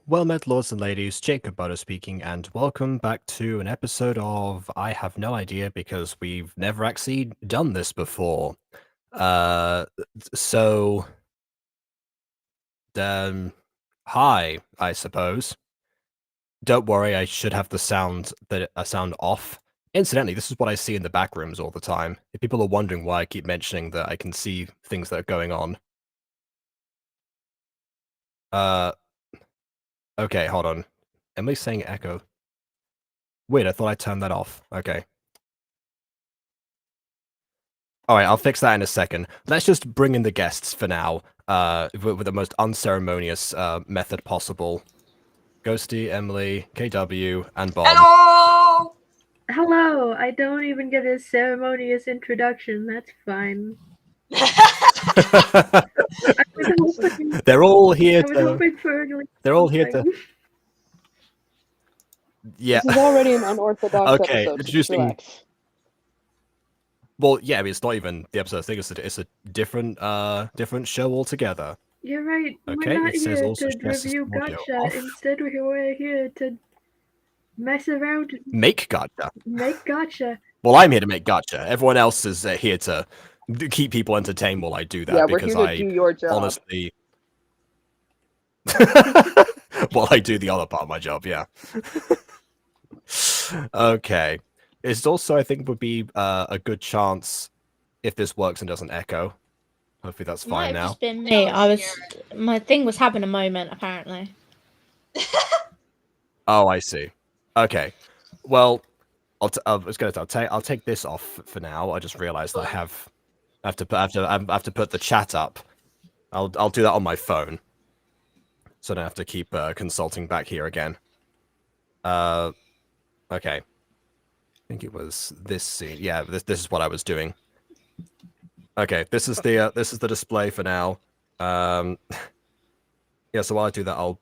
Well met, lords and ladies, Jacob Butter speaking, and welcome back to an episode of I Have No Idea because we've never actually done this before. So, hi, I suppose. Don't worry, I should have the sound off. Incidentally, this is what I see in the back rooms all the time. If people are wondering why I keep mentioning that I can see things that are going on. Okay, hold on. Emily's saying echo. Wait, I thought I turned that off. Okay. Alright, I'll fix that in a second. Let's just bring in the guests for now, with the most unceremonious method possible. Ghosty, Emily, KW, and Bob. Hello! Hello, I don't even get a ceremonious introduction, that's fine. They're all here I was hoping for They're all here to... Yeah. This is already an unorthodox okay, episode. introducing... Relax. Well, yeah, I mean, it's not even the episode thing, it's a different show altogether. You're right, Okay, we're not it says here also to stresses review audio Gotcha, off. instead we're here to mess around. Make Gotcha. Make Gotcha. Well, I'm here to make Gotcha. Everyone else is here to keep people entertained while I do that. Yeah, because we're here to do your job. Honestly... while I do the other part of my job, yeah. Okay. It's also, I think, would be a good chance if this works and doesn't echo. Hopefully that's fine Might have now. just been me. My thing was having a moment, apparently. Oh, I see. Okay. Well, I'll take this off for now. I just realized that I have to put the chat up. I'll do that on my phone, so I don't have to keep consulting back here again. Okay. I think it was this scene. Yeah, this is what I was doing. Okay, this is the display for now. Yeah, so while I do that, I'll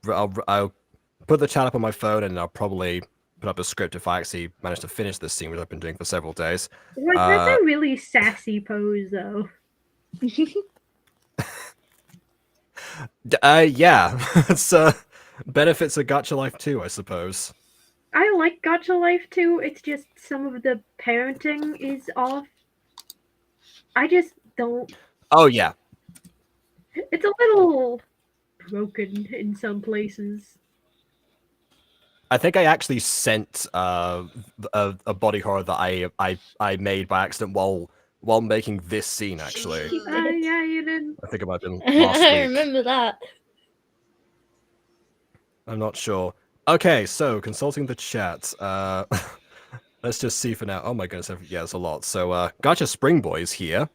put the chat up on my phone, and I'll probably put up a script if I actually manage to finish this scene, which I've been doing for several days. Like, that's a really sassy pose, though. Yeah, it's benefits of Gacha Life too, I suppose. I like Gacha Life too, it's just some of the parenting is off. I just don't... Oh, yeah. It's a little broken in some places. I think I actually sent a body horror that I made by accident while making this scene, actually. Yeah, you did. I think it might have been last week. I remember that. I'm not sure. Okay, so consulting the chat. Let's just see for now. Oh my goodness, yeah, there's a lot. So, Gotcha Spring Boy's here.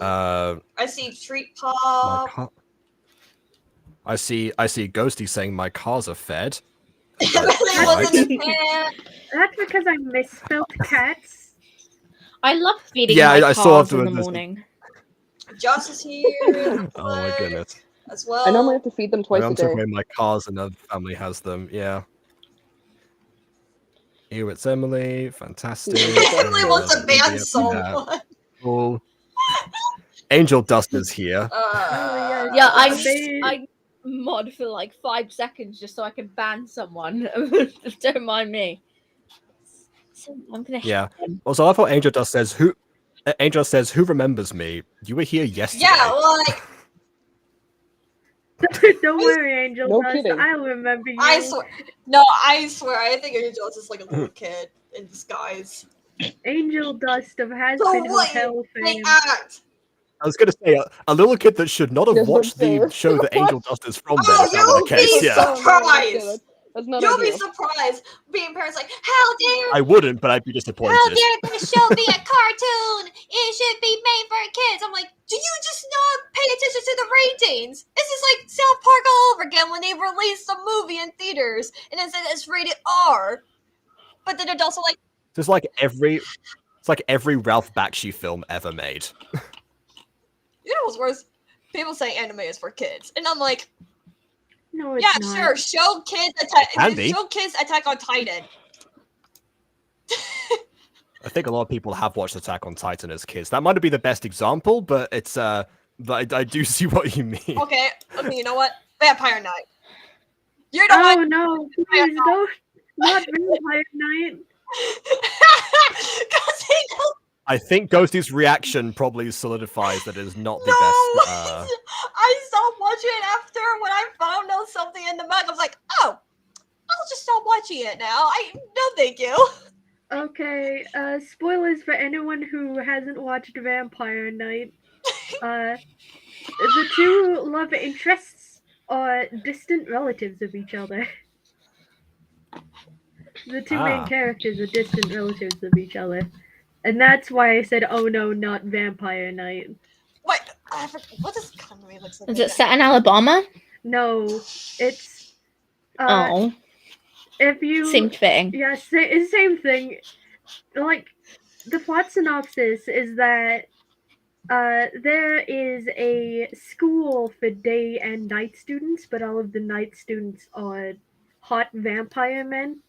I see Treat Pop. I see Ghosty saying my cars are fed. That's because I misspelled cats. I love feeding Yeah, my I saw cars in the this- morning. Joss is here. Oh my goodness. As well. I normally have to feed them twice I'm a day. talking about my cars, another family has them, yeah. Here it's Emily, fantastic. Emily wants to ban someone. Cool. Angel Dust is here. Yeah, I mod for like 5 seconds just so I can ban someone. Don't mind me. So I'm gonna hit him. Also, I thought Angel Dust says, who remembers me? You were here yesterday. Yeah, like... Don't worry, Angel No Dust. kidding. I'll remember you. I swear, I think Angel is like a little kid in disguise. Angel Dust of Has So Been what? Hotel They fame. act. I was going to say, a little kid that should not have Yes, watched the okay. show that Angel Dust is from. Oh, Then, if that were the case, you'll be yeah. surprised. That's not You'll be ideal. surprised being parents like, how dare I wouldn't, but I'd be disappointed. How dare they show me a cartoon? It should be made for kids. I'm like, do you just not pay attention to the ratings? This is like South Park all over again when they released a movie in theaters and it said it's rated R. But then adults are like, It's like every Ralph Bakshi film ever made. you know what's worse? People say anime is for kids. And I'm like, No, it's yeah, not. sure, show kids Attack on Titan. I think a lot of people have watched Attack on Titan as kids. That might not be the best example, but it's but I do see what you mean. Okay, you know what? Vampire Knight. You're the Oh one. no, please don't. Not Vampire Night. Because he goes, I think Ghosty's reaction probably solidifies that it is not the no. best. I stopped watching it after when I found out something in the back. I was like, oh, I'll just stop watching it now. No, thank you. Okay, spoilers for anyone who hasn't watched Vampire Night. The two love interests are distant relatives of each other. The two main characters are distant relatives of each other. And that's why I said, oh no, not Vampire Night. Wait, what does country looks like? Is it set in Alabama? No, it's Oh, if you seemed fitting. yeah, same thing. Like the plot synopsis is that there is a school for day and night students, but all of the night students are hot vampire men.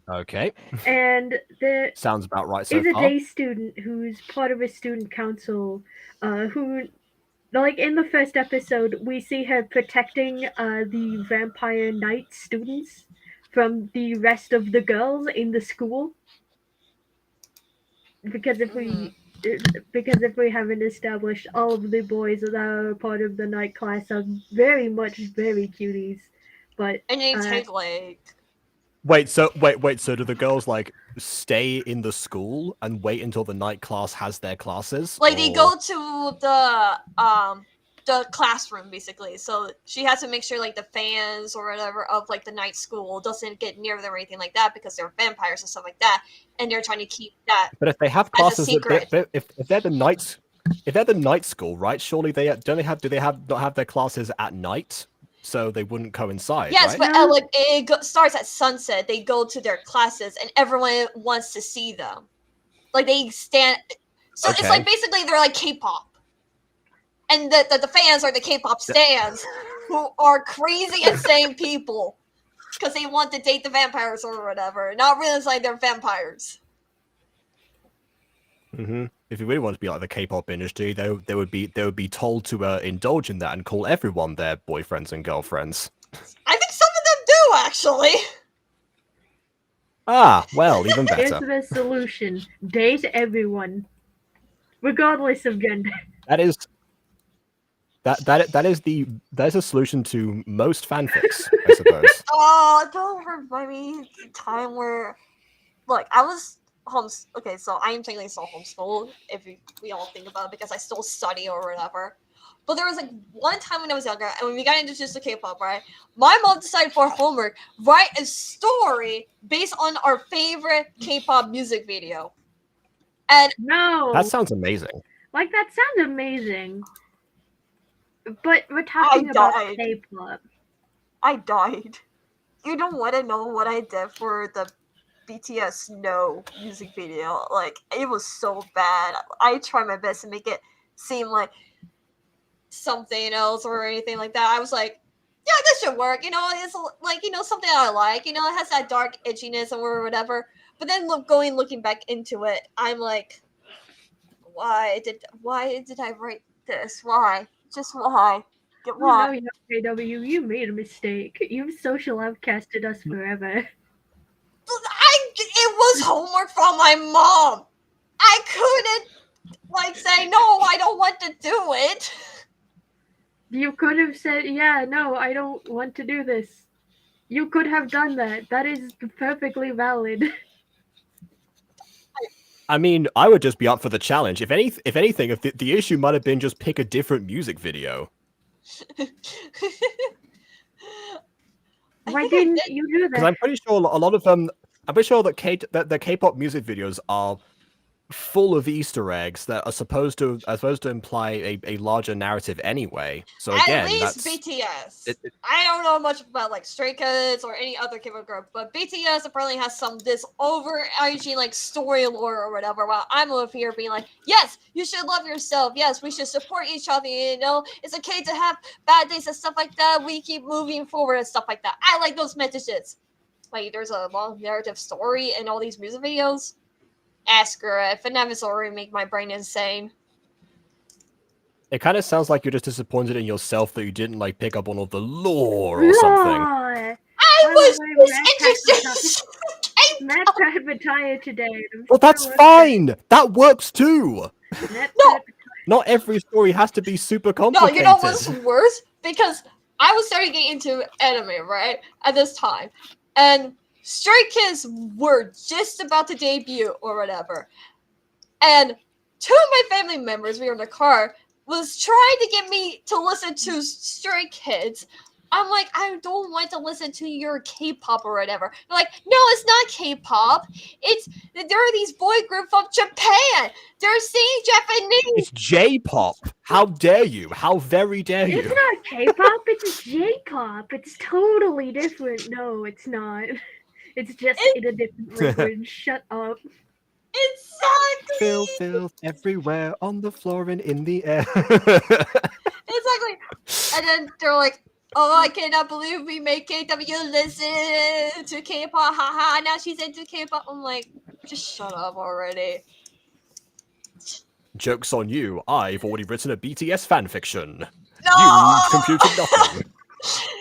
Okay. And there Sounds about right so is a far. day student who's part of a student council, who, like in the first episode, we see her protecting the vampire night students from the rest of the girls in the school. Because if we haven't established, all of the boys that are part of the night class are very cuties, but And they take like Wait, so do the girls like stay in the school and wait until the night class has their classes? they go to the classroom basically. So she has to make sure like the fans or whatever of like the night school doesn't get near them or anything like that because they're vampires and stuff like that, and they're trying to keep that. But if they have as a classes, secret. if they're the night, if they're the night school, right? Surely they do they not have their classes at night, so they wouldn't coincide. Yes, right? but like starts at sunset. They go to their classes, and everyone wants to see them. Like they stand. So it's like basically they're like K-pop, and the fans are the K-pop stans, who are crazy insane people because they want to date the vampires or whatever, not realizing they're vampires. Mm-hmm. If you really want to be like the K-pop industry, they would be told to indulge in that and call everyone their boyfriends and girlfriends. I think some of them do actually. Ah, well, even better. here's the solution: date everyone, regardless of gender. That is a solution to most fanfics, I suppose. Oh, don't remind me of the time where, look, I was okay, so I am technically still homeschooled, if we all think about it, because I still study or whatever. But there was like one time when I was younger, and when we got introduced to K-pop, right? My mom decided for homework, write a story based on our favorite K-pop music video. And No, That sounds amazing. like that sounds amazing. But we're talking about died. K-pop. I died. You don't want to know what I did for the BTS No music video. Like, it was so bad. I tried my best to make it seem like something else or anything like that. I was like, yeah, this should work. You know, it's like, you know, something I like. You know, it has that dark itchiness or whatever. But then looking back into it, I'm like, why did I write this? Why? Just why? Oh no, KW, you made a mistake. You've social outcasted us forever. It was homework from my mom. I couldn't like say no, I don't want to do it. You could have said, yeah, no, I don't want to do this. You could have done that. That is perfectly valid. I mean, I would just be up for the challenge. If anything, if the issue might have been just pick a different music video. Why didn't you do that? Because I'm pretty sure a lot of them. I'm pretty sure that the K-pop music videos are full of Easter eggs that are supposed to imply a larger narrative anyway. So again, at least that's BTS. I don't know much about like Stray Kids or any other K-pop group, but BTS apparently has some this overarching like story lore or whatever. While I'm over here being like, yes, you should love yourself. Yes, we should support each other. You know, it's okay to have bad days and stuff like that. We keep moving forward and stuff like that. I like those messages. Like, there's a long narrative story in all these music videos. Ask her if it never already make my brain insane. It kind of sounds like you're just disappointed in yourself that you didn't like pick up on all the lore or something. Lord! I was Mad interested. Mad Pattaya today. And I'm Well, that's still fine. That works too. Mad No. Not every story has to be super No, complicated. you know what's worse? Because I was starting getting into anime, right? At this time. And Stray Kids were just about to debut or whatever. And two of my family members, we were in the car, was trying to get me to listen to Stray Kids. I'm like, I don't want to listen to your K-pop or whatever. They're like, no, it's not K-pop. There are these boy group from Japan. They're singing Japanese. It's J-pop. How dare you? How very dare It's you? not K-pop, it's J-pop. It's totally different. No, it's not. It's just in a different language. Shut up. Exactly. Filth everywhere on the floor and in the air. Exactly. And then they're like, oh, I cannot believe we made KW listen to K-pop. Haha, now she's into K-pop. I'm like, just shut up already. Joke's on you. I've already written a BTS fanfiction. No! You computed nothing.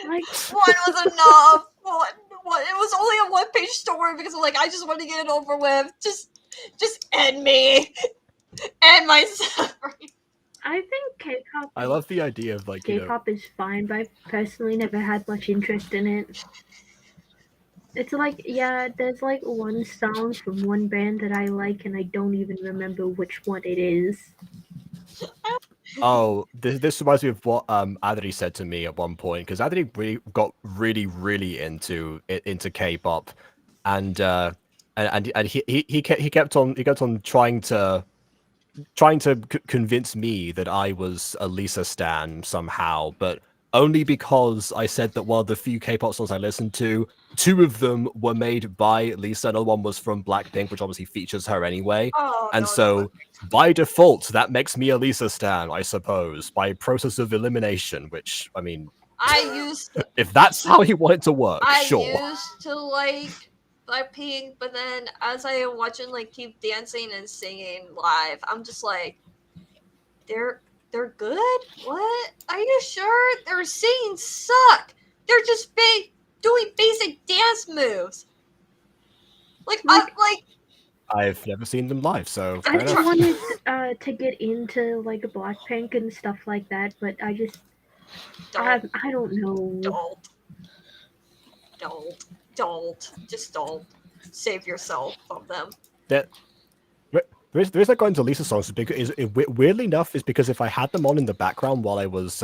Like, One was enough. One, it was only a one-page story because I'm like, I just want to get it over with. Just end me. End my suffering. I think K-pop. I love the idea of like, you know, K-pop is fine, but I've personally never had much interest in it. It's like, yeah, there's like one song from one band that I like, and I don't even remember which one it is. oh, this reminds me of what Adri said to me at one point, because Adri really got really into K-pop, and he kept on trying to convince me that I was a Lisa stan somehow, but only because I said that one of the few K-pop songs I listened to, two of them were made by Lisa, another one was from Blackpink, which obviously features her anyway. Oh, And no, so, no. by default, that makes me a Lisa stan, I suppose, by process of elimination, which, I mean, I used to, if that's how you want it to work, sure. used to like Blackpink, but then as I am watching like keep dancing and singing live, I'm just like, they're good? What? Are you sure? Their singing suck. They're just doing basic dance moves. Like I've never seen them live, so I fair enough. wanted to get into like Blackpink and stuff like that, but I just I don't know. Just don't save yourself from them. The reason I got into Lisa songs is because, weirdly enough, is because if I had them on in the background while I was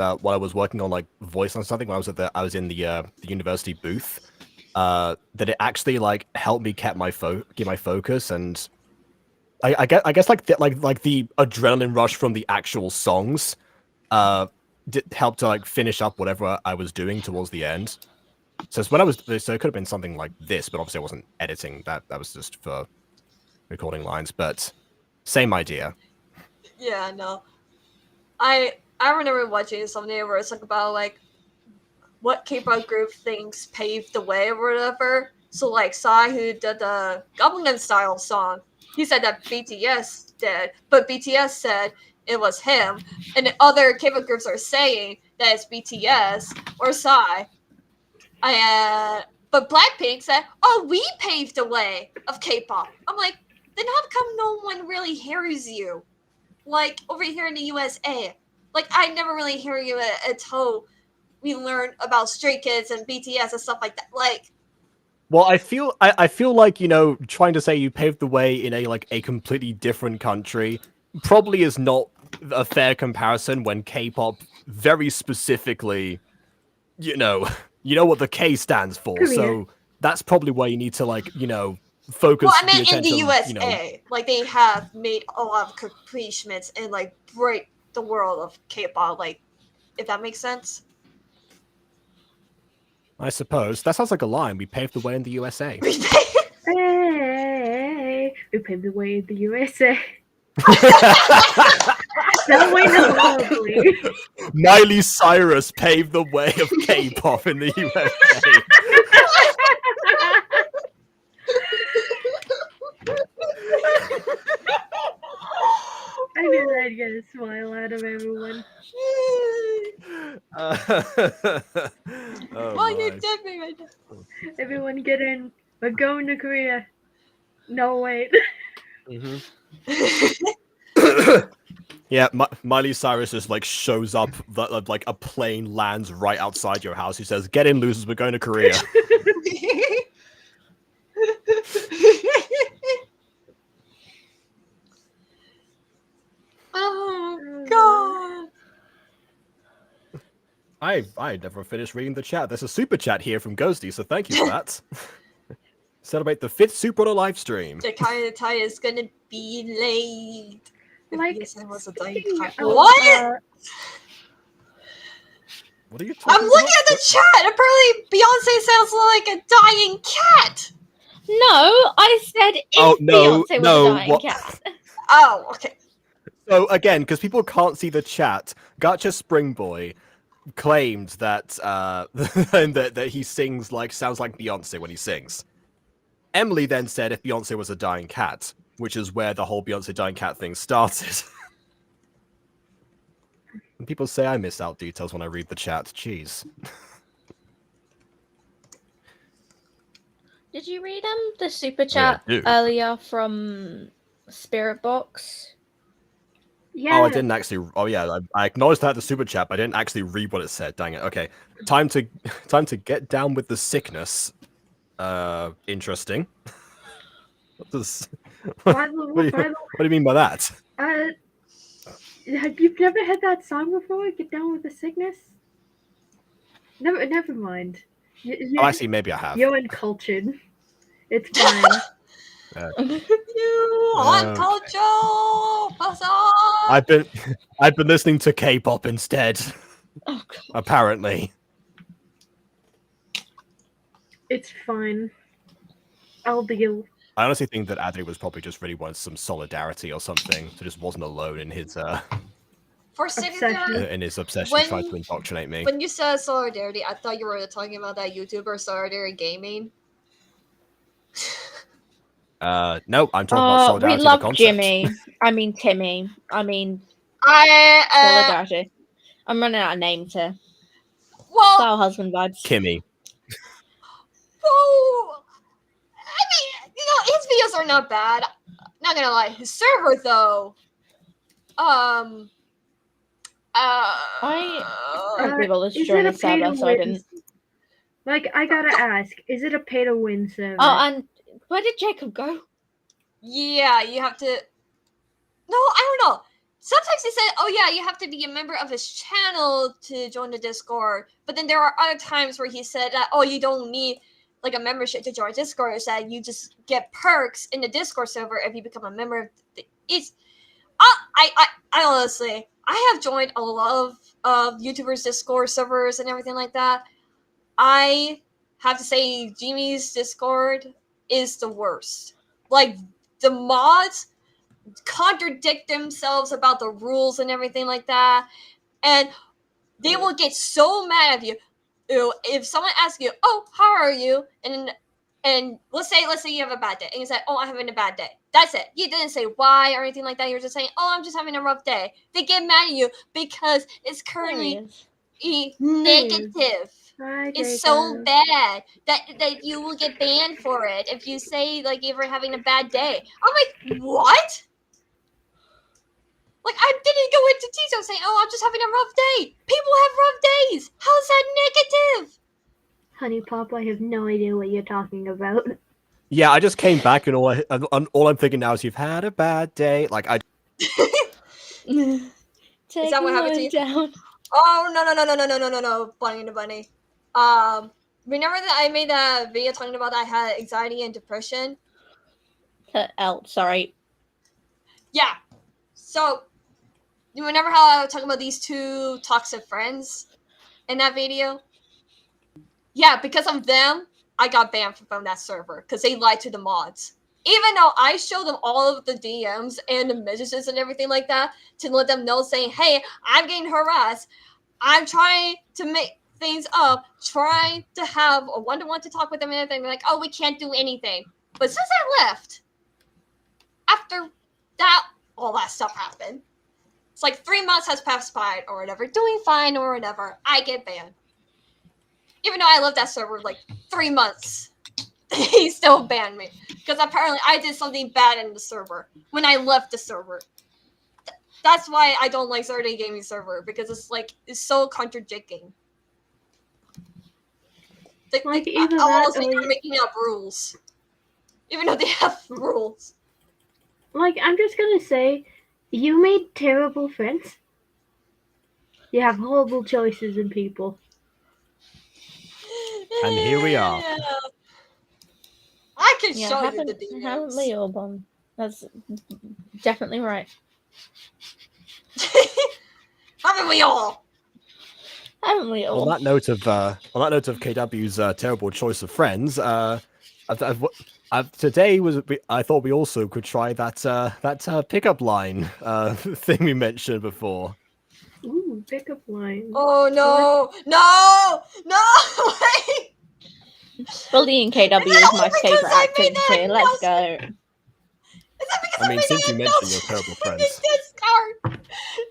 working on like voice on something, when I was in the university booth, that it actually like helped me keep my focus, and I guess like the adrenaline rush from the actual songs, did help to like finish up whatever I was doing towards the end. So it could have been something like this, but obviously I wasn't editing that. That was just for recording lines, but. Same idea. Yeah, no. I remember watching something where it's like about like what K-pop group thinks paved the way or whatever. So like Psy, who did the Gangnam Style song, he said that BTS did, but BTS said it was him, and the other K-pop groups are saying that it's BTS or Psy. But Blackpink said, "Oh, we paved the way of K-pop." I'm like, then how come no one really hears you? Like, over here in the USA. Like, I never really hear you until we learn about Stray Kids and BTS and stuff like that. Like... Well, I feel like, you know, trying to say you paved the way in a completely different country probably is not a fair comparison when K-pop very specifically, you know what the K stands for. Korea. So that's probably where you need to, like, you know, focus. Well, I meant in the USA. You know, like, they have made a lot of accomplishments and, like, break the world of K-pop. Like, if that makes sense. I suppose. That sounds like a line. We paved the way in the USA. Hey, we paved the way in the USA. That way is lovely. Miley Cyrus paved the way of K-pop in the USA. I knew that'd get a smile out of everyone. Oh, Why you my. did me right now? Everyone get in. We're going to Korea. No, wait. Mhm. Yeah, Miley Cyrus just like shows up, like a plane lands right outside your house. He says, "Get in, losers. We're going to Korea." Oh god. I never finished reading the chat. There's a super chat here from Ghosty, so thank you for that. Celebrate the 5th super on a live stream. The Kai is gonna be late. If Like, BSN was a dying speaking cat. of, What? What are you I'm talking looking about? at the chat. Apparently, Beyonce sounds like a dying cat. No, I said if Oh, no, Beyonce was no, a dying what- cat. Oh, okay. So again, because people can't see the chat, Gacha Springboy claimed that that he sounds like Beyonce when he sings. Emily then said if Beyonce was a dying cat, which is where the whole Beyonce dying cat thing started. And people say I miss out details when I read the chat. Jeez. Did you read the super I chat do. earlier from Spirit Box? yeah. Oh, I didn't actually. Oh, yeah, I acknowledged that the super chat, but I didn't actually read what it said. Dang it. Okay, time to get down with the sickness. Interesting. What does? By the What do way, you mean by that? have you never heard that song before? Get down with the sickness. Never mind. Oh, actually, maybe I have. You're uncultured. It's fine. You on culture. I've been listening to K-pop instead. Oh god. Apparently. It's fine. I'll deal. I honestly think that Adri was probably just really wanted some solidarity or something, so just wasn't alone in his For sitting Obsession. there, in his obsession When- trying to indoctrinate me. when you said solidarity, I thought you were talking about that YouTuber Solidarity Gaming. No, I'm talking about solidarity. We the love concept. Jimmy. I mean Timmy. I mean I solidarity. I'm running out of names here. well, Style husband vibes. Kimmy. well, I mean, his videos are not bad. Not gonna lie, his server though. I be able to Is join it a the server, pay to so I win? didn't. Like, I gotta ask, is it a pay to win server? Oh, and where did Jacob go? yeah, you have to. No, I don't know. Sometimes he said, "Oh yeah, you have to be a member of his channel to join the Discord." But then there are other times where he said that, "Oh, you don't need like a membership to join Discord. It's that you just get perks in the Discord server if you become a member of the." It's, I honestly, I have joined a lot of YouTubers' Discord servers and everything like that. I have to say, Jimmy's Discord is the worst. Like the mods contradict themselves about the rules and everything like that, and they will get so mad at you. If someone asks you, "Oh, how are you?" and let's say you have a bad day, and you say, "Oh, I'm having a bad day." That's it. You didn't say why or anything like that. You're just saying, "Oh, I'm just having a rough day." They get mad at you because it's currently negative. Hi, It's so Jacob. bad that you will get banned for it if you say like you're having a bad day. I'm like, what? Like, I didn't go into detail saying, "Oh, I'm just having a rough day." People have rough days. How's that negative? Honey Pop, I have no idea what you're talking about. Yeah, I just came back and all I'm thinking now is you've had a bad day. Like I Take that what happened to you? down. Oh no, Bunny the Bunny. Remember that I made that video talking about I had anxiety and depression? Sorry. Yeah. So, you remember how I was talking about these two toxic friends in that video? Yeah, because of them, I got banned from that server because they lied to the mods. Even though I showed them all of the DMs and the messages and everything like that to let them know, saying, "Hey, I'm getting harassed. I'm trying to make things up, trying to have a one-to-one to talk with them and everything." They're like, "Oh, we can't do anything." But since I left, after that, all that stuff happened. It's like 3 months has passed by or whatever, doing fine or whatever. I get banned. Even though I left that server like 3 months, he still banned me because apparently I did something bad in the server when I left the server. That's why I don't like starting a gaming server because it's so contradicting. Like, I either that almost or think you- they're making up rules, even though they have rules. Like, I'm just gonna say, you made terrible friends. You have horrible choices in people. And here we are. I can Yeah, show you the haven't DMs. we all, Bon? That's definitely right. Haven't we all? Haven't we all? On that note of KW's terrible choice of friends, today I thought we also could try that pickup line thing we mentioned before. Ooh, pickup line. Oh no! No! Wait! Bullying KW Is that is my only because favorite I made that activity. Let's go. announcement? Is that because I mean, made since that you mentioned your announcement terrible in the friends. Discord?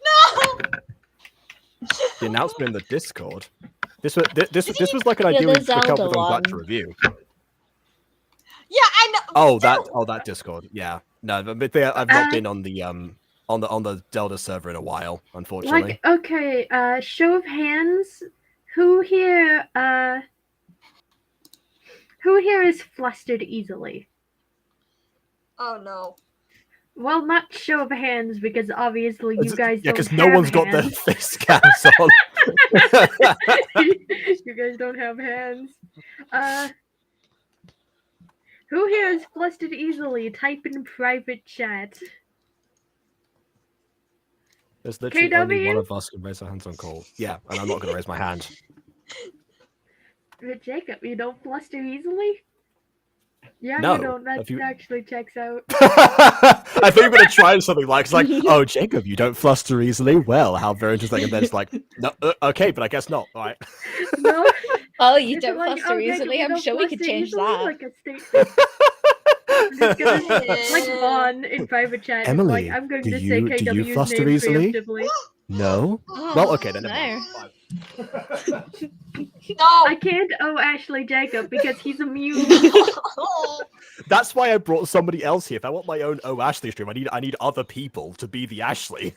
No! The announcement in the Discord. This was like an Yeah, idea we the picked up Zelda with on Glad to one. Review. Yeah, I know. That Discord. Yeah, no, but I've not been on the Zelda server in a while, unfortunately. Like, okay, show of hands, who here is flustered easily? Oh no. Well, not show of hands, because obviously you guys Yeah, don't because have no one's got their hands. face cams on. You guys don't have hands. Who here is flustered easily? Type in private chat. There's literally only one KW? of us who can raise our hands on call. Yeah, and I'm not going to raise my hand. But Jacob, you don't fluster easily? Yeah, No, you don't. That have you- actually checks out. I thought you were going to try something it's like, oh, Jacob, you don't fluster easily. Well, how very interesting. And then it's like, no, okay, but I guess not. All right. No. Oh, you It's don't like, fluster Jacob, easily. you I'm don't sure we could fluster change easily, that. Like a statement. I'm just gonna, like Vaughn in private chat. Emily, like, I'm going do to you- say do you KW's fluster name easily? preemptively. No? Oh, Well, okay, then. no. Never mind. Fine. No! I can't Ashley Jacob because he's immune. That's why I brought somebody else here. If I want my own Ashley stream, I need other people to be the Ashley.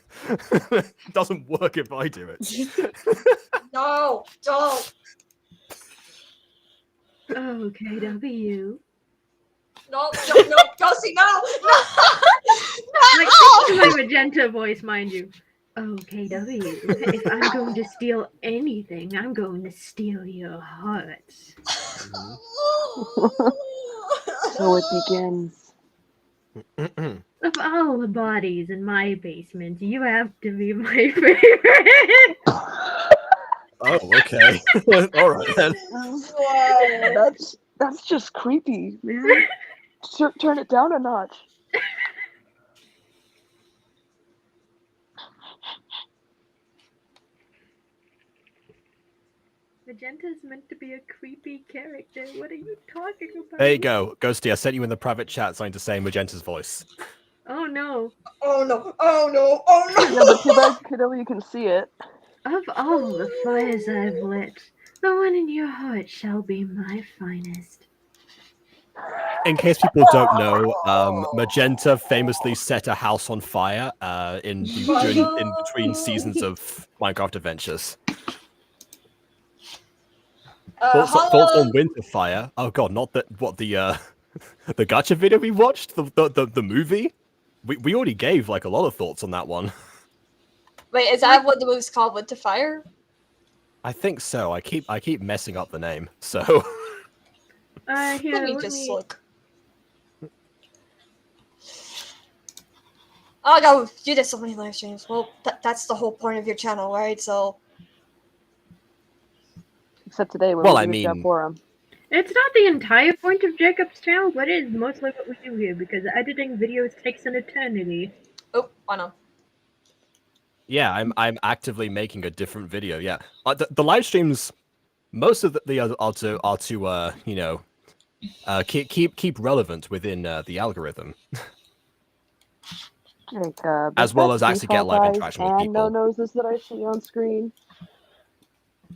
It doesn't work if I do it. No! Don't! Oh, KW. No! Ghosty, no! Like, No! this is my magenta voice, mind you. Oh, KW, if I'm going to steal anything, I'm going to steal your heart. So it begins. Of all the bodies in my basement, you have to be my favorite. Oh, okay. All right then. Whoa. That's just creepy, man. Turn it down a notch. Magenta is meant to be a creepy character. What are you talking about? There you go, Ghosty. I sent you in the private chat something to say in Magenta's voice. Oh no. Oh no! Oh no! Oh no! Yeah, but too bad, kiddo, you can see it. Of all the fires I've lit, the one in your heart shall be my finest. In case people don't know, Magenta famously set a house on fire in between seasons of Minecraft Adventures. Thoughts on Winterfire? Oh god, not that what the the gacha video we watched, the movie. We already gave like a lot of thoughts on that one. Wait, is that what the movie's called? Winterfire? I think so. I keep messing up the name. So Here, Let me let just me... look. Oh no, you did so many live streams. Well, that's the whole point of your channel, right? So Except today, Well, we I do a job mean- for him. It's not the entire point of Jacob's channel, but it is mostly what we do here, because editing videos takes an eternity. oh, I know. yeah, I'm actively making a different video. Yeah, the live streams, most of the are to you know, keep relevant within the algorithm. Jacob, as is well that as actually get default live eyes interaction with and people. no noses that I see on screen.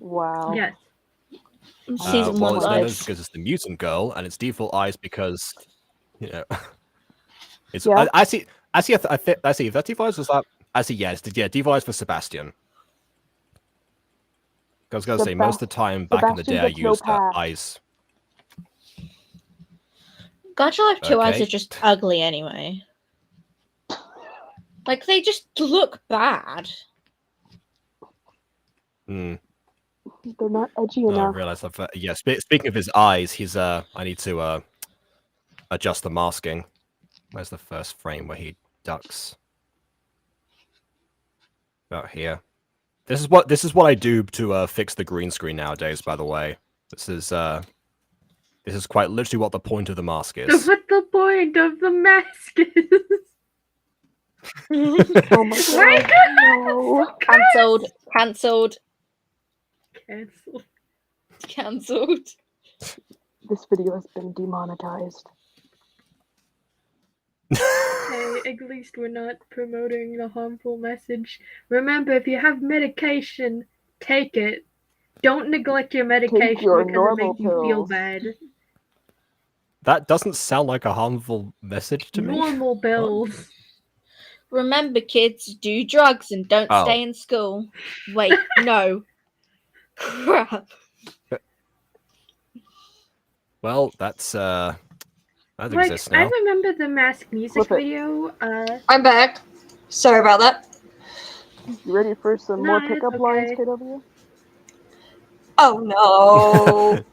Wow. Yes. Season Well, one it's no vibes. nose because it's the Mutant Girl, and it's default eyes because, you know, it's. Yeah. I see. I see. I see. If that default eyes was that. I see. Yes. Yeah. Default eyes for Sebastian. I was gonna say most of the time back in the Sebastian day I gets no used pass. eyes. Gacha Life 2 eyes Okay. are just ugly anyway. Like, they just look bad. Hmm. They're not edgy I enough. realized I've. Yeah. Speaking of his eyes, he's. I need to adjust the masking. Where's the first frame where he ducks? About here. This is what I do to fix the green screen nowadays. By the way, this is quite literally what the point of the mask is. What the point of the mask is? Oh my Why god, no. Cancelled. Cancelled. Cancel. Cancelled. This video has been demonetized. Hey, at least we're not promoting the harmful message. Remember, if you have medication, take it. Don't neglect your medication your because it normal makes you feel pills. bad. That doesn't sound like a harmful message to me. Normal bills. Remember, kids, do drugs and don't Oh. stay in school. Wait, no. Crap. Well, that Like, exists I now. remember the Mask music Flip it. video. I'm back. Sorry about that. You ready for some more No, it's pickup lines, okay. KW? Oh no.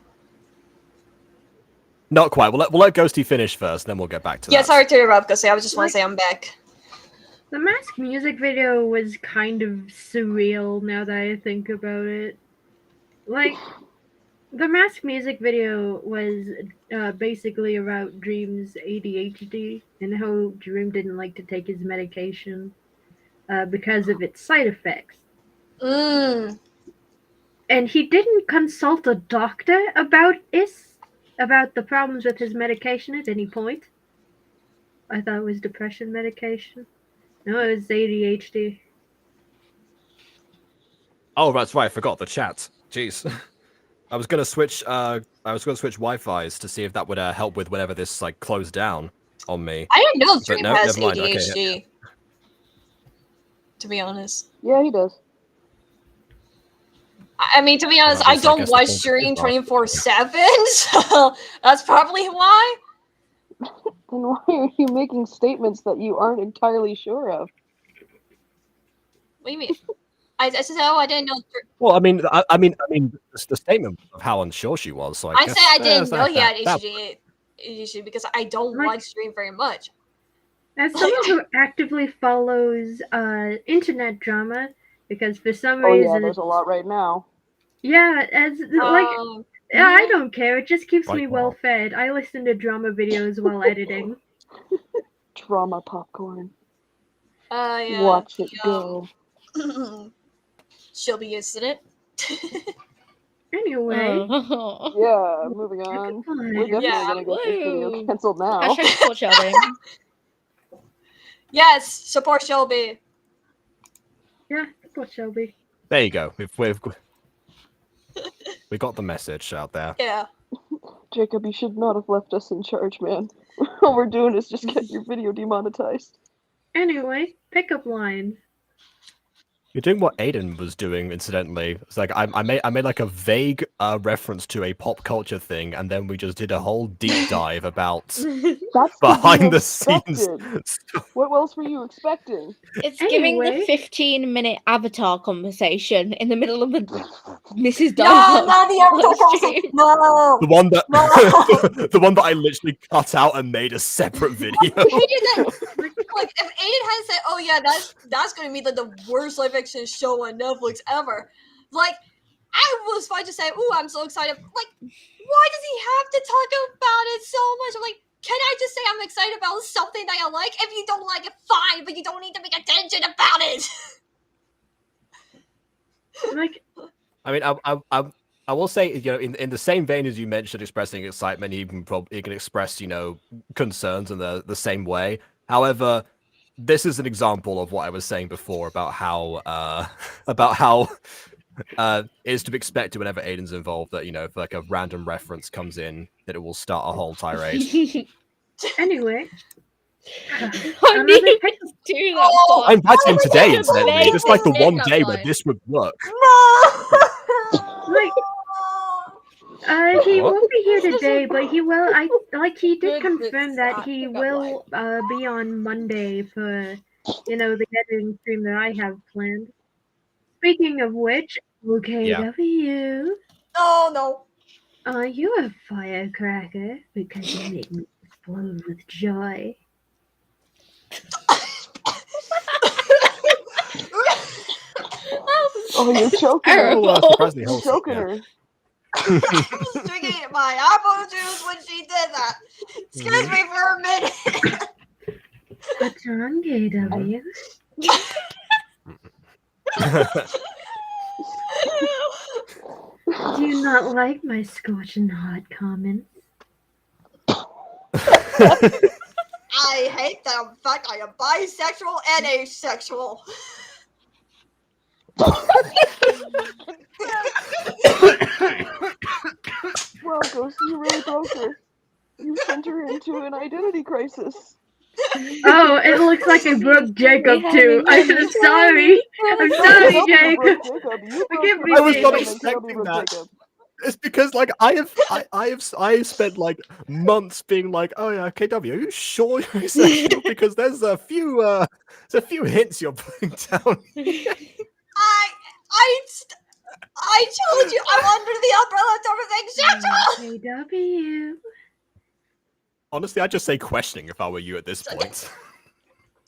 Not quite. We'll let Ghosty finish first, then we'll get back to Yeah, that. sorry to interrupt, because I just want Like- to say I'm back. The Mask music video was kind of surreal now that I think about it. Like, the Mask music video was basically about Dream's ADHD and how Dream didn't like to take his medication because of its side effects. Mm. And he didn't consult a doctor about the problems with his medication at any point. I thought it was depression medication. No, it was ADHD. Oh, that's right. I forgot the chat. Jeez. I was gonna switch. Switch Wi-Fi's to see if that would help with whenever this like closed down on me. I didn't know But Dream no, has never mind. Okay, ADHD. To be honest. Yeah, he does. I mean, to be honest, Well, I I don't guess the watch point Dream is not- 24/7, so that's probably why. Then why are you making statements that you aren't entirely sure of? What do you mean? I said, oh, I didn't know. Well, I mean, the statement of how unsure she was. So I guess, said I didn't know he had that- ADHD because I don't Like- watch Dream very much. As someone who actively follows internet drama, because for some Oh yeah, reason, there's a lot right now. yeah, as Um, I don't care. It just keeps Right me now. well fed. I listen to drama videos while editing. Drama popcorn. yeah. Watch it um, go. Shelby incident. Anyway, Yeah, moving on. fine. We're definitely Yeah. gonna get this video Woo. cancelled now. Hashtag support Shelby. Yes, support Shelby. Yeah, what Shelby? There you go. We got the message out there. Yeah. Jacob, you should not have left us in charge, man. All we're doing is just get your video demonetized. Anyway, pickup lines. You're doing what Aiden was doing, incidentally. It's like I made like a vague reference to a pop culture thing, and then we just did a whole deep dive about That's to be behind the scenes. expected. stuff. What else were you expecting? It's giving the Anyway. 15-minute Avatar conversation in the middle of the Mrs. No, Dialogue. not the Avatar live conversation. stream. No. The one that No. the one that I literally cut out and made a separate video. Aiden, like if Aiden had said, "Oh yeah, that's going to be the worst live action show on Netflix ever," like I was fine to say, "Ooh, I'm so excited." Like, why does he have to talk about it so much? I'm like, can I just say I'm excited about something that I like? If you don't like it, fine, but you don't need to make attention about it. Like, I mean, I will say, you know, in the same vein as you mentioned expressing excitement, you can express, you know, concerns in the same way. However, this is an example of what I was saying before about how it is to be expected whenever Aiden's involved that, you know, if like a random reference comes in, that it will start a whole tirade. Anyway, I another need pic- to do that. Oh, part. I invited him my today, God, incidentally. amazing. This is like the one Pickup day where line. this would work. No! Like, he What? won't be here today, but he will. He did Good, confirm it's that that he pickup will be on Monday for, the editing stream that I have planned. Speaking of which, OKW, No. are you a firecracker? Because you make me explode with joy. Oh, you're choking her. Terrible. Surprisingly You're wholesome, choking yeah. her. I was drinking my apple juice when she did that. Excuse me for a minute. What's wrong, KW? Do you not like my scorching hot comments? I hate them. In fact, I am bisexual and asexual. Wow, Ghost, you really broke her. You sent her into an identity crisis. Oh, it looks like I broke Jacob too. I'm sorry. I'm sorry, KW Jacob. broke Jacob. You broke Forgive him. me, I was not Jacob. expecting KW broke that. Jacob. It's because like I have spent like months being like, oh yeah, KW, are you sure you're asexual? Because there's a few hints you're putting down. I told you I'm under the umbrella of everything sexual. KW. Honestly, I'd just say questioning if I were you at this point.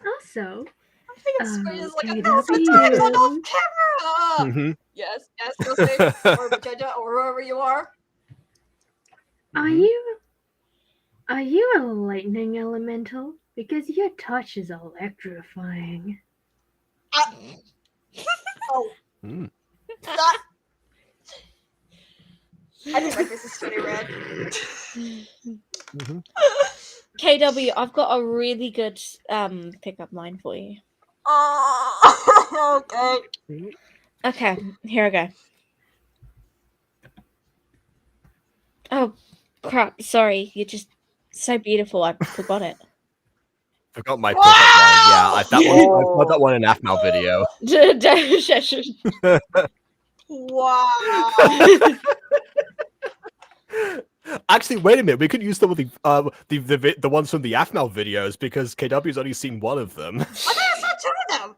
Also, I think it's straight as like a KW. thousand times on off camera. Mhm. Yes, Ghosty, or Magenta, or whoever you are. Are you a lightning elemental? Because your touch is electrifying. Oh, Mm. that. I think my face is skinny red. Mhm. KW, I've got a really good pickup line for you. Oh, okay. Okay, here I go. Oh crap! Sorry, you're just so beautiful. I forgot it. Forgot my pickup line. Yeah, I've got Whoa. that one in an AFMAL video. Wow. Actually, wait a minute. We could use some of the ones from the AFMAL videos because KW's only seen one of them. I think I saw two of them.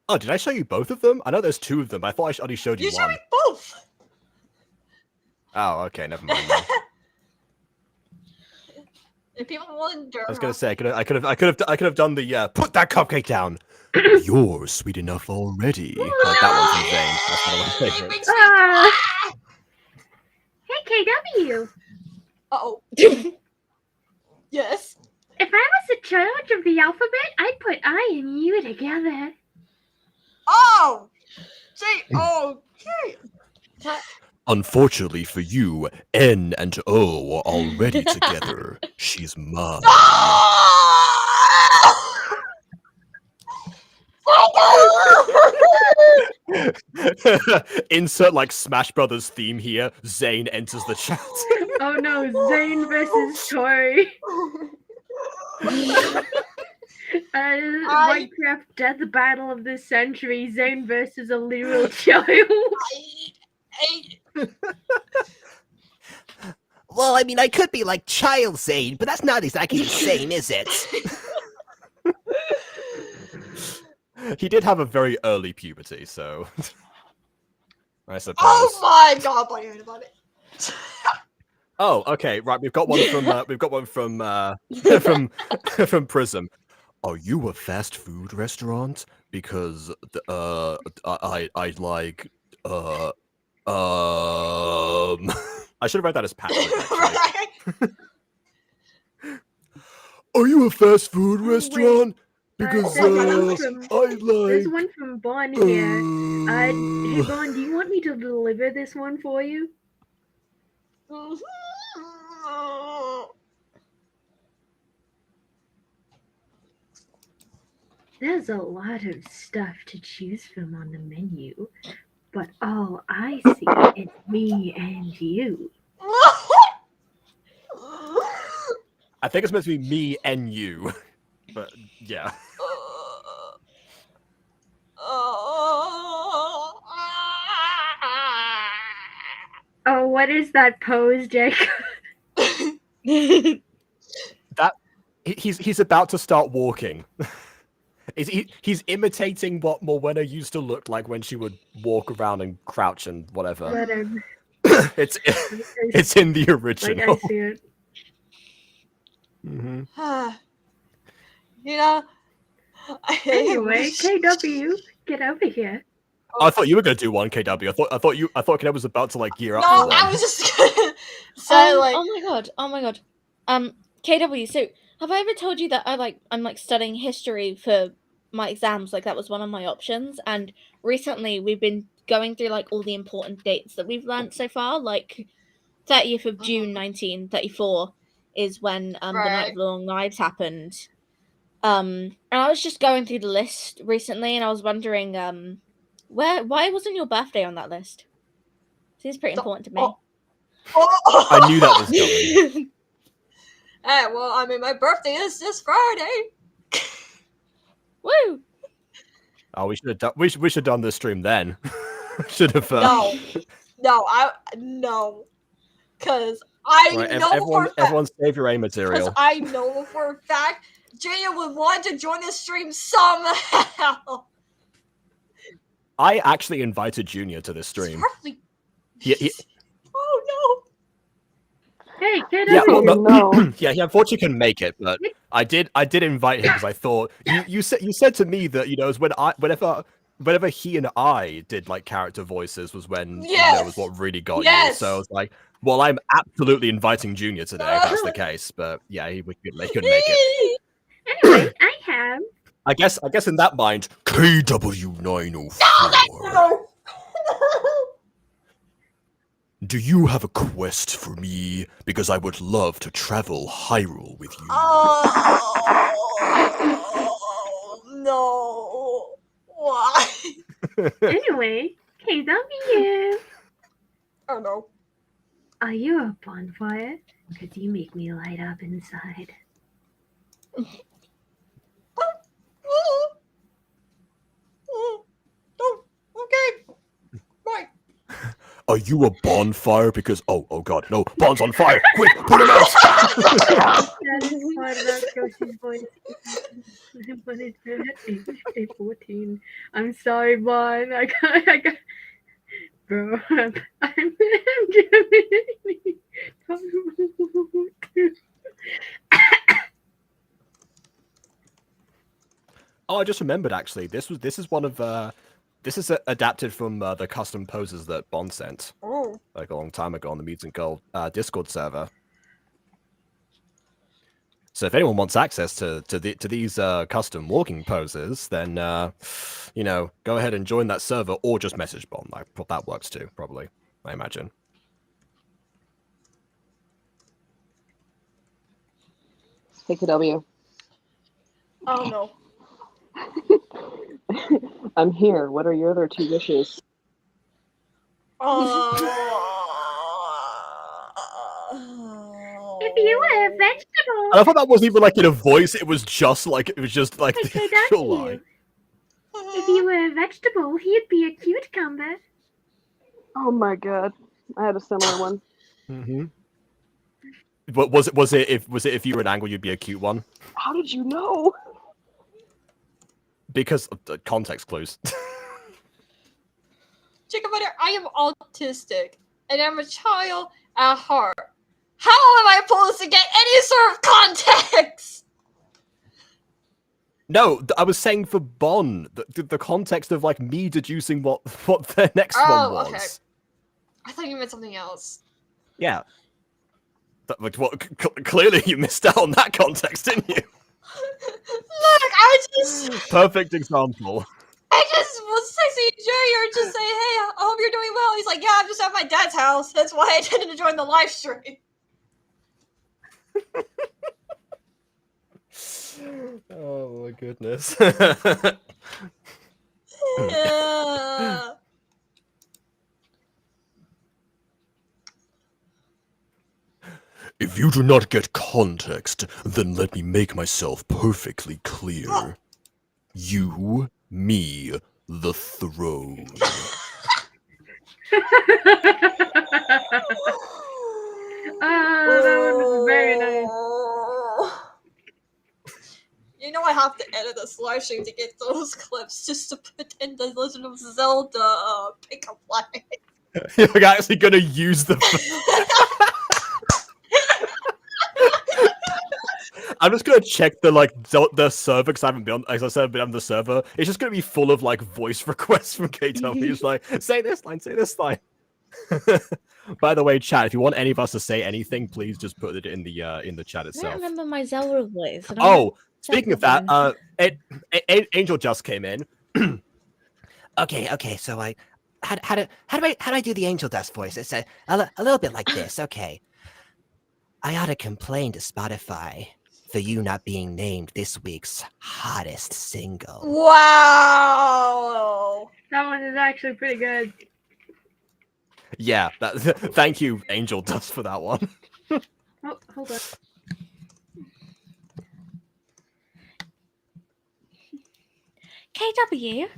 Oh, did I show you both of them? I know there's two of them. But I thought I only showed you You showed one. me both. Oh, okay, never mind. Then. If people wonder, I was gonna say I could have done the put that cupcake down. You're sweet enough already. Like that one from Zane. That's one of my favorites. Ah. Hey, KW. Uh-oh. Yes. If I was in charge of the alphabet, I'd put I and you together. Oh. See. Okay. Unfortunately for you, N and O are already together. She's mine. Insert like Smash Brothers theme here. Zane enters the chat. Oh no, Zane versus Tori. Minecraft death battle of the century. Zane versus a literal child. Well, I mean, I could be like Child Zane, but that's not exactly the same, is it? He did have a very early puberty, so I suppose. Oh my god, buddy, about it. Oh, okay, right. We've got one from from Prism. Are you a fast food restaurant? Because I like I should have read that as Patrick. Actually. Are you a fast food restaurant? Because there's one from Bon here. Hey Bon, do you want me to deliver this one for you? There's a lot of stuff to choose from on the menu, but all I see is me and you. I think it's meant to be me and you, but yeah. Oh, what is that pose, Jacob? He's about to start walking. He's imitating what Morwenna used to look like when she would walk around and crouch and whatever. Whatever. It's in the original. Like I see it. Mm-hmm. You know. Anyway, KW, get over here. I thought you were going to do one, KW. I thought KW was about to like gear up. No, for one. I was just gonna say like. Oh my god. KW. So have I ever told you that I'm like studying history for my exams? Like that was one of my options. And recently we've been going through like all the important dates that we've learned so far. Like 30th of June, 1934 is when the Night of the Long Knives happened. And I was just going through the list recently, and I was wondering, why wasn't your birthday on that list? Seems pretty important to me. I knew that was coming. Hey, well, I mean, my birthday is this Friday. Woo! Oh, we should have done. We should have done this stream then. Should have. No, because I know everyone save your A because material. I know for a fact Jaya would want to join the stream somehow. I actually invited Junior to this stream. Oh no! Hey, KW. Yeah, well, No. yeah, he unfortunately couldn't make it, but I did invite him because I thought you said to me that it was whenever he and I did like character voices was when was what really got you. So I was like, well, I'm absolutely inviting Junior today if that's the case. But yeah, he couldn't make it. Anyway, I have. I guess in that mind, KW904. No! Do you have a quest for me? Because I would love to travel Hyrule with you. Oh no! Why? Anyway, KW. Oh no! Are you a bonfire? Because you make me light up inside. Oh, okay. Right. Are you a bonfire? Because oh god, no, Bond's on fire! Quick, put him out! That is part about Yoshi's voice. But it's age 14. I'm sorry, Bon. I got. Bro, I'm giving. Oh, I just remembered actually. This is one of this is adapted from the custom poses that Bond sent like a long time ago on the Mutant Girl Discord server. So if anyone wants access to these custom walking poses, then go ahead and join that server or just message Bond. Like that works too, probably. I imagine. Take a W. Oh no. I'm here. What are your other two wishes? If you were a vegetable. I thought that wasn't even like in a voice. It was just like Hey, the actual line. If you were a vegetable, he'd be a cucumber. Oh my god. I had a similar one. Mm-hmm. But was it if you were an angle, you'd be a cute one? How did you know? Because of the context clues. Chicken butter, I am autistic, and I'm a child at heart. How am I supposed to get any sort of context? No, I was saying for Bon, the context of like me deducing what the next one was. Okay. I thought you meant something else. Yeah. Clearly you missed out on that context, didn't you? Look, I just Perfect example. I just was texting Jay or just say, hey, I hope you're doing well. He's like, yeah, I'm just at my dad's house. That's why I intended to join the live stream. Oh my goodness. If you do not get context, then let me make myself perfectly clear. You, me, the throne. That one was very nice. You know I have to edit a live stream to get those clips just to put in the Legend of Zelda pickup line. You're actually gonna use the. I'm just gonna check the the server because I haven't been, as I said, been on the server. It's just gonna be full of like voice requests from KW. It's like, say this line, say this line. By the way, chat, if you want any of us to say anything, please just put it in the chat I don't itself. remember my Zelda voice. I don't Oh, know speaking of Zelda that, voice. Angel just came in. Okay, so how do I do the angel dust voice? It's a little bit like this. Okay, I ought to complain to Spotify for you not being named this week's hottest single. Wow! That one is actually pretty good. Yeah, thank you, Angel Dust, for that one. Oh, hold on. KW,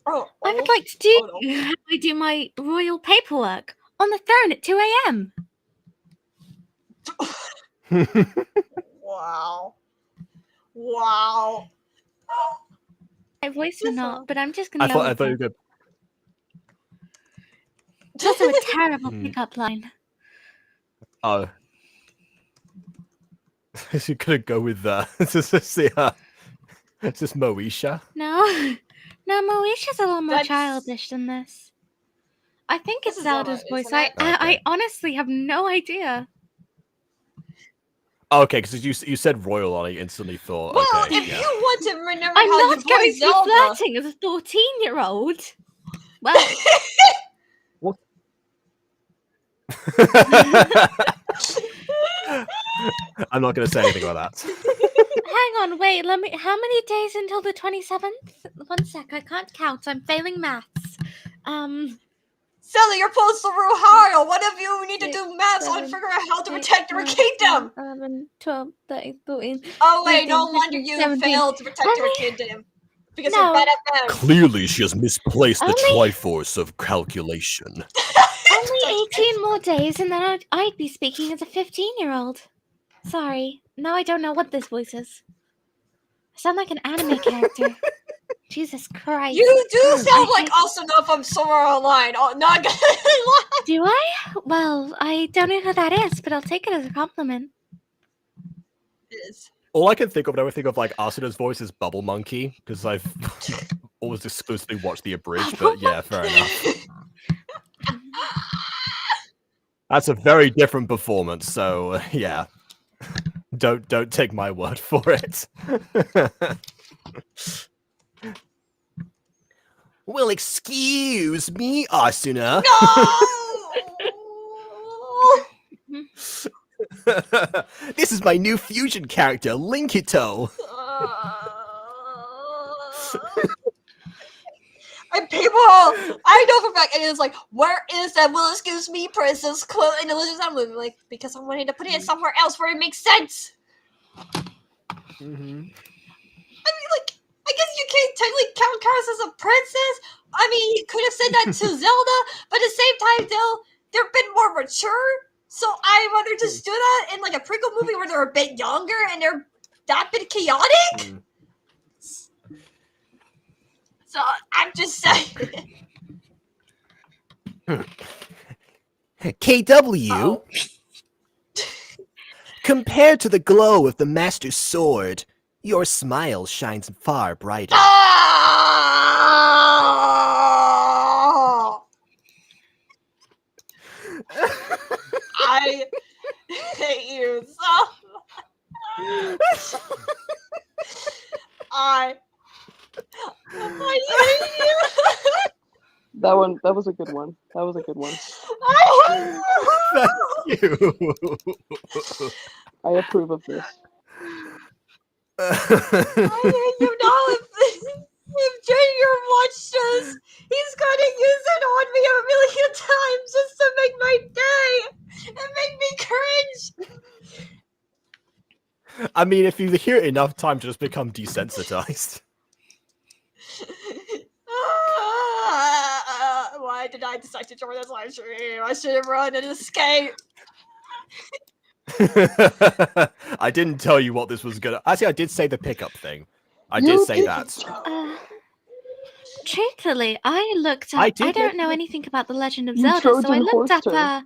Oh, I would like to do oh, no. how I do my royal paperwork on the throne at 2 a.m. Wow. Wow. My voice or This not, one. but I'm just gonna I go thought with you it. were good. It's also a terrible Hmm. pickup line. Oh. You're gonna go with is this Moesha? No, Moesha's a lot more That's- childish than this. I think This it's is Zelda, Zelda's voice. isn't it? I Okay. honestly have no idea. Okay, because you said royal on it, I instantly thought. Well, Okay, if yeah. you want to remember I'm how you not going voice to be Zelda, flirting as a 14-year-old. Well, I'm not gonna say anything about that. hang on, wait. Let me. How many days until the 27th? 1 sec. I can't count. I'm failing maths. Zelda, you're supposed to rule hard. What if you need to Six, do maths on seven, figure out how to 8, protect your 9, kingdom? 10, 11, 12, 13, 14. Oh wait, no 15, wonder 16, you 17. failed to protect your Only- kingdom. Because No. you're bad at math. Clearly, she has misplaced the Only- Triforce of calculation. Only 18 more days, and then I'd be speaking as a 15-year-old. Sorry. Now I don't know what this voice is. I sound like an anime character. Jesus Christ. You do sound I like Asuna from Sword Art Online. Oh, not gonna lie. Do I? Well, I don't know who that is, but I'll take it as a compliment. All I can think of whenever I think of like Asuna's voice is Bubble Monkey, because I've always exclusively watched the abridged, but yeah, fair enough. That's a very different performance, so yeah. Don't take my word for it. Well, excuse me, Asuna. No! This is my new fusion character, Linkito. And people, I know for a fact, and it's like, where is that "Will excuse me" princess quote in the Legend of Zelda movie? Like, because I'm wanting to put it somewhere else where it makes sense. Mm-hmm. I mean, like, I guess you can't technically count Karis as a princess. I mean, you could have said that to Zelda, but at the same time, they're a bit more mature. So I rather just do that in like a prequel movie where they're a bit younger and they're that bit chaotic. So I'm just saying. KW, Oh. compared to the glow of the Master Sword, your smile shines far brighter. I hate you so much. I hate you. That was a good one. That was a good one. I hate you. Thank you. I approve of this. You know, if Junior watched us, he's gonna use it on me a million times just to make my day and make me cringe. I mean, if you hear it enough time to just become desensitized. Why did I decide to join this live stream? I should have run and escaped. I didn't tell you what this was gonna. Actually, I did say the pickup thing. I You did say did- that. Truthfully, I looked I up. I, did don't know mention it. anything about the Legend of You Zelda, so I Trojan looked up horsed her.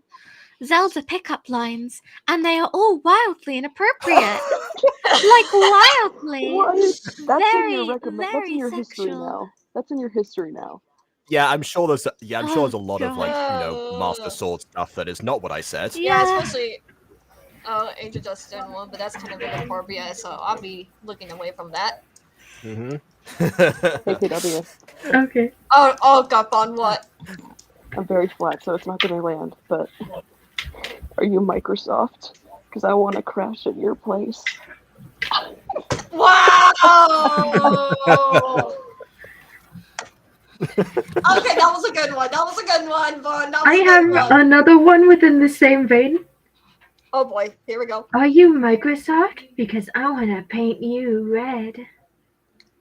Zelda pickup lines, and they are all wildly inappropriate. Like wildly. What? That's in Very, your recommend. That's in very your history sexual. now. That's in your history now. Yeah, I'm sure there's. Yeah, I'm sure there's a Oh, lot of like God. Master Sword stuff that is not what I said. Yeah, Yeah. especially Angel Dustin one, but that's kind of inappropriate, so I'll be looking away from that. Mm-hmm. KKW. Okay. Oh, Gap on what? I'm very flat, so it's not gonna land. But are you Microsoft? Because I want to crash at your place. Wow! Okay, that was a good one. That was a good one, Vaughn. That was I a good have one. another one within the same vein. Oh boy, here we go. Are you Microsoft? Because I want to paint you red.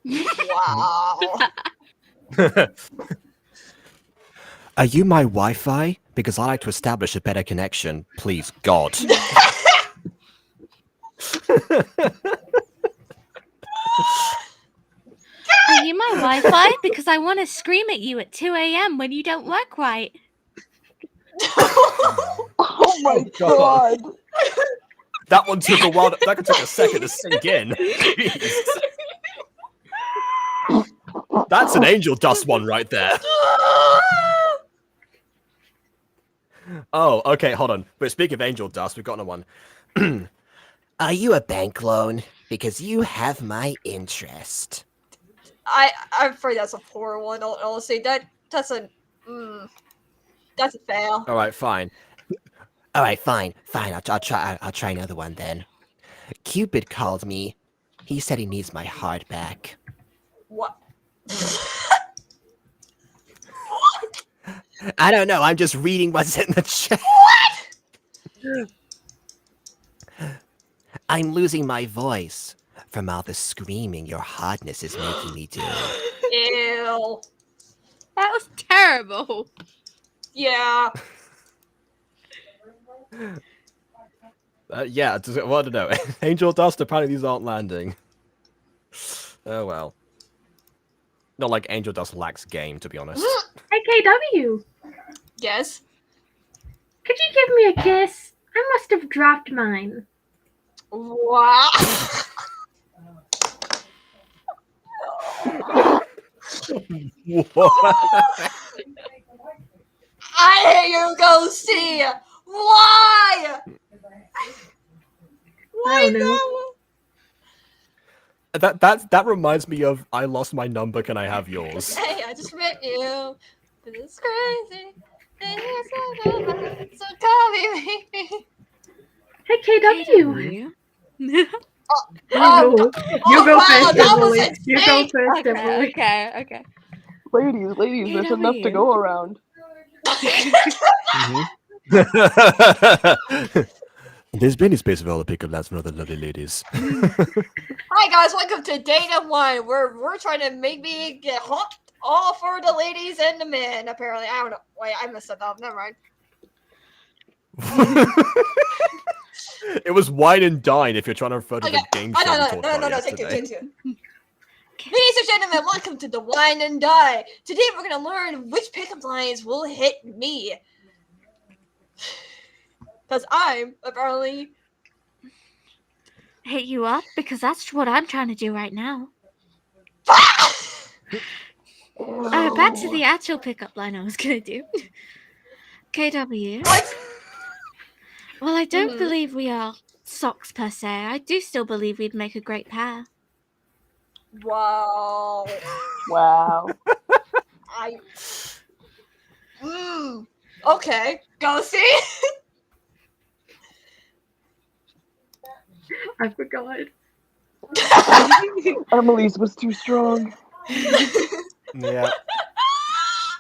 Wow. Are you my Wi-Fi? Because I like to establish a better connection. Please, God. Are you my Wi-Fi? Because I want to scream at you at 2 a.m. when you don't work right. Oh my God. god! That one took a while. That took a second to sink in. Jeez. That's an angel dust one right there. Oh, okay, hold on. But speaking of angel dust, we've got another one. Are you a bank loan? Because you have my interest. I'm afraid that's a poor one. Honestly, that's a that's a fail. All right, fine. All right, fine. I'll try another one then. Cupid called me. He said he needs my heart back. What? I don't know. I'm just reading what's in the chat. I'm losing my voice from all the screaming your hotness is making me do. Ew. That was terrible. Yeah. Yeah, well, I don't know. Angel dust, apparently these aren't landing. Oh well. Not like angel dust lacks game, to be honest. AKW, Yes. could you give me a kiss? I must have dropped mine. Wow. I hate you, Ghosty. Why? Why don't know. no? That reminds me of I lost my number, can I have yours? Hey, I just met you. This is crazy. So call me, baby. Hey KW. Oh, You go wow, first, that was Emily. You go insane. first, Emily. Okay. Ladies, there's enough to KW. go around. There's plenty of space for all the pickup lines from other lovely ladies. Hi guys, welcome to Data One. We're trying to make me get hot all for the ladies and the men. Apparently, I don't know. Wait, I messed that up. Never mind. It was wine and dine if you're trying to refer to Okay. the game show we talked about No. yesterday. Take two. Ladies and gentlemen, welcome to the Wine and Die. Today we're gonna learn which pickup lines will hit me. Because I'm apparently Hit you up? Because that's what I'm trying to do right now. Back to the actual pickup line I was going to do. KW. What? Well, I don't believe we are socks per se. I do still believe we'd make a great pair. Wow. Wow. Okay. Go see. I forgot. Emily's was too strong. Yeah.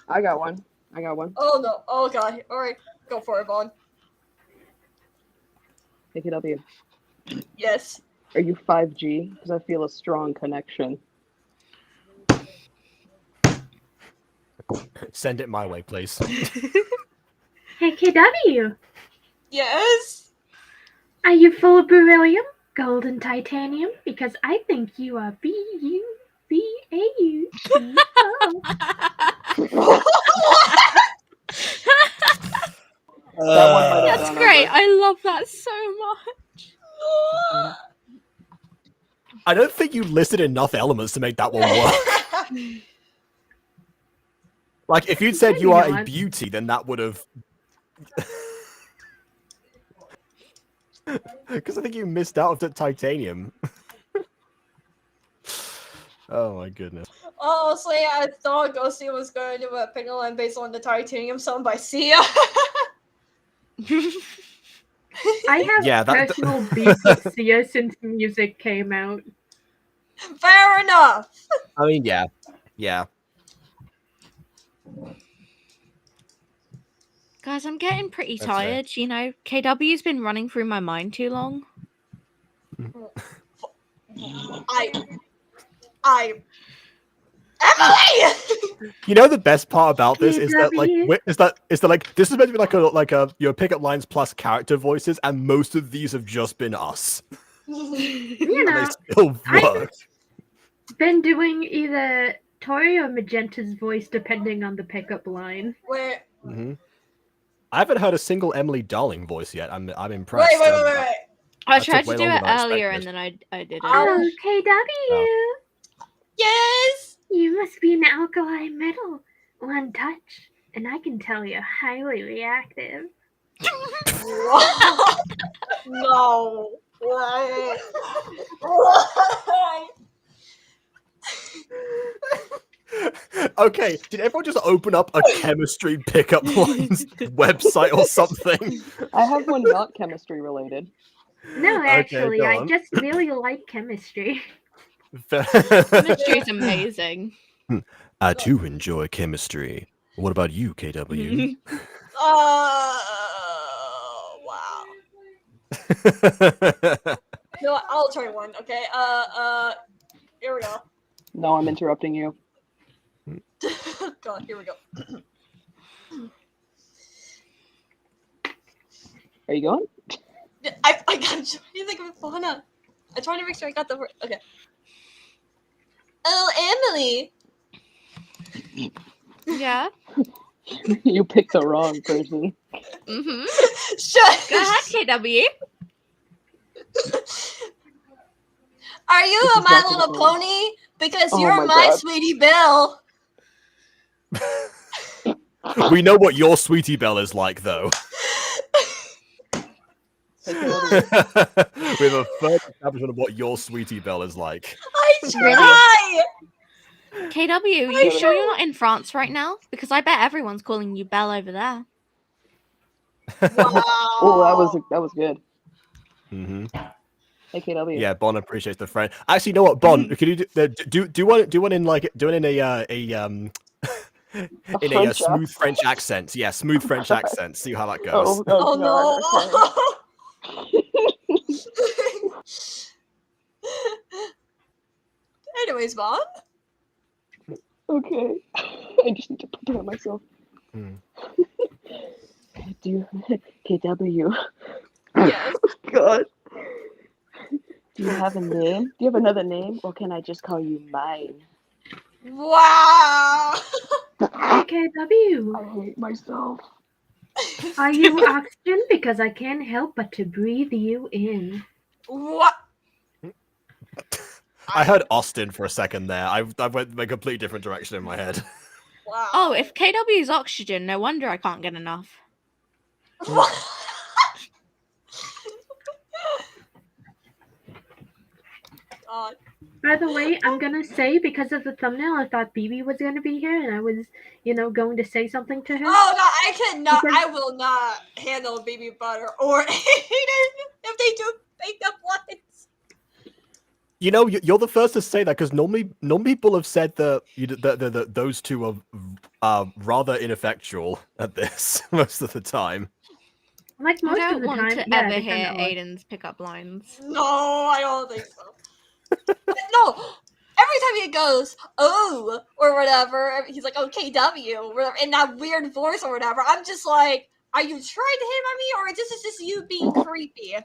I got one. Oh no! Oh god! All right, go for it, Vaughn. Pick it up, you. Yes. Are you 5G? Because I feel a strong connection. Send it my way, please. Hey, KW, Yes. are you full of beryllium, gold, and titanium? Because I think you are BUBAU. That one might have That's gone great. over. I love that so much. I don't think you listed enough elements to make that one work. Like, if you'd said you You are know a what? beauty, then that would have... Because I think you missed out of the titanium. Oh my goodness. Honestly, I thought Ghosty was going to pick a line based on the titanium song by Sia. I have Yeah, that- personal beef with Sia since the music came out. Fair enough. I mean, yeah. Yeah. Guys, I'm getting pretty That's fair. tired. You know, KW's been running through my mind too long. Emily! You know the best part about this is that like KW. this is meant to be like a your pickup lines plus character voices, and most of these have just been us. You And they know, still I've work. been doing either Tori or Magenta's voice depending on the pickup line. Wait, Mm-hmm. I haven't heard a single Emily Darling voice yet. I'm impressed. wait. I That tried took way to do longer it than I earlier expected. and then I didn't. Oh, KW! Yes! You must be an alkali metal. One touch, and I can tell you're highly reactive. No. Why? Why? Okay, did everyone just open up a chemistry pickup lines website or something? I have one not chemistry related. No, actually, go I on. just really like chemistry. Chemistry is amazing. I too enjoy chemistry. What about you, KW? Wow. No, I'll try one, okay? Here we go. No, I'm interrupting you. God, here we go. Are you going? I got trying to think of a fauna. I'm trying to make sure I got the word. Okay. Oh, Emily. Yeah. You picked the wrong person. Mm-hmm. Shut. Go ahead, KW. Are you This a is My not gonna Little go. Pony? Because Oh you're my my God. Sweetie Belle. We know what your Sweetie Belle is like, though. Hey, KW. We have a first establishment of what your Sweetie Belle is like. I try. KW, you sure you're not in France right now? Because I bet everyone's calling you Belle over there. Wow. Oh, that was good. Mm-hmm. Hey, KW. Yeah, Bon appreciates the friend. Actually, you know what, Bon? Can you do one in like do one in a in a French smooth French accent? Yeah, smooth French accent. See how that goes. Oh, Oh God. no. Anyways, Mom. Okay. I just need to prepare myself. Hmm. Do you, KW? Yes. God. Do you have a name? Do you have another name, or can I just call you mine? Wow. KW, I hate myself. are you oxygen? Because I can't help but to breathe you in. What? I heard Austin for a second there. I went in a completely different direction in my head. Wow. Oh, if KW is oxygen, no wonder I can't get enough. What? God. By the way, I'm gonna say because of the thumbnail, I thought BB was gonna be here, and I was, going to say something to her. Oh no, I cannot. Because- I will not handle baby butter or Aiden if they do makeup lines. You know, you're the first to say that because normally people have said that those two are rather ineffectual at this most of the time. Like I most don't of the want time, to yeah, ever they hear kinda are. Aiden's pickup lines. No, I don't think so. No, every time he goes, oh, or whatever, he's like, oh, KW, or whatever, in that weird voice or whatever, I'm just like, are you trying to hit on me, or is this just you being creepy?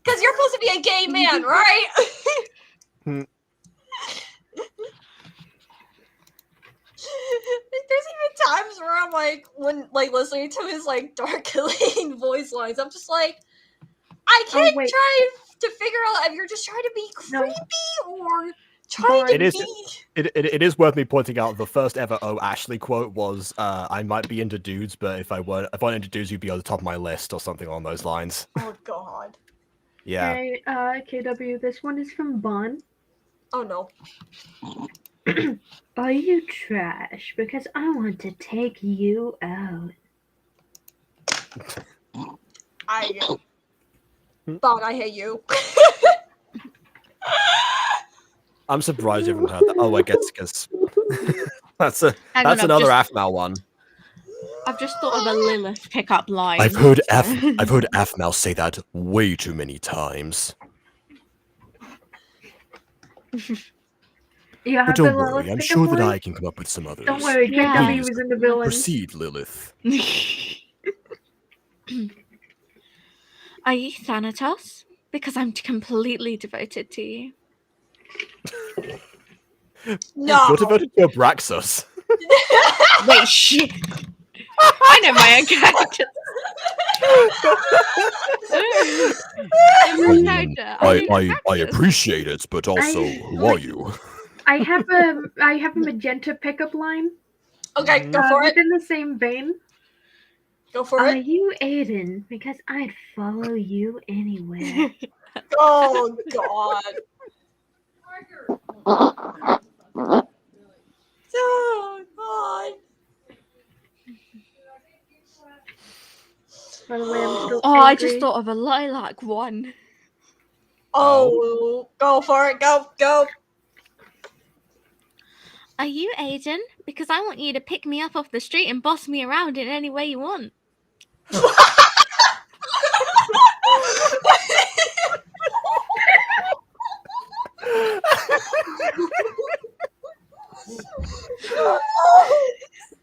Because you're supposed to be a gay man, right? There's even times where I'm like, when like listening to his like darkling voice lines, I'm just like, I can't wait. try to figure out if you're just trying to be No. creepy or trying Bond. to It is- be. It is worth me pointing out the first ever "Oh Ashley" quote was, "I might be into dudes, but if I weren't into dudes, you'd be on the top of my list," or something along those lines. Oh god. Yeah. Hey, KW, this one is from Bon. Oh no. Are you trash? Because I want to take you out. Bond, I hate you. I'm surprised you haven't heard that. Oh, I guess because that's Hang on, I've another just- Afmal one. I've just thought of a Lilith pickup line. I've heard Afmal say that way too many times. You have But the don't Lilith worry, I'm pickup sure that line? I can come up with some others. Don't worry, Yeah. KW was in the villain. Proceed, Lilith. Are you Thanatos? Because I'm completely devoted to you. No. You're devoted to Abraxas. Wait, shit. I know my own character. In my character, I appreciate it, but also, who are you? I have a magenta pickup line. Okay, go for it. Within the same vein. Go for Are it. you Aiden? Because I'd follow you anywhere. Oh god. Oh god. By the way, I'm still Oh, angry. I just thought of a lilac one. Oh, go for it. Go. Are you Aiden? Because I want you to pick me up off the street and boss me around in any way you want.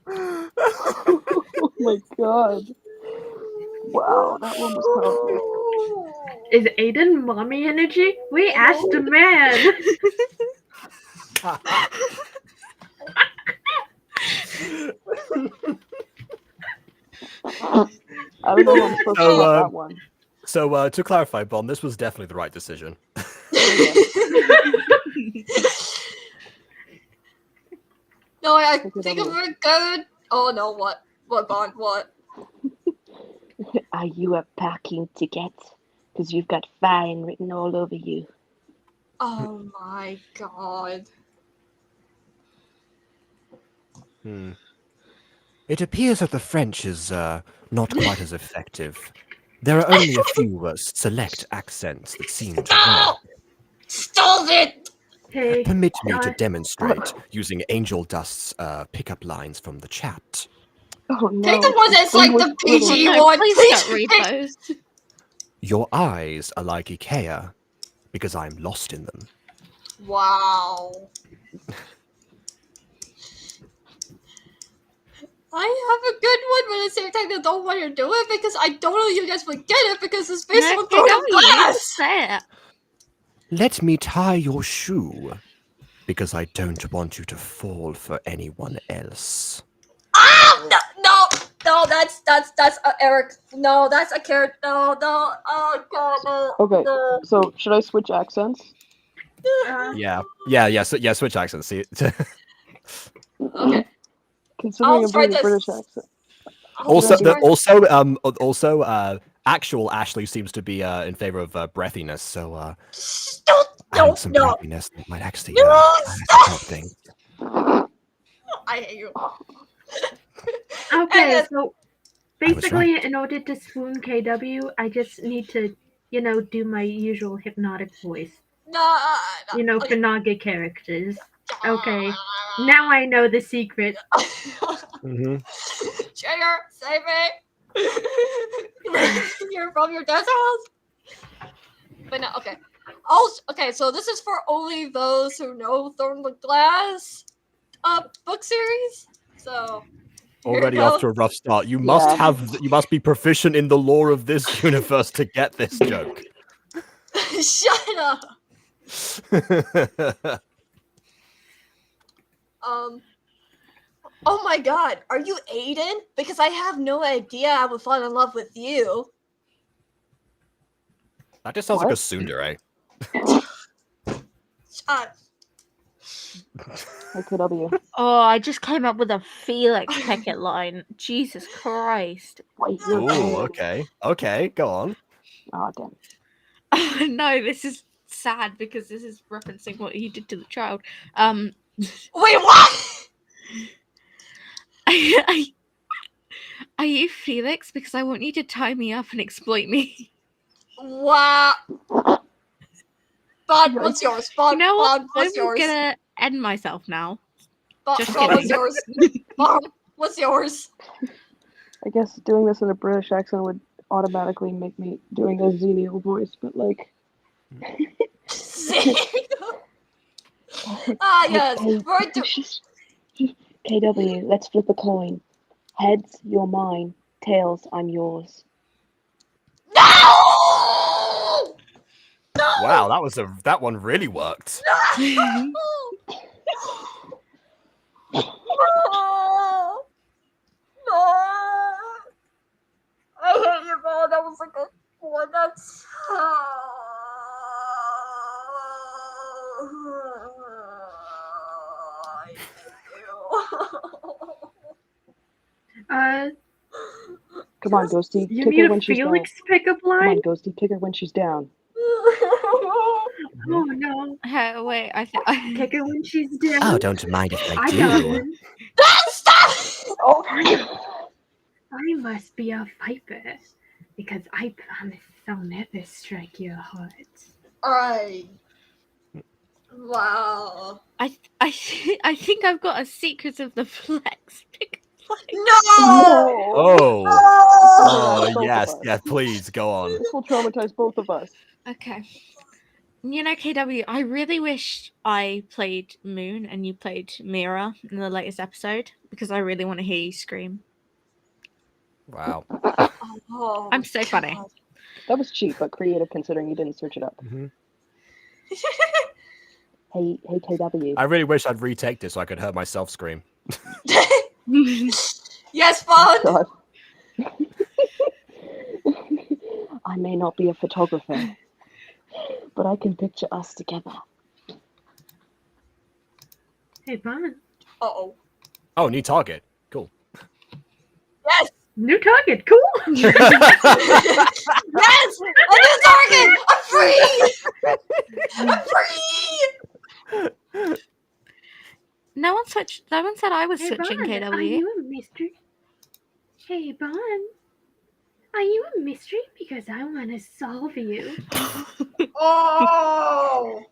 Oh my god. Wow, that one was powerful. Is Aiden mommy energy? We asked a man. I don't know if I'm supposed to So, love that one. So, to clarify, Bon, this was definitely the right decision. No, I Take it think of over. a good. Oh no, what? What, Bond? What? Are you a parking ticket? Because you've got fine written all over you. Oh my god. It appears that the French is not quite as effective. There are only a few select accents that seem to work. Stop it! Hey, Permit me to demonstrate using Angel Dust's pickup lines from the chat. Oh no. Take the one that's like the PG No, one. please Please don't read pick. those. Your eyes are like Ikea because I'm lost in them. Wow. I have a good one, but at the same time, I don't want to do it because I don't know you guys would get it because it's based No, on Throne of you Glass. say it. Let me tie your shoe because I don't want you to fall for anyone else. Ah! No, that's Eric. No, that's a character. No, oh god, no. Okay, No. so should I switch accents? Yeah. Switch accents. See, Considering I'll I'm try doing a this. British accent. also, actual Ashley seems to be in favor of breathiness. So, Adding some No. breathiness might actually No, help things. I hate you. okay, Yes. so was basically, right. in order to swoon KW, I just need to, do my usual hypnotic voice. You know, for Naga characters. Okay, now I know the secret. Mm-hmm. Trigger, save me! You're from your dad's house. But no, okay. Also, okay, so this is for only those who know Thorn the Glass book series. So here Already it off goes. to a rough start. You must Yeah. you must be proficient in the lore of this universe to get this joke. Shut up. Oh my god, are you Aiden? Because I have no idea I would fall in love with you. That just sounds like a What? tsundere. KW. Oh, I just came up with a Felix Pickett line. Jesus Christ. Wait, you're Ooh, gay. okay. Okay, go on. Oh, damn. Oh, no, this is sad because this is referencing what he did to the child. Wait, what? Are you Felix? Because I want you to tie me up and exploit me. Wow. Bud, what's yours? Bud, You know what? Bud, what's I'm yours? gonna end myself now. Bud, just Bud, what's kidding. yours? Bud, what's yours? I guess doing this in a British accent would automatically make me doing a Xenial voice, but like. Yes. We're KW, let's flip a coin. Heads, you're mine. Tails, I'm yours. No! No! Wow, that one really worked. No! No! I hate you, bro. That was like a one. That's. I hate you. Come on, Ghosty. You Kick need her a when she's down. Felix pickup Come on, line? Ghosty. Kick her when she's down. Oh no. Hey, wait, Kick her when she's down. Oh, don't mind if I I got do. one. Stop! Oh, I must be a viper because I promise I'll never strike your heart. Alright. Wow. I think I've got a Secrets of the Flex pick line. No! Oh. Oh! Oh, yes. Yeah, please, go on. This will traumatize both of us. Okay. You know, KW, I really wish I played Moon and you played Mira in the latest episode because I really want to hear you scream. Wow. Oh, I'm so funny. God. That was cheap, but creative considering you didn't search it up. Mhm. Hey, KW. I really wish I'd retake this so I could hear myself scream. Yes, Bud! God. I may not be a photographer, but I can picture us together. Hey, Bon. Uh-oh. Oh, new target. Cool. Yes! New target. Cool. Yes! A new target! I'm free! I'm free! No one said I was Hey, switching Bon, are KW. you a mystery? Hey, Bon. Are you a mystery? Because I want to solve you. Oh!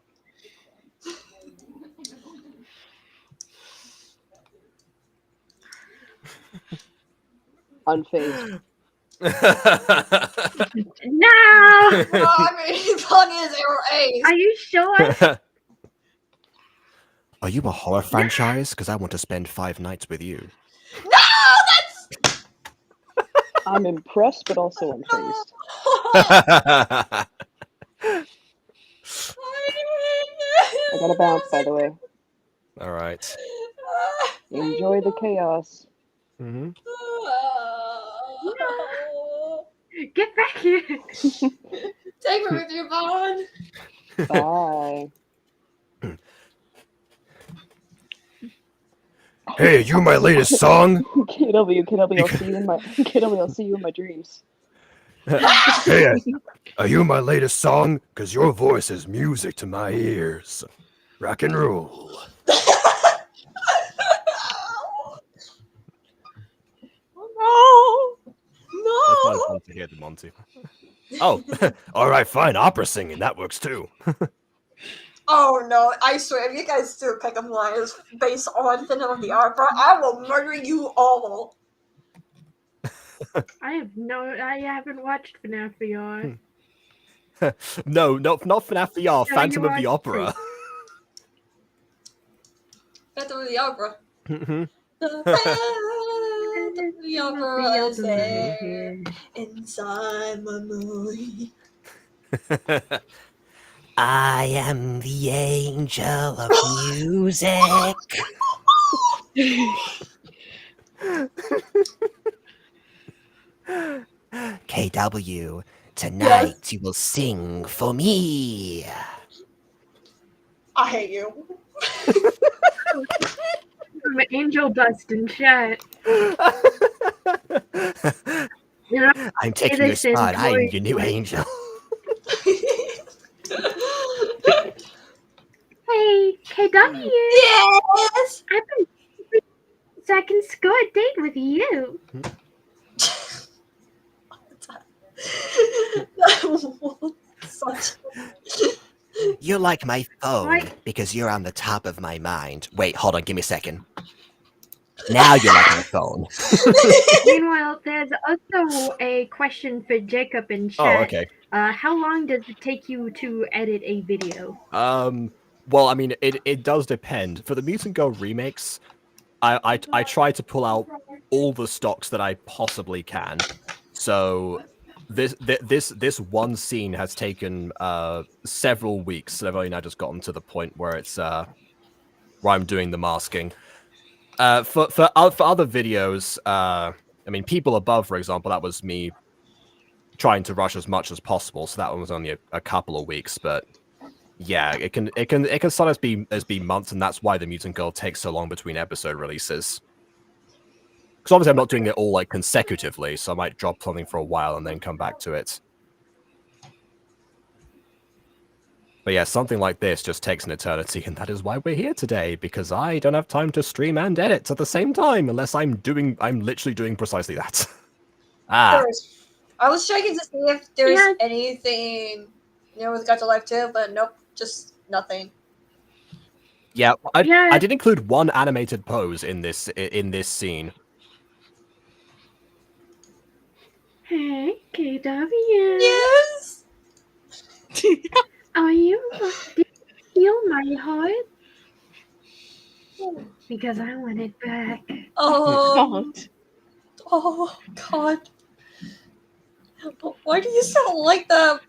Unfazed. No! Oh, I mean, Bud is our ace. Are you sure? Are you a horror franchise? Because I want to spend 5 nights with you. No! That's. I'm impressed, but also unfazed. I gotta bounce, by the way. All right. Enjoy the chaos. Mm-hmm. Get back here. Take me with you, Bud. Bye. Hey, you my latest song? KW, I'll see you in my KW, I'll see you in my dreams. Hey, are you my latest song? Because your voice is music to my ears. Rock and roll. No! That's No! fun to hear the Monty. Oh, all right, fine. Opera singing, that works too. Oh no, I swear, if you guys do pick up lines based on Phantom of the Opera, I will murder you all. I haven't watched FNAF VR. No, not FNAF VR, So Phantom you of the watched Opera. Phantom of the Opera. Mhm. The Phantom of the Opera is there here. inside my movie. I am the angel of music. KW, tonight you will sing for me. I hate you. Some angel dust and chat. You know, I'm taking your innocent spot. I'm voice. your new angel. Hey, KW. Yes. I've been so I can score a date with you. Such. You're like my phone Right. because you're on the top of my mind. Wait, hold on, give me a second. Now you're like my phone. Meanwhile, there's also a question for Jacob in chat. Oh, okay. How long does it take you to edit a video? Well, I mean, it does depend. For the Mutant Girl remakes, I try to pull out all the stocks that I possibly can. So this one scene has taken several weeks, and I've only now just gotten to the point where it's where I'm doing the masking. For other videos, I mean, People Above, for example, that was me trying to rush as much as possible. So that one was only a couple of weeks, but yeah, it can sometimes be months, and that's why the Mutant Girl takes so long between episode releases. Because obviously I'm not doing it all like consecutively, so I might drop something for a while and then come back to it. But yeah, something like this just takes an eternity, and that is why we're here today, because I don't have time to stream and edit at the same time, unless I'm literally doing precisely that. Ah, I was checking to see if there's Yeah. anything new with Got Life 2, but nope, just nothing. yeah, I Yeah. did include one animated pose in this scene. Hey, KW. Yes. Are you? Did you steal my heart? Because I want it back. Oh God. Why do you sound like that?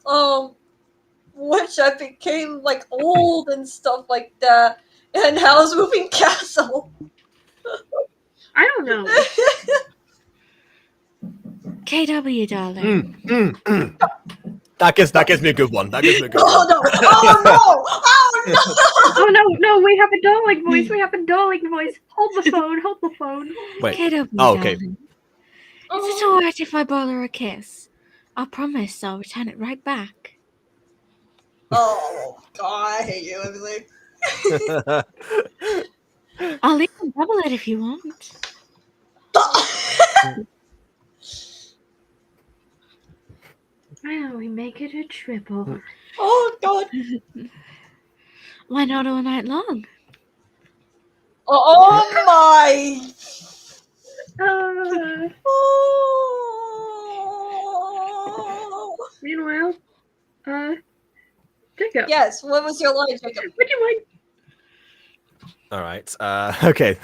Witch that became like old and stuff like that, and Howl's Moving Castle. I don't know. KW, darling. That gives me a good one. That gives me a good Oh one. no! Oh no! Oh Oh no, we have a darling voice. We have a darling voice. Hold the phone. Hold the phone. Wait. KW, Oh, okay. darling. no! Is it alright if I borrow her a kiss? I promise I'll return it right back. Oh God, I hate you, Emily. I'll even double it if you want. Well, we make it a triple. Oh God! Why not all night long? Oh my! Oh. Meanwhile, Jacob. Yes. What was your line, Jacob? Would you mind? All right. Okay.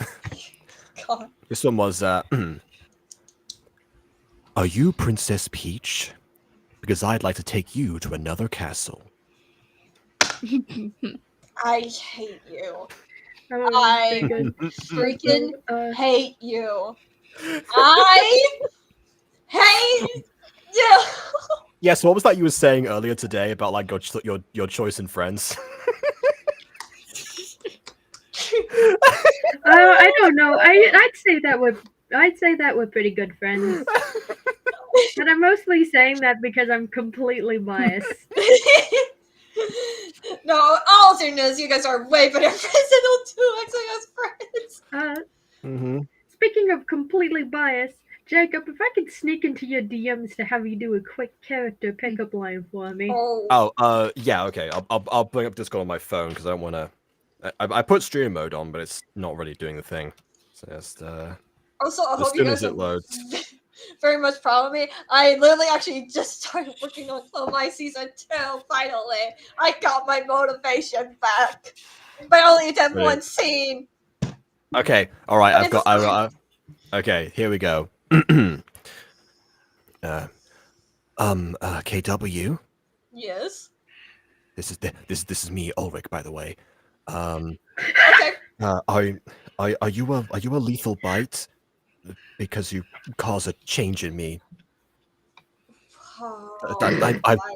God. This one was. Are you Princess Peach? Because I'd like to take you to another castle. I hate you. Oh, I Jacob. freaking Uh, hate you. I hate you. Yeah. So what was that you were saying earlier today about like your choice in friends? I don't know. I'd say that we're pretty good friends. But I'm mostly saying that because I'm completely biased. No, all seriousness, you guys are way better friends than they'll do acting as friends. Mm-hmm. Speaking of completely biased, Jacob, if I could sneak into your DMs to have you do a quick character pickup line for me. Oh. Yeah, okay. I'll bring up Discord on my phone because I don't want to. I put stream mode on, but it's not really doing the thing. So just Also, I as hope you soon guys as it are loads. very much proud of me. I literally actually just started working on my season 2, finally. I got my motivation back. But I only did Brilliant. one scene. Okay, all right. It's fine. Okay, here we go. KW. Yes. This is me, Ulrich, by the way. Okay. Are you a lethal bite? Because you cause a change in me.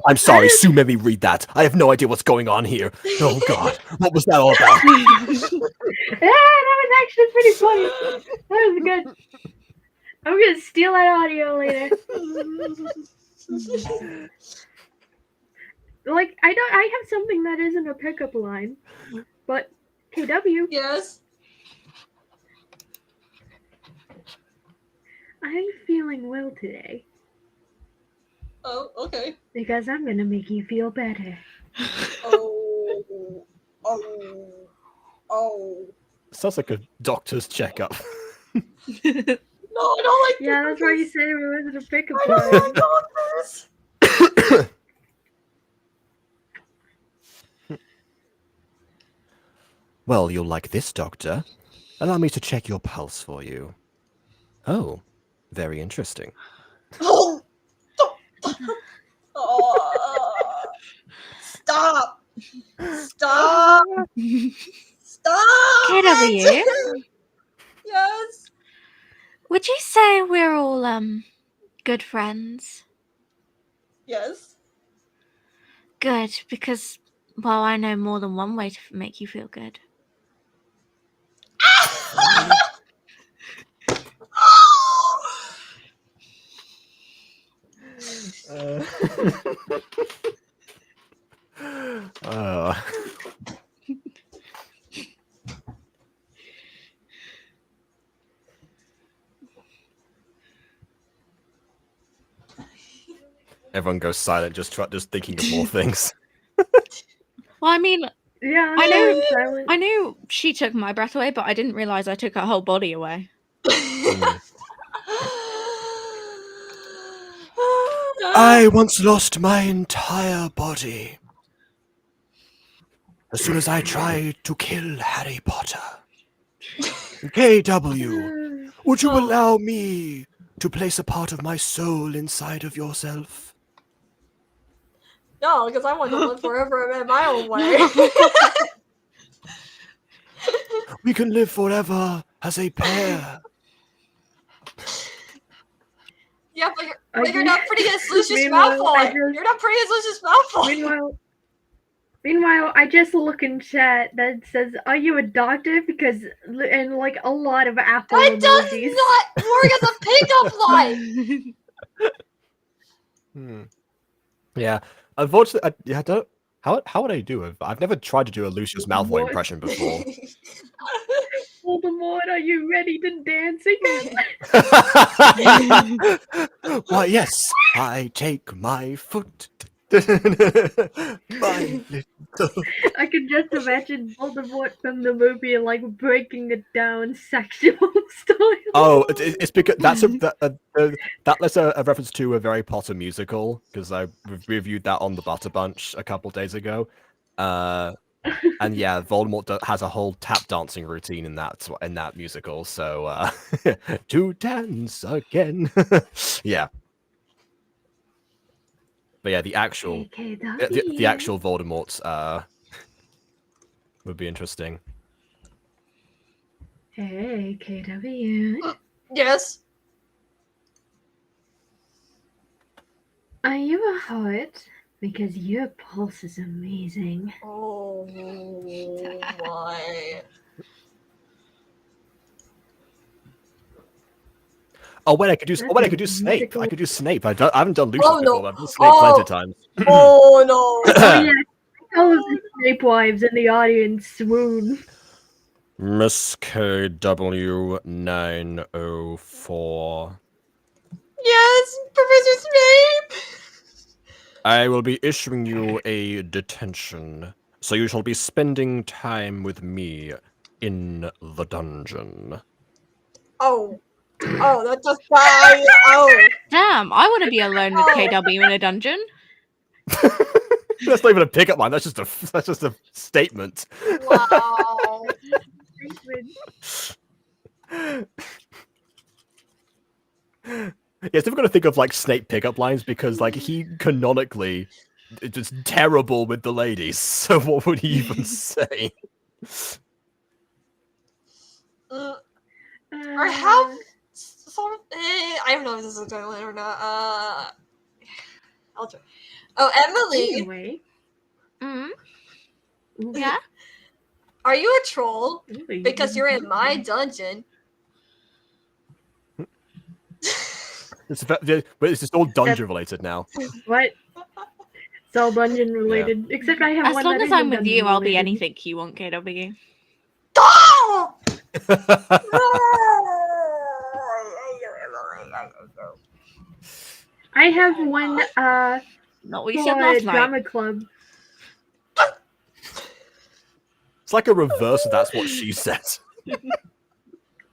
I'm sorry, Sue made me read that. I have no idea what's going on here. Oh God, what was that all about? Yeah, that was actually pretty funny. That was good. I'm gonna steal that audio later. Like, I have something that isn't a pickup line, but KW, Yes. I'm feeling well today Oh, okay. because I'm gonna make you feel better. Oh. Oh. Oh. Sounds like a doctor's checkup. No, I don't like Yeah, that's why you this. said it wasn't a pickup I don't line. like all this. Well, you'll like this, doctor. Allow me to check your pulse for you. Oh, very interesting. Oh. Oh. Stop. Stop. Stop. KW, Yes. would you say we're all good friends? Yes. Good, because well, I know more than one way to make you feel good. Everyone goes silent, just thinking of more things. Well, I mean, Yeah, I I'm know- going silent. I knew she took my breath away, but I didn't realize I took her whole body away. I once lost my entire body as soon as I tried to kill Harry Potter. KW, would you allow me to place a part of my soul inside of yourself? No, because I want to live forever in my own way. We can live forever as a pair. Yeah, but you're not pretty as Lucius Meanwhile, Malfoy. You're not pretty as Lucius Malfoy. Meanwhile, I just look in chat that says, "Are you a doctor?" Because and like a lot of Apple That does emojis. not work as a pickup line. Yeah, unfortunately, I don't. How would I do it? I've never tried to do a Lucius Malfoy What? impression before. Voldemort, are you ready to dance again? Why, yes, I take my foot. My little. I can just imagine Voldemort from the movie like breaking it down sexual style. Oh, it's because that's that's a reference to a Harry Potter musical because I reviewed that on the Butter Bunch a couple days ago. And yeah, Voldemort has a whole tap dancing routine in that musical. So to dance again, yeah. But yeah, the actual the actual Voldemort would be interesting. Hey, KW. Yes. Are you a heart? Because your pulse is amazing. Oh my. Oh wait, I could do Snape. musical- I could do Snape. I haven't done Lucius Oh, no. before. I've done Snape plenty of times. Oh no. Oh yeah, all of the Snape wives in the audience swoon. Miss KW904. Professor Snape! I will be issuing you a detention, so you shall be spending time with me in the dungeon. Oh. Oh, that just died. Oh. Damn, I want to be alone with Oh. KW in a dungeon. That's not even a pickup line. That's just a statement. Wow. Yeah, it's difficult to think of like Snape pickup lines because like he canonically is just terrible with the ladies. So what would he even say? Or how sort of I don't know if this is going to land or not. I'll try. Oh, Emily, Anyway. Mm. Yeah. are you a troll? Because you're in my dungeon. But it's just all dungeon related now. What? It's all dungeon related. Except I have As one long that as isn't I'm with you, dungeon I'll be related. anything you want, KW. Oh! I have one Not what you said for last night. drama club. It's like a reverse of that's what she said.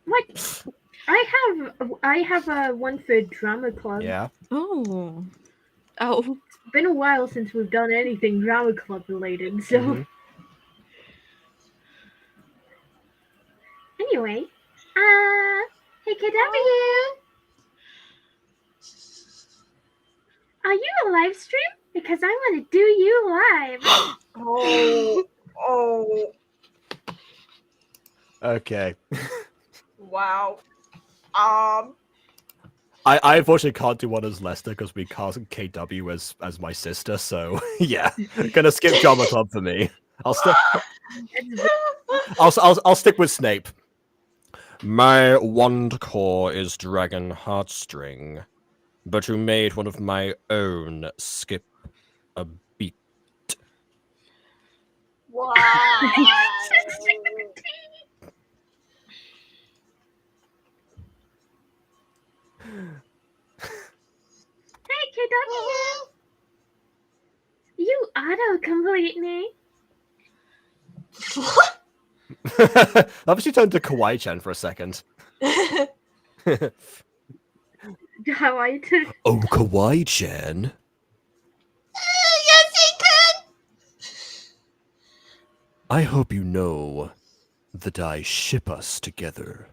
What? I have one for drama club. Yeah. Oh. Oh. It's been a while since we've done anything drama club related, so Mhm. anyway. Hey KW! Are you a live stream? Because I want to do you live. Oh. Oh. Okay. Wow. I unfortunately can't do one as Lester because we cast KW as my sister, so yeah. Gonna skip drama club for me. I'll stick with Snape. My wand core is dragon heartstring, but you made one of my own skip a beat. Wow. Hey KW! You auto-complete me. I've actually turned to Kawaii-chan for a second. How I did. Oh, Kawaii-chan. Yes, he could. I hope you know that I ship us together.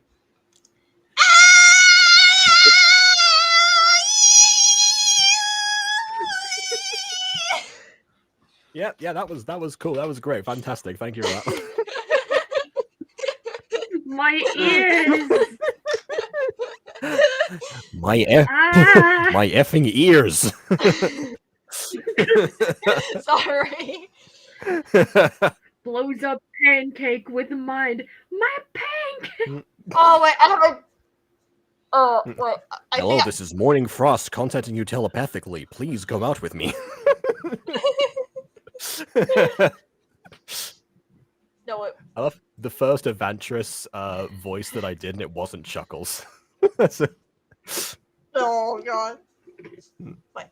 Yeah, that was cool. That was great. Fantastic. Thank you for that. My ears! My Ah! my effing ears. Sorry. Blows up pancake with mind. My pancake! Oh wait, I have a. Oh wait, I Hello, think. this is Morning Frost contacting you telepathically. Please go out with me. No, wait. I love the first Adventurous voice that I did, and it wasn't Chuckles. Oh god. Wait.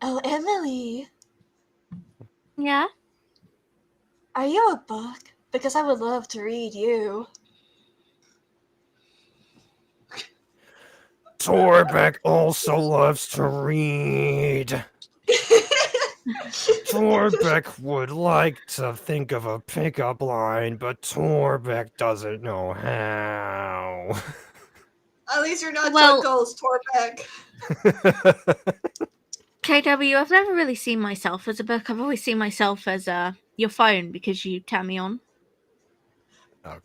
Oh, Emily, Yeah. are you a book? Because I would love to read you. Torbeck also loves to read. Torbeck would like to think of a pickup line, but Torbeck doesn't know how. At least you're not Well- Chuckles, Torbeck. KW, I've never really seen myself as a book. I've always seen myself as your phone because you turn me on. Okay.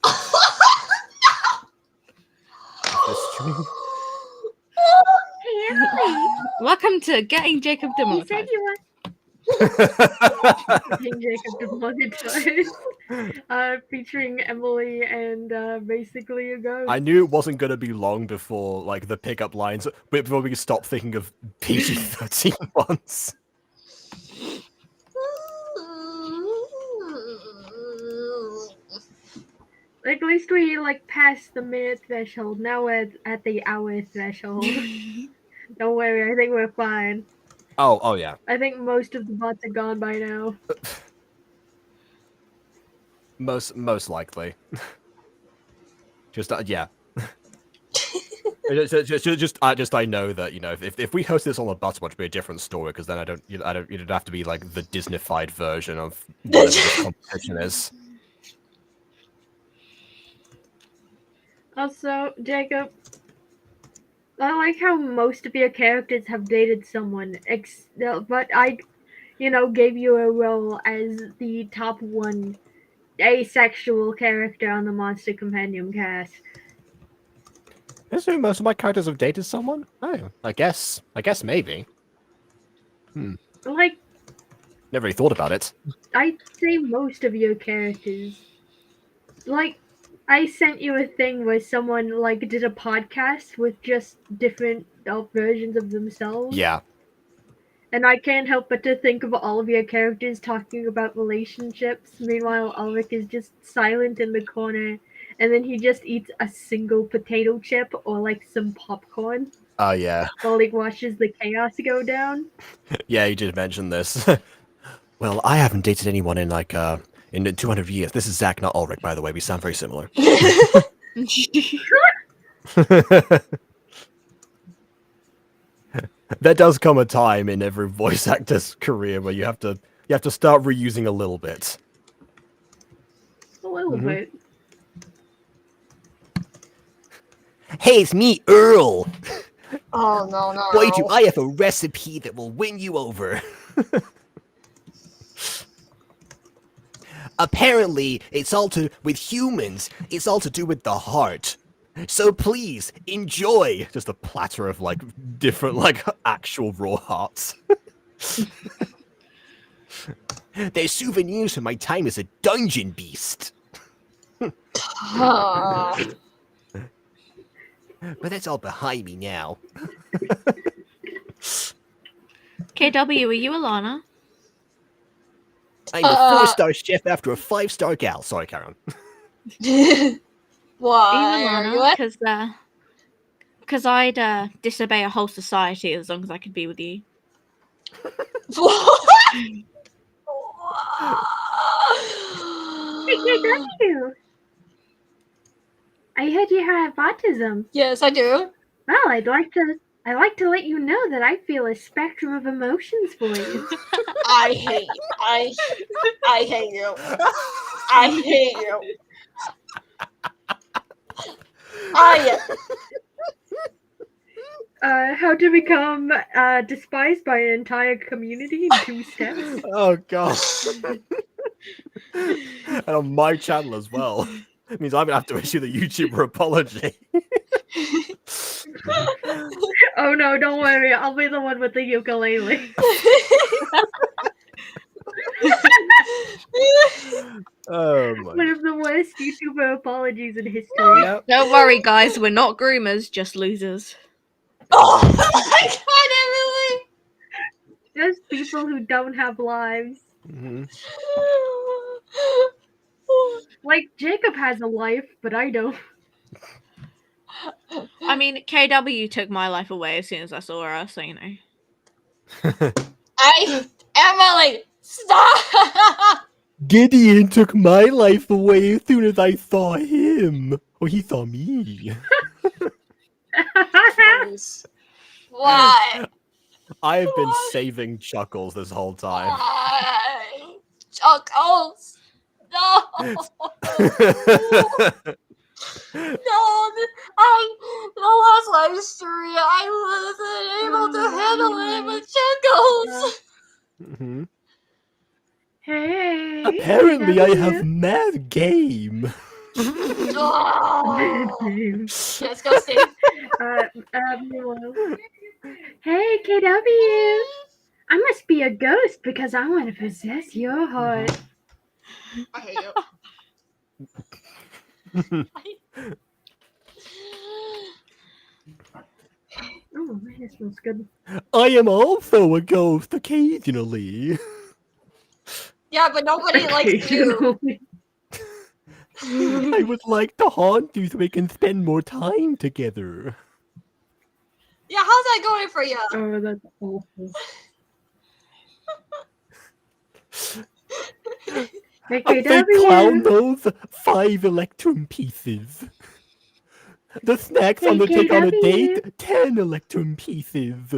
This stream. Hey Emily! Welcome to Getting Jacob You said Demonetized. you were King Jacob demonetized. Featuring Emily and basically a ghost. I knew it wasn't going to be long before, like, the pickup lines, but before we could stop thinking of PG-13 ones. Like, at least we like passed the minute threshold. Now we're at the hour threshold. Don't worry, I think we're fine. Oh yeah. I think most of the bots are gone by now. Most likely. Just yeah. Just I know that if we host this on a bus, it'd be a different story because then I don't it'd have to be like the Disneyfied version of whatever this competition is. Also, Jacob, I like how most of your characters have dated someone, but I, gave you a role as the top one asexual character on the Monster Compendium cast. Assume most of my characters have dated someone. Oh, I guess maybe. Like, Never really thought about it. I'd say most of your characters. Like, I sent you a thing where someone did a podcast with just different versions of themselves. Yeah. And I can't help but to think of all of your characters talking about relationships. Meanwhile, Ulrich is just silent in the corner, and then he just eats a single potato chip or some popcorn Oh yeah. while he watches the chaos go down. Yeah, you did mention this. Well, I haven't dated anyone in in 200 years. This is Zach, not Ulrich, by the way. We sound very similar. There does come a time in every voice actor's career where you have to start reusing a little bit. A little bit. Hey, it's me, Earl. Oh no. Boy, do I have a recipe that will win you over. Apparently, with humans, it's all to do with the heart. So please, enjoy! Just a platter of, different, actual raw hearts. They're souvenirs from my time as a dungeon beast. Oh. But that's all behind me now. KW, are you Alana? I'm a 4-star chef after a 5-star gal. Sorry, Karen. Why are you what? Because I'd disobey a whole society as long as I could be with you. Hey, KW! I heard you have autism. Yes, I do. Well, I'd like to let you know that I feel a spectrum of emotions for you. I hate you. I hate you. I hate you. How to become despised by an entire community in 2 steps. Oh god. And on my channel as well. It means I'm gonna have to issue the YouTuber apology. Oh no, don't worry. I'll be the one with the ukulele. Oh my. One of the worst YouTuber apologies in history. Yep. Don't worry, guys. We're not groomers, just losers. Oh my god, Emily! Just people who don't have lives. Mm-hmm. Like, Jacob has a life, but I don't. I mean, KW took my life away as soon as I saw her, so you know. Emily, stop! Gideon took my life away as soon as I saw him. Or he saw me. Why? I have been saving Chuckles this whole time. Why? Chuckles! No! No, the last live stream, I wasn't able to handle it with Chuckles! Mm-hmm. Hey. Apparently I have mad game. Oh. Let's go see. Hey, KW. I must be a ghost because I want to possess your heart. I hate you. Oh, man, this smells good. I am also a ghost occasionally. Yeah, but nobody likes you. I would like to haunt you so we can spend more time together. Yeah, how's that going for you? Oh, that's awful. Hey, A fake clown KW. knows 5 electrum pieces. The snacks on Hey, the take on a KW. date, 10 electrum pieces.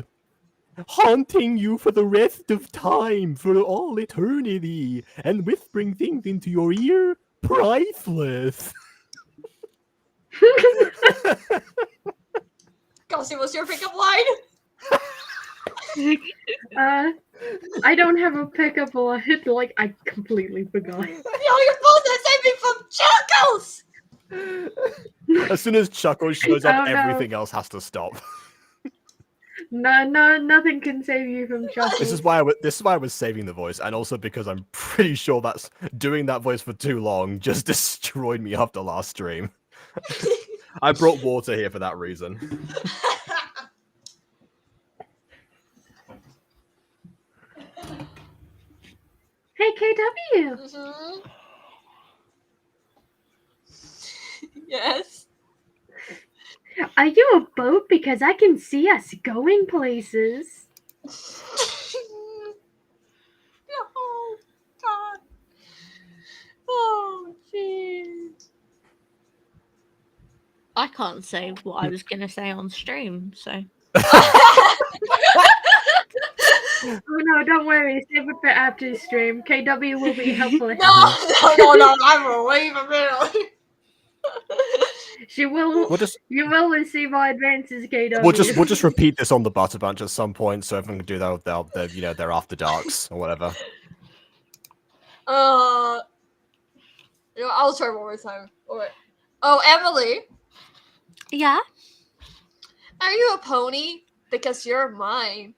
Haunting you for the rest of time, for all eternity, and whispering things into your ear, priceless. Kelsey, what's your pickup line? I don't have a pickup line. Like, I completely forgot. Yo, you're supposed to save me from Chuckles! As soon as Chuckles shows up, Oh, no. everything else has to stop. No, nothing can save you from Chuckles. This is why I was saving the voice, and also because I'm pretty sure that's doing that voice for too long just destroyed me after last stream. I brought water here for that reason. Hey, KW. Mhm. Yes. Are you a boat? Because I can see us going places. Oh, God. Oh, jeez. I can't say what I was gonna say on stream, so Oh no, don't worry. Save it for after stream. KW will be helpful. No, I'm away from it. She will. We'll just You will receive our advances, KW. we'll just repeat this on the Butter Bunch at some point, so everyone can do that with their after darks or whatever. I'll try one more time. Alright. Oh, Emily, yeah. are you a pony? Because you're mine.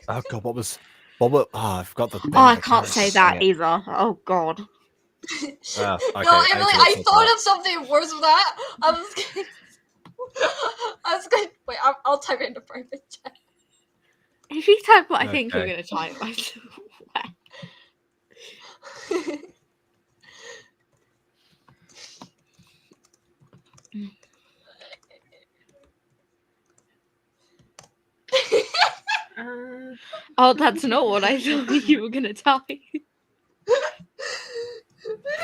Oh god, what was oh, I forgot the thing. Oh, I can't say that either. Oh god. Okay, No, I Emily, need to I listen to thought that. of something worse than that. I was going. Wait, I'll type it in the private chat. If you type what I think you're Okay. gonna type, I swear. Oh, that's not what I thought you were gonna type.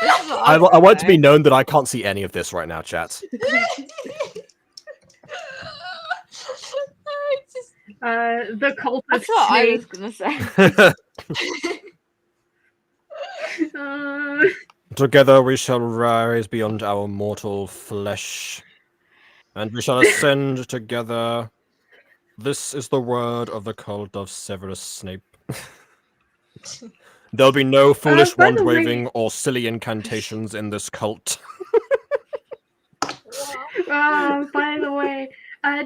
I want it to be known that I can't see any of this right now, chat. The cult of That's what I was snake. gonna say. Together we shall rise beyond our mortal flesh, and we shall ascend together. This is the word of the cult of Severus Snape. There'll be no foolish by wand the way- waving or silly incantations in this cult. By the way,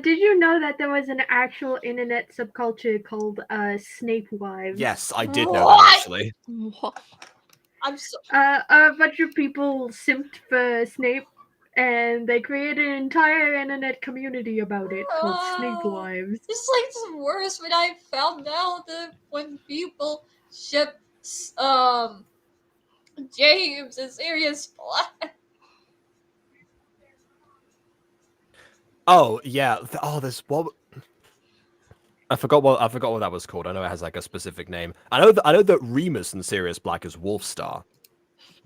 did you know that there was an actual internet subculture called Snape Wives? Yes, I did know What? that actually. What? I'm so. A bunch of people simped for Snape, and they created an entire internet community about it called Snape Wives. It's like it's worse when I found out that when people ship James and Sirius Black. Oh yeah. There's what. I forgot what that was called. I know it has like a specific name. I know that Remus and Sirius Black is Wolfstar.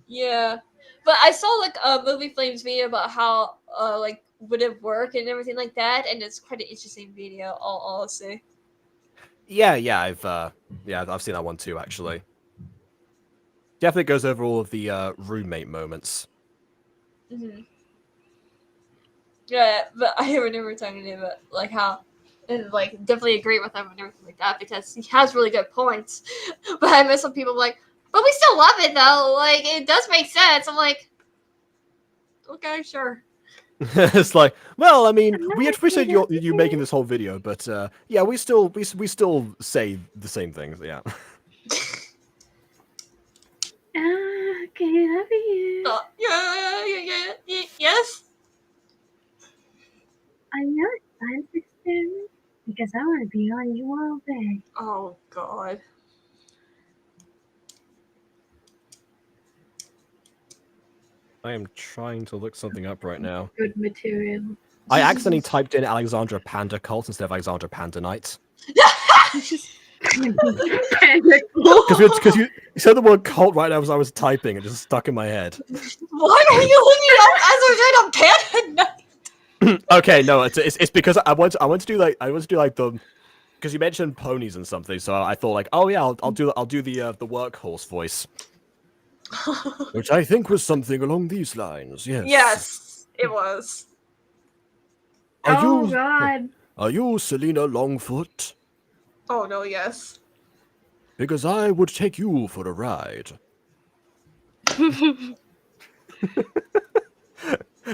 Yeah, but I saw like a Movie Flames video about how like would it work and everything like that, and it's quite an interesting video. I'll say. Yeah, I've seen that one too actually. Definitely goes over all of the roommate moments. Mm-hmm. Yeah, but I have never talking to him about like how, and like definitely agree with him and everything like that because he has really good points. But I met some people like, but we still love it though. Like it does make sense. I'm like, okay, sure. It's like, well, I mean, we Nice, appreciate yeah. you making this whole video, but yeah, we still say the same things. Yeah. Okay, love you. Yes. I know it's time for experiment because I want to be on you all day. Oh God. I am trying to look something up right now. Good material. I accidentally typed in Alexandra Panda Cult instead of Alexandra Panda Knight. Because you said the word cult right now as I was typing, it just stuck in my head. Why are you looking up as a panda? Okay, no, it's because I want to do like the, because you mentioned ponies and something, so I thought like, oh yeah, I'll do the workhorse voice, which I think was something along these lines. Yes. Yes, it was. Oh God. Are you Selena Longfoot? Oh no, yes. Because I would take you for a ride.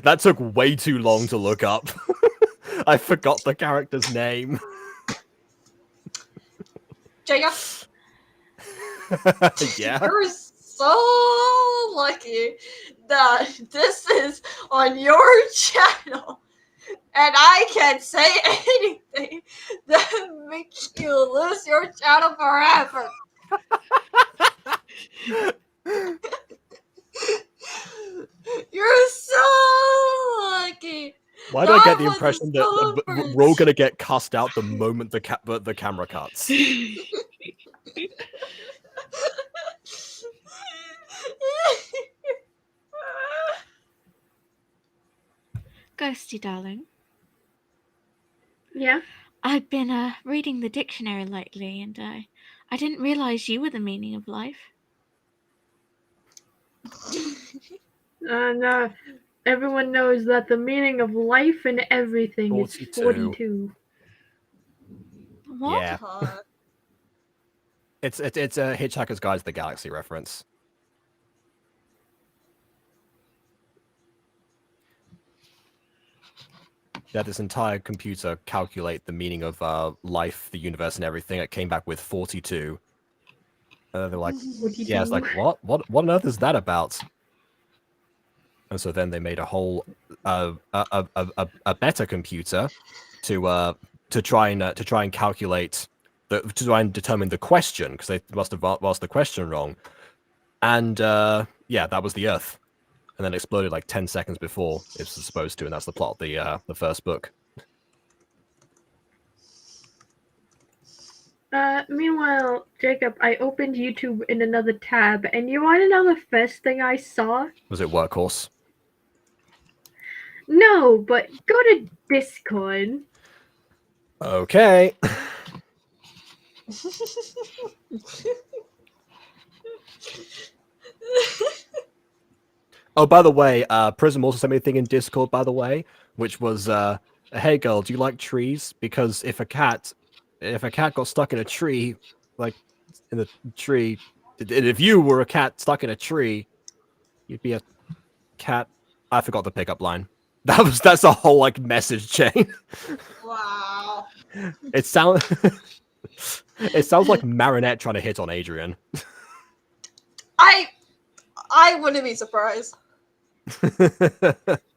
That took way too long to look up. I forgot the character's name. Jacob, Yeah. you're so lucky that this is on your channel. And I can't say anything that makes you lose your channel forever. You're so lucky. Why do I get the That was impression so that first. we're all gonna get cussed out the moment the camera cuts? Ghosty darling, Yeah. I've been reading the dictionary lately, and I didn't realize you were the meaning of life. No. Everyone knows that the meaning of life and everything is 42. What? Yeah, it's a Hitchhiker's Guide to the Galaxy reference. Yeah, this entire computer calculate the meaning of life, the universe, and everything. It came back with 42. And they're like, 42. yeah, it's like, what on earth is that about? And so then they made a whole a better computer to try and calculate to try and determine the question, because they must have asked the question wrong. And yeah, that was the Earth, and then exploded like 10 seconds before it was supposed to, and that's the plot of the first book. Meanwhile, Jacob, I opened YouTube in another tab, and you want to know the first thing I saw? Was it Workhorse? No, but go to Discord. Okay. Oh, by the way, Prism also sent me a thing in Discord, by the way, which was, hey girl, do you like trees? Because if a cat got stuck in a tree, like, in the tree, if you were a cat stuck in a tree, you'd be a cat. I forgot the pickup line. That's a whole, like, message chain. Wow. It sounds like Marinette trying to hit on Adrian. I wouldn't be surprised.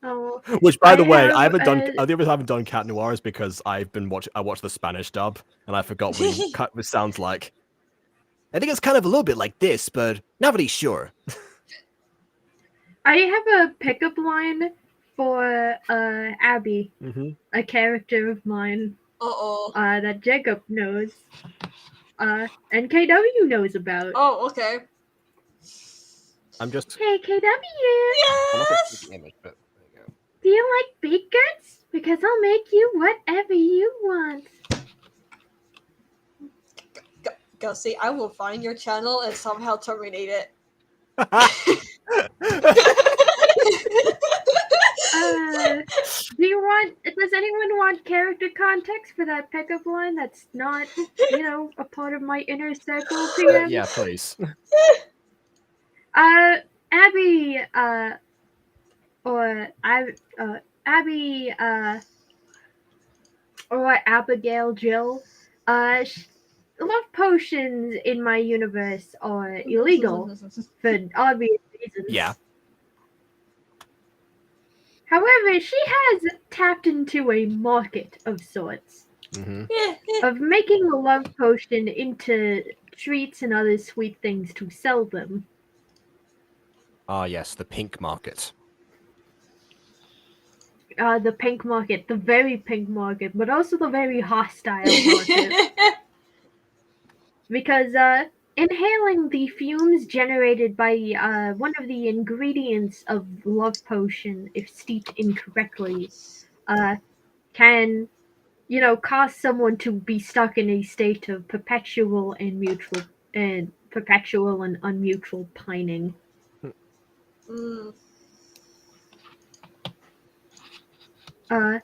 Oh, Which, by the I way, have, I haven't done. The other reason I haven't done Cat Noir is because I watched the Spanish dub, and I forgot what it sounds like. I think it's kind of a little bit like this, but not really sure. I have a pickup line for Abby, a character of mine Uh-oh. that Jacob knows, and KW knows about. Oh, okay. I'm just. Hey, KW! I'm not gonna Yes! see the image, but there you go. Do you like baked goods? Because I'll make you whatever you want. Go see, I will find your channel and somehow terminate it. Does anyone want character context for that pickup line that's not, a part of my inner circle, PM? Yeah, please. Abby, or Abby, or Abigail Jill, love potions in my universe are illegal for obvious reasons. Yeah. However, she has tapped into a market of sorts of making a love potion into treats and other sweet things to sell them. Ah, yes, the pink market. the pink market, the very pink market, but also the very hostile market. Because inhaling the fumes generated by one of the ingredients of love potion, if steeped incorrectly, can, cause someone to be stuck in a state of perpetual and unmutual pining. Mm. Uh,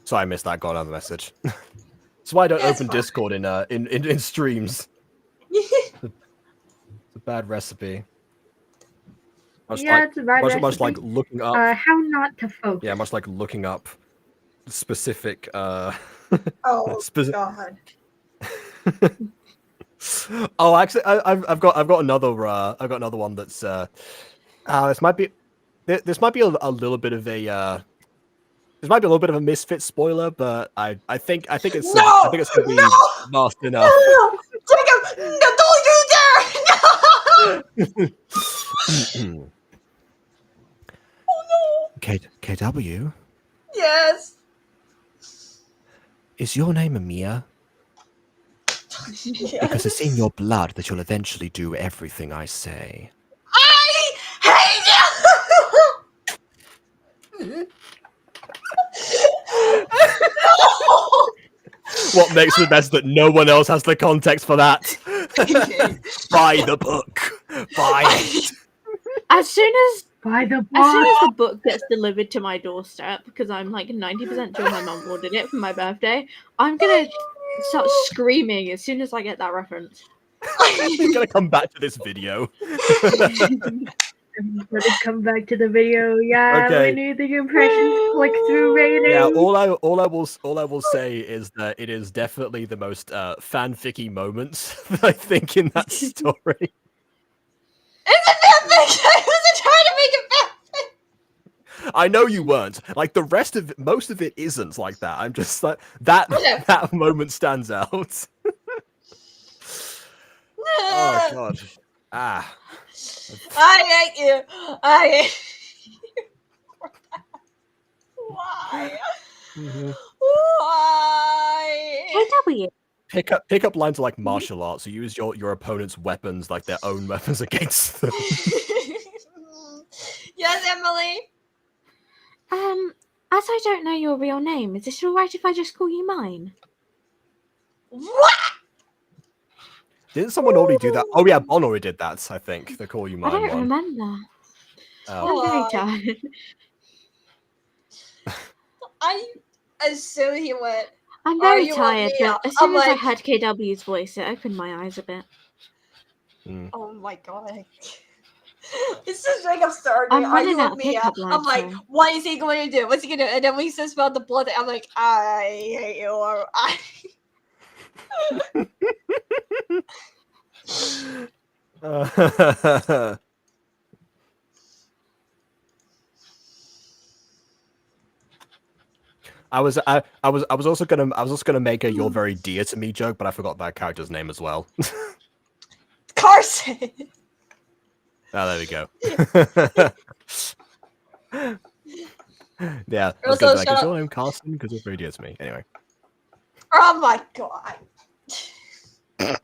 Sorry, I missed that. Got another message. That's why I don't That's open fine. Discord in streams. It's a bad recipe. Much yeah, like, it's a bad much, recipe. much like looking up. How not to focus. Yeah, much like looking up specific. Oh God. Oh, actually, I've got another one that's this might be this might be a little bit of a this might be a little bit of a misfit spoiler, but I think it's No! I think it's gonna be No! vast enough. No! Jacob! No! Don't you dare! No! Oh no! KW, Yes. is your name Amia? Because it's in your blood that you'll eventually do everything I say. I hate you. No! What makes it best that no one else has the context for that? Buy the book. Buy it. As soon as By the the book gets delivered to my doorstep, because I'm like 90% sure my mum ordered it for my birthday, I'm gonna start screaming as soon as I get that reference. You're gonna come back to this video. Let it come back to the video. Yeah, Okay. we need the impressions click through rating. Yeah, all I will say is that it is definitely the most fanficky moments I think in that story. It's a fanfic! I wasn't trying to make it fanfic! I know you weren't. Like the rest of it, most of it isn't like that. I'm just like that Okay. that moment stands out. Oh god. Ah. I hate you. I hate you. Why? Mhm. Why? KW. Pick up lines like martial arts. So use your opponent's weapons like their own weapons against them. Yes, Emily. As I don't know your real name, is it alright if I just call you mine? What? Didn't someone already do that? Oh yeah, Bon already did that. I think the call you I mine don't one. remember. Oh. I'm very Why? tired. I assume he went. I'm Are very you tired, Amia? but as soon I'm as I like- heard KW's voice, it opened my eyes a bit. Oh my god. It's just like I'm starting. I'm Are running you out of with me? pickup I'm lines, like, so- what is he going to do? What's he going to do? And then when he says about the blood, I'm like, I hate you. Or I. I was also gonna make a "you're very dear to me" joke, but I forgot that character's name as well. Carson. Oh, there we go. Yeah, I was Also, gonna be like, shut "Is up. your name Carson?" Because you're very dear to me. Anyway. Oh my god. Hey,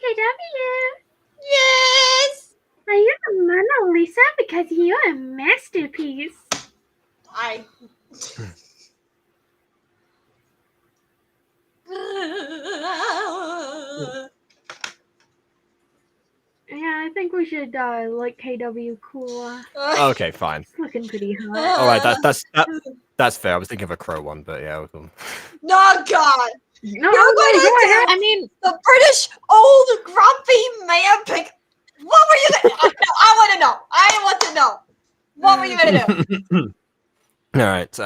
KW. Yes. Are you the Mona Lisa? Because you're a masterpiece. I. Yeah, I think we should let KW cool. Okay, fine. It's looking pretty hot. All right, that's fair. I was thinking of a crow one, but yeah. No, God. No, You're go going to ahead. I mean, the British old grumpy man pick. What were you gonna no, I want to know. I want to know. What were you gonna do? All right.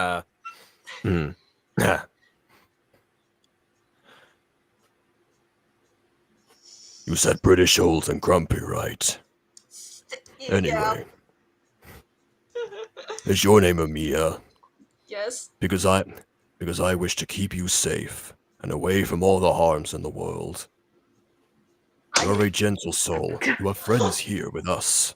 You said British old and grumpy, right? Anyway, is your name Amia? Yes. Because I wish to keep you safe and away from all the harms in the world. You're a gentle soul. You have friends here with us.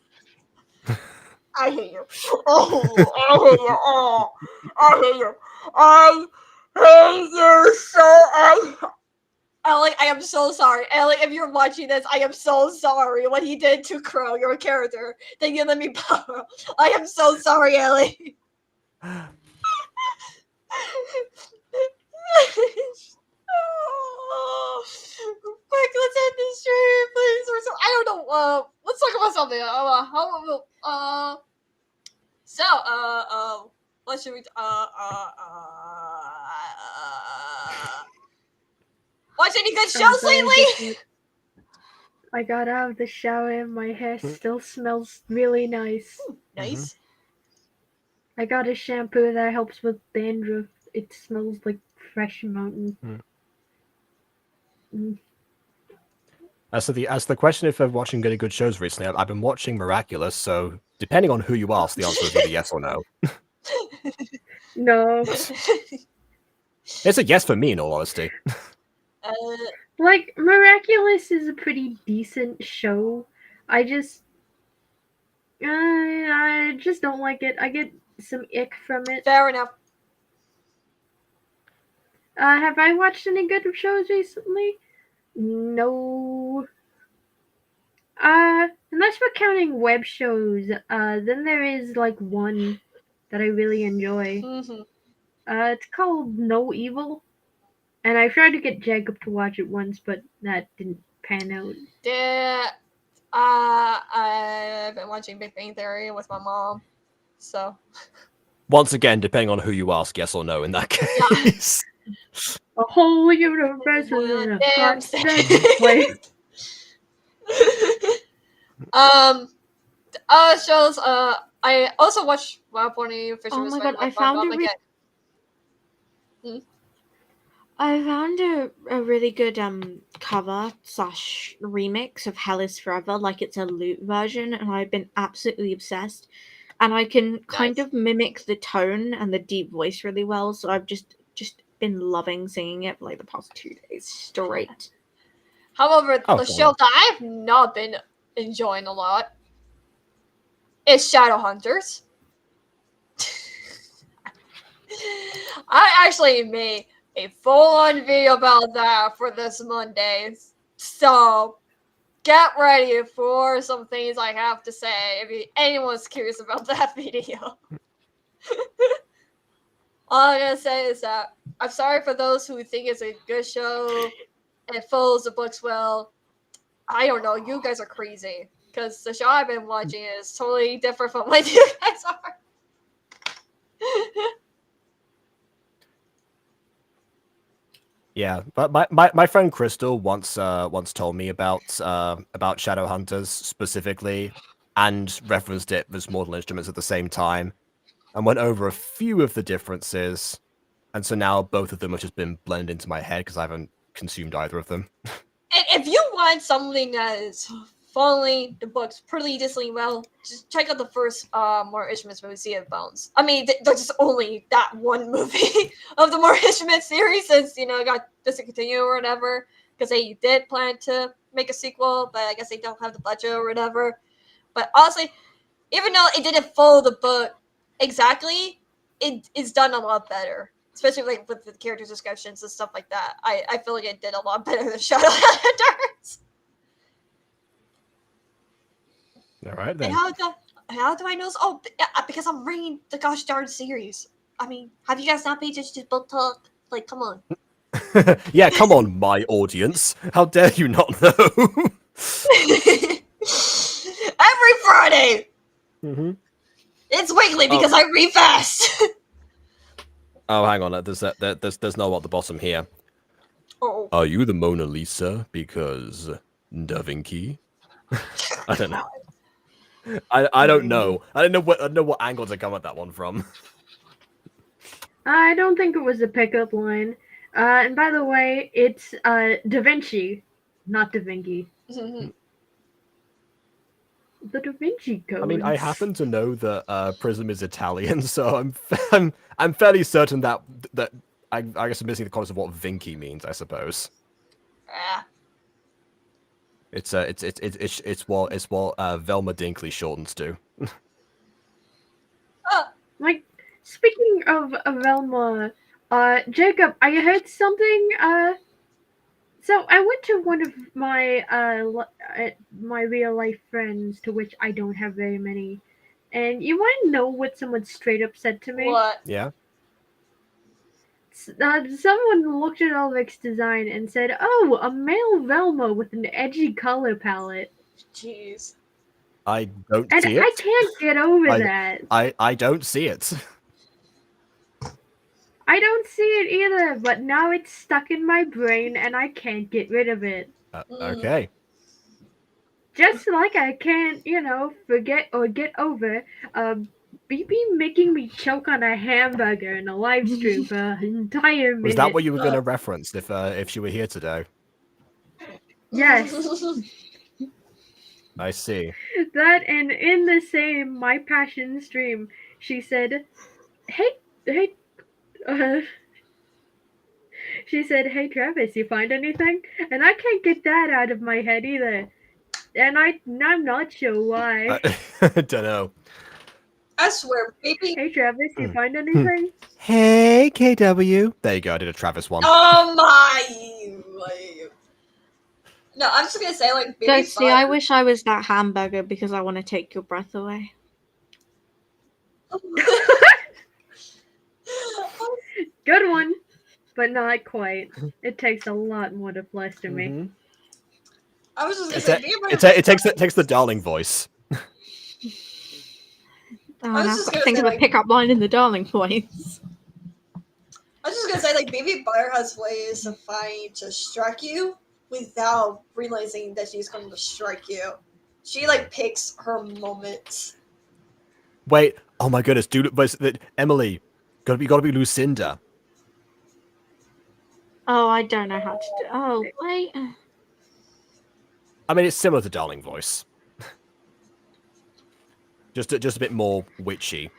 I hate you. Oh, I hate you. Oh, I hate you. I hate you so. Alec, I am so sorry. Alec, if you're watching this, I am so sorry what he did to Crow, your character. Thank you, let me power. I am so sorry, Alec. Quick, let's end this stream, please. I don't know. Let's talk about something. What should we? Watch any good shows lately? I got out of the shower and my hair still smells really nice. Nice. I got a shampoo that helps with dandruff. It smells like fresh mountain. As to the question if I'm watching any good shows recently, I've been watching Miraculous, so depending on who you ask, the answer is either yes or no. No. It's a yes for me, in all honesty. Like, Miraculous is a pretty decent show. I just don't like it. I get some ick from it. Fair enough. Have I watched any good shows recently? No. Unless we're counting web shows, then there is like one that I really enjoy. Mm-hmm. It's called No Evil, and I tried to get Jacob to watch it once, but that didn't pan out. Yeah. I've been watching Big Bang Theory with my mom, so. Once again, depending on who you ask, yes or no in that case. A whole universe in a Damn hot place. Shows. I also watched Wild Pony Fisherman's Oh my Friend god, I with found mom a again. I found a really good cover / remix of Hell is Forever, like it's a loot version, and I've been absolutely obsessed. And I can kind Nice. of mimic the tone and the deep voice really well, so I've just been loving singing it for like the past 2 days straight. However, Oh, the fair show enough. that I've not been enjoying a lot is Shadowhunters. I actually made a full-on video about that for this Monday, so get ready for some things I have to say if anyone's curious about that video. All I'm gonna say is that I'm sorry for those who think it's a good show and follows the books well. I don't know, you guys are crazy, because the show I've been watching is totally different from what you guys are. Yeah, but my friend Crystal once told me about Shadowhunters specifically, and referenced it as Mortal Instruments at the same time, and went over a few of the differences, and so now both of them have just been blended into my head because I haven't consumed either of them. And if you want something that is following the books pretty decently well, just check out the first More Instruments movie, Sea of Bones. I mean, there's just only that one movie of the More Instruments series, since, you know, it got discontinued or whatever, because they did plan to make a sequel, but I guess they don't have the budget or whatever. But honestly, even though it didn't follow the book exactly, it is done a lot better. Especially like with the character descriptions and stuff like that. I feel like it did a lot better than Shadowhunters. All right And then. how do I know? Oh, because I'm reading the gosh darn series. I mean, have you guys not paid attention to book talk? Like, come on. Yeah, come on, my audience. How dare you not know? Every Friday, Mm-hmm. it's weekly because I read fast. Oh, hang on. There's no at the bottom here. Oh, Are you the Mona Lisa? Because Da Vinci? I don't know. I don't know. I don't know what angle to come at that one from. I don't think it was a pickup line. And by the way, it's Da Vinci, not Da Vinci. The Da Vinci Code. I mean, I happen to know that Prism is Italian, so I'm fairly certain that I guess I'm missing the concept of what Vinky means. I suppose Ah. it's what Velma Dinkley shortens to. Oh, Like, speaking of Velma, Jacob, I heard something. So I went to one of my my real life friends, to which I don't have very many, and you want to know what someone straight up said to me? what? Yeah. Someone looked at Ulrich's design and said, "Oh, a male Velma with an edgy color palette," Jeez. I don't and see it. I can't get over I- that. I don't see it. I don't see it either, but now it's stuck in my brain and I can't get rid of it. Okay. Just like I can't, forget or get over BB making me choke on a hamburger in a live stream for an entire minute. Was that what you were going to reference if she were here today? Yes. I see. That, and in the same My Passion stream, she said, hey, she said, "Hey Travis, you find anything?" And I can't get that out of my head either. And I'm not sure why. I don't know. I swear, baby. Hey Travis, you find anything? Hey, KW. There you go. I did a Travis one. Oh my! No, I'm just gonna say, like, baby. Ghosty, I wish I was that hamburger because I want to take your breath away. Good one, but not quite. It takes a lot more to fluster me. Mhm. I was just gonna It, say, it takes the darling voice. Oh, was now I've just got to gonna think say, of a like- pickup line in the darling voice. I was just gonna say, like, Baby Butter has ways to strike you without realizing that she's going to strike you. She like picks her moments. Wait. Oh my goodness, dude. Emily, gotta be Lucinda. Oh, I don't know how to do. Oh, wait. I mean, it's similar to darling voice. just a bit more witchy.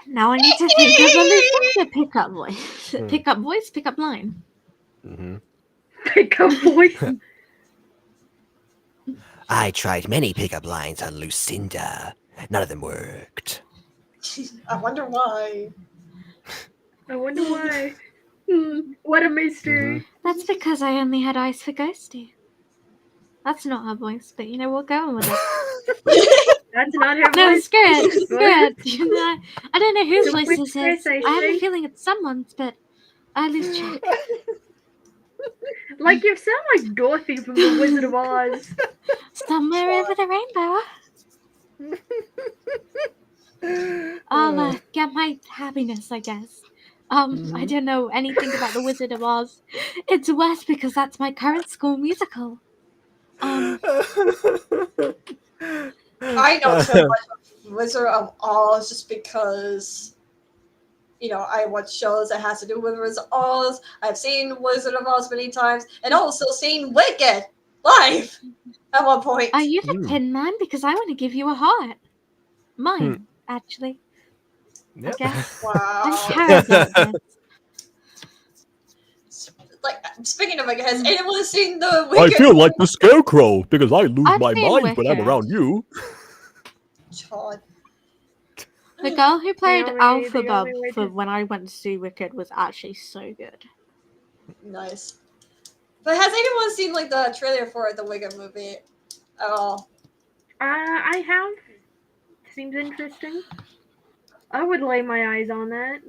Now I need to think of a Lucinda pickup voice. Pickup voice, pickup line. Mm-hmm. Pickup voice. I tried many pickup lines on Lucinda. None of them worked. I wonder why. I wonder why. What a mystery. That's because I only had eyes for Ghosty. That's not her voice, but you know, we'll go with it. That's not her No, voice. screw it. Screw it. You know, I don't know whose So voice which this voice is. I I have a say? feeling it's someone's, but I lose track. Like, you sound like Dorothy from The Wizard of Oz. Somewhere over the rainbow. I'll get my happiness, I guess. I don't know anything about The Wizard of Oz. It's worse because that's my current school musical. I know so much of Wizard of Oz just because, you know, I watch shows that has to do with Wizard of Oz. I've seen Wizard of Oz many times, and also seen Wicked live at one point. Are you the Tin Man? Because I want to give you a heart. Mine, actually. Yep. I guess. Wow. I care about this. Like, speaking of Wicked, has anyone seen the I Wicked? feel like the scarecrow because I lose I've my seen mind when I'm Wicked. around you. God. The girl who played only- Alpha the Bub only way for to- when I went to see Wicked was actually so good. Nice. But has anyone seen like the trailer for the Wicked movie at all? I have. Seems interesting. I would lay my eyes on that.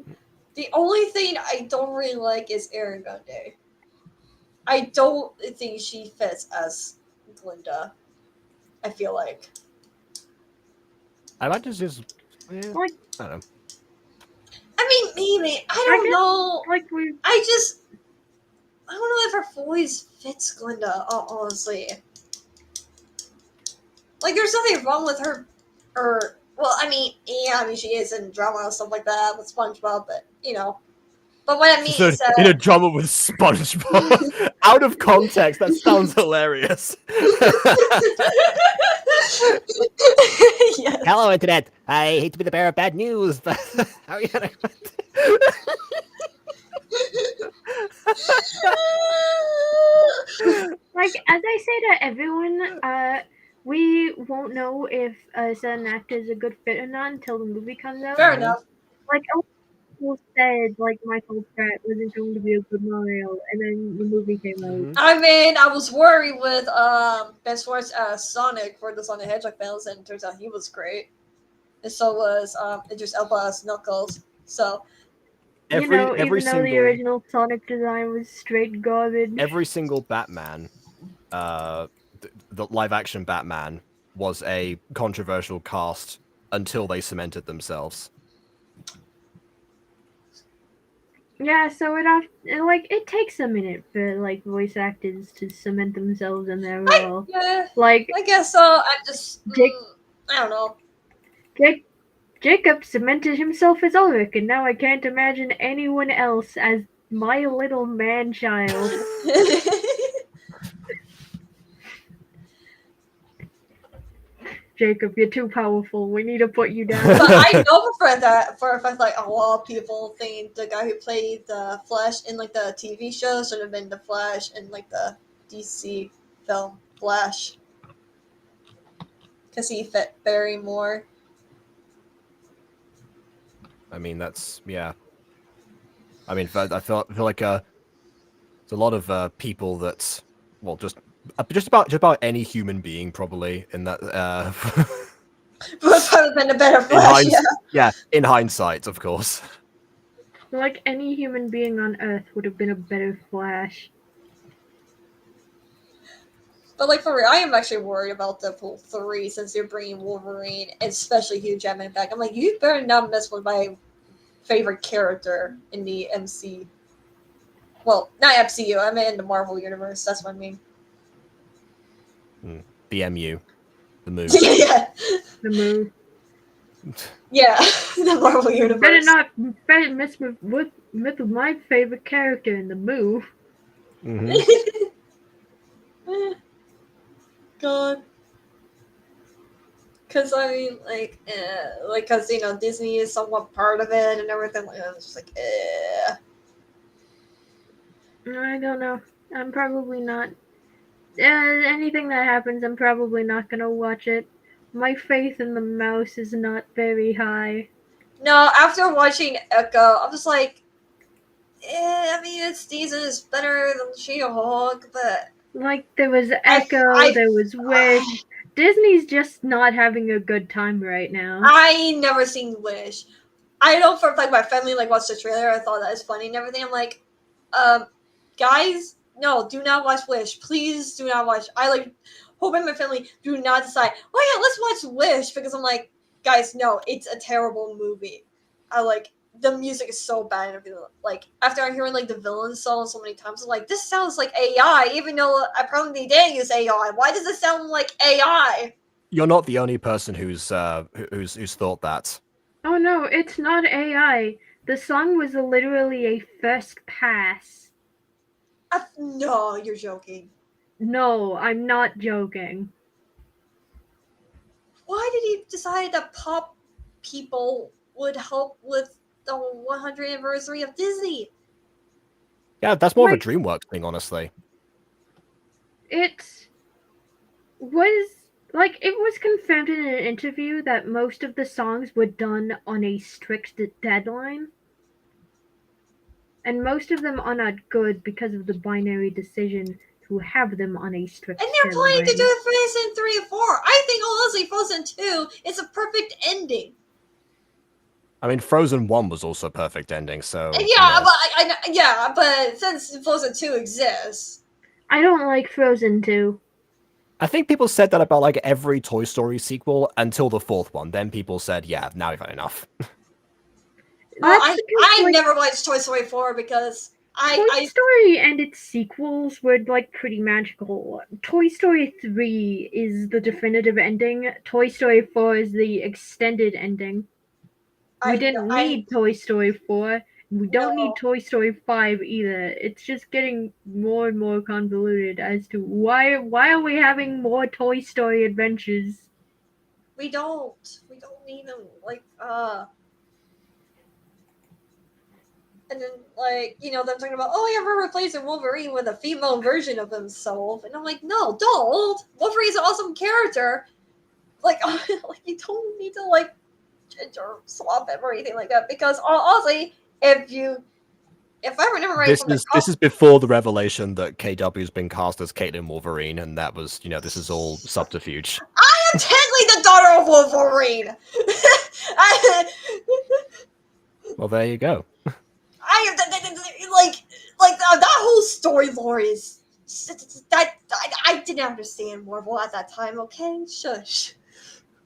The only thing I don't really like is Erin Gunday. I don't think she fits as Glinda. I feel like. I might just Like- I don't know. I mean, maybe. I don't guess- know. Like, I don't know if her voice fits Glinda, honestly. Like, there's nothing wrong with her, well, I mean, she is in drama and stuff like that with SpongeBob, but, you know. But what I mean is that... In a drama with SpongeBob. Out of context, that sounds hilarious. Yes. Hello, Internet. I hate to be the bearer of bad news, but how are you gonna... Like, as I say to everyone, we won't know if a certain actor is a good fit or not until the movie comes out. Fair enough. Like, a lot of people said, like, Michael Pratt wasn't going to be a good Mario, and then the movie came out. Mhm. I mean, I was worried with Ben Schwartz as Sonic for the Sonic the Hedgehog films, and it turns out he was great. And so was Idris Elba as Knuckles. So Even though the original Sonic design was straight garbage. every single Batman, the live action Batman, was a controversial cast until they cemented themselves. Yeah, so it takes a minute for like voice actors to cement themselves in their role. yeah, Like I guess so. I just Jake- I don't know. Jacob cemented himself as Ulrich, and now I can't imagine anyone else as my little man-child. Jacob, you're too powerful. We need to put you down. But I know for a fact, like a lot of people think the guy who played the Flash in like the TV show should have been the Flash in like the DC film Flash, because he fit Barry more. I mean, that's yeah. I mean, I feel like there's a lot of people that, well, just about any human being probably in that. Would probably been a better In Flash. Yeah. yeah, in hindsight, of course. Like any human being on Earth would have been a better Flash. But like for real, I am actually worried about Deadpool 3 since they're bringing Wolverine, especially Hugh Jackman back. I'm like, you better not mess with my favorite character in the MC. Well, not MCU. I mean in the Marvel universe. That's what I mean. The MU, the move. Yeah, The move. yeah, the Marvel universe. Better mess with my favorite character in the move. Mhm. God. Because I mean, because you know Disney is somewhat part of it and everything. Like, I was just like, I don't know. I'm probably not. Anything that happens, I'm probably not gonna watch it. My faith in the mouse is not very high. No, after watching Echo, I'm just like, I mean, it's decent. It's better than She-Hulk, but Like, there was Echo, there was Wish. Disney's just not having a good time right now. I never seen Wish. I know for like my family like watched the trailer. I thought that was funny and everything. I'm like, guys, no, do not watch Wish. Please do not watch. I like hoping my family do not decide. Oh yeah, let's watch Wish because I'm like, guys, no, it's a terrible movie. I like the music is so bad and everything. Like after I hearing like the villain song so many times, I'm like, this sounds like AI. Even though I probably didn't use AI, why does it sound like AI? You're not the only person who's thought that. Oh no, it's not AI. The song was literally a first pass. No, you're joking. No, I'm not joking. Why did he decide that pop people would help with the 100th anniversary of Disney? Yeah, that's more Like- of a DreamWorks thing, honestly. It was confirmed in an interview that most of the songs were done on a strict deadline. And most of them are not good because of the binary decision to have them on a strict And they're planning to do deadline. it for Frozen 3 and 4. I think honestly Frozen 2 is a perfect ending. I mean, Frozen 1 was also a perfect ending, so And you yeah, know. but since Frozen 2 exists. I don't like Frozen 2. I think people said that about like every Toy Story sequel until the fourth one. Then people said, "Yeah, now we've had enough." I never watched Toy Story 4 because Toy Story and its sequels were like pretty magical. Toy Story 3 is the definitive ending. Toy Story 4 is the extended ending. We didn't need Toy Story 4. We don't need Toy Story 5 either. It's just getting more and more convoluted as to why are we having more Toy Story adventures? We don't need them. Like, And then, like, you know, them talking about, oh, yeah, we're replacing Wolverine with a female version of himself. And I'm like, no, don't. Wolverine's an awesome character. Like, like you don't need to, like, gender swap him or anything like that. Because, honestly, if I remember right This from the is before the revelation that KW's been cast as Caitlin Wolverine, and that was, you know, this is all subterfuge. I am technically the daughter of Wolverine! Well, there you go. I am like that whole story lore is that I didn't understand Marvel at that time. Okay, shush.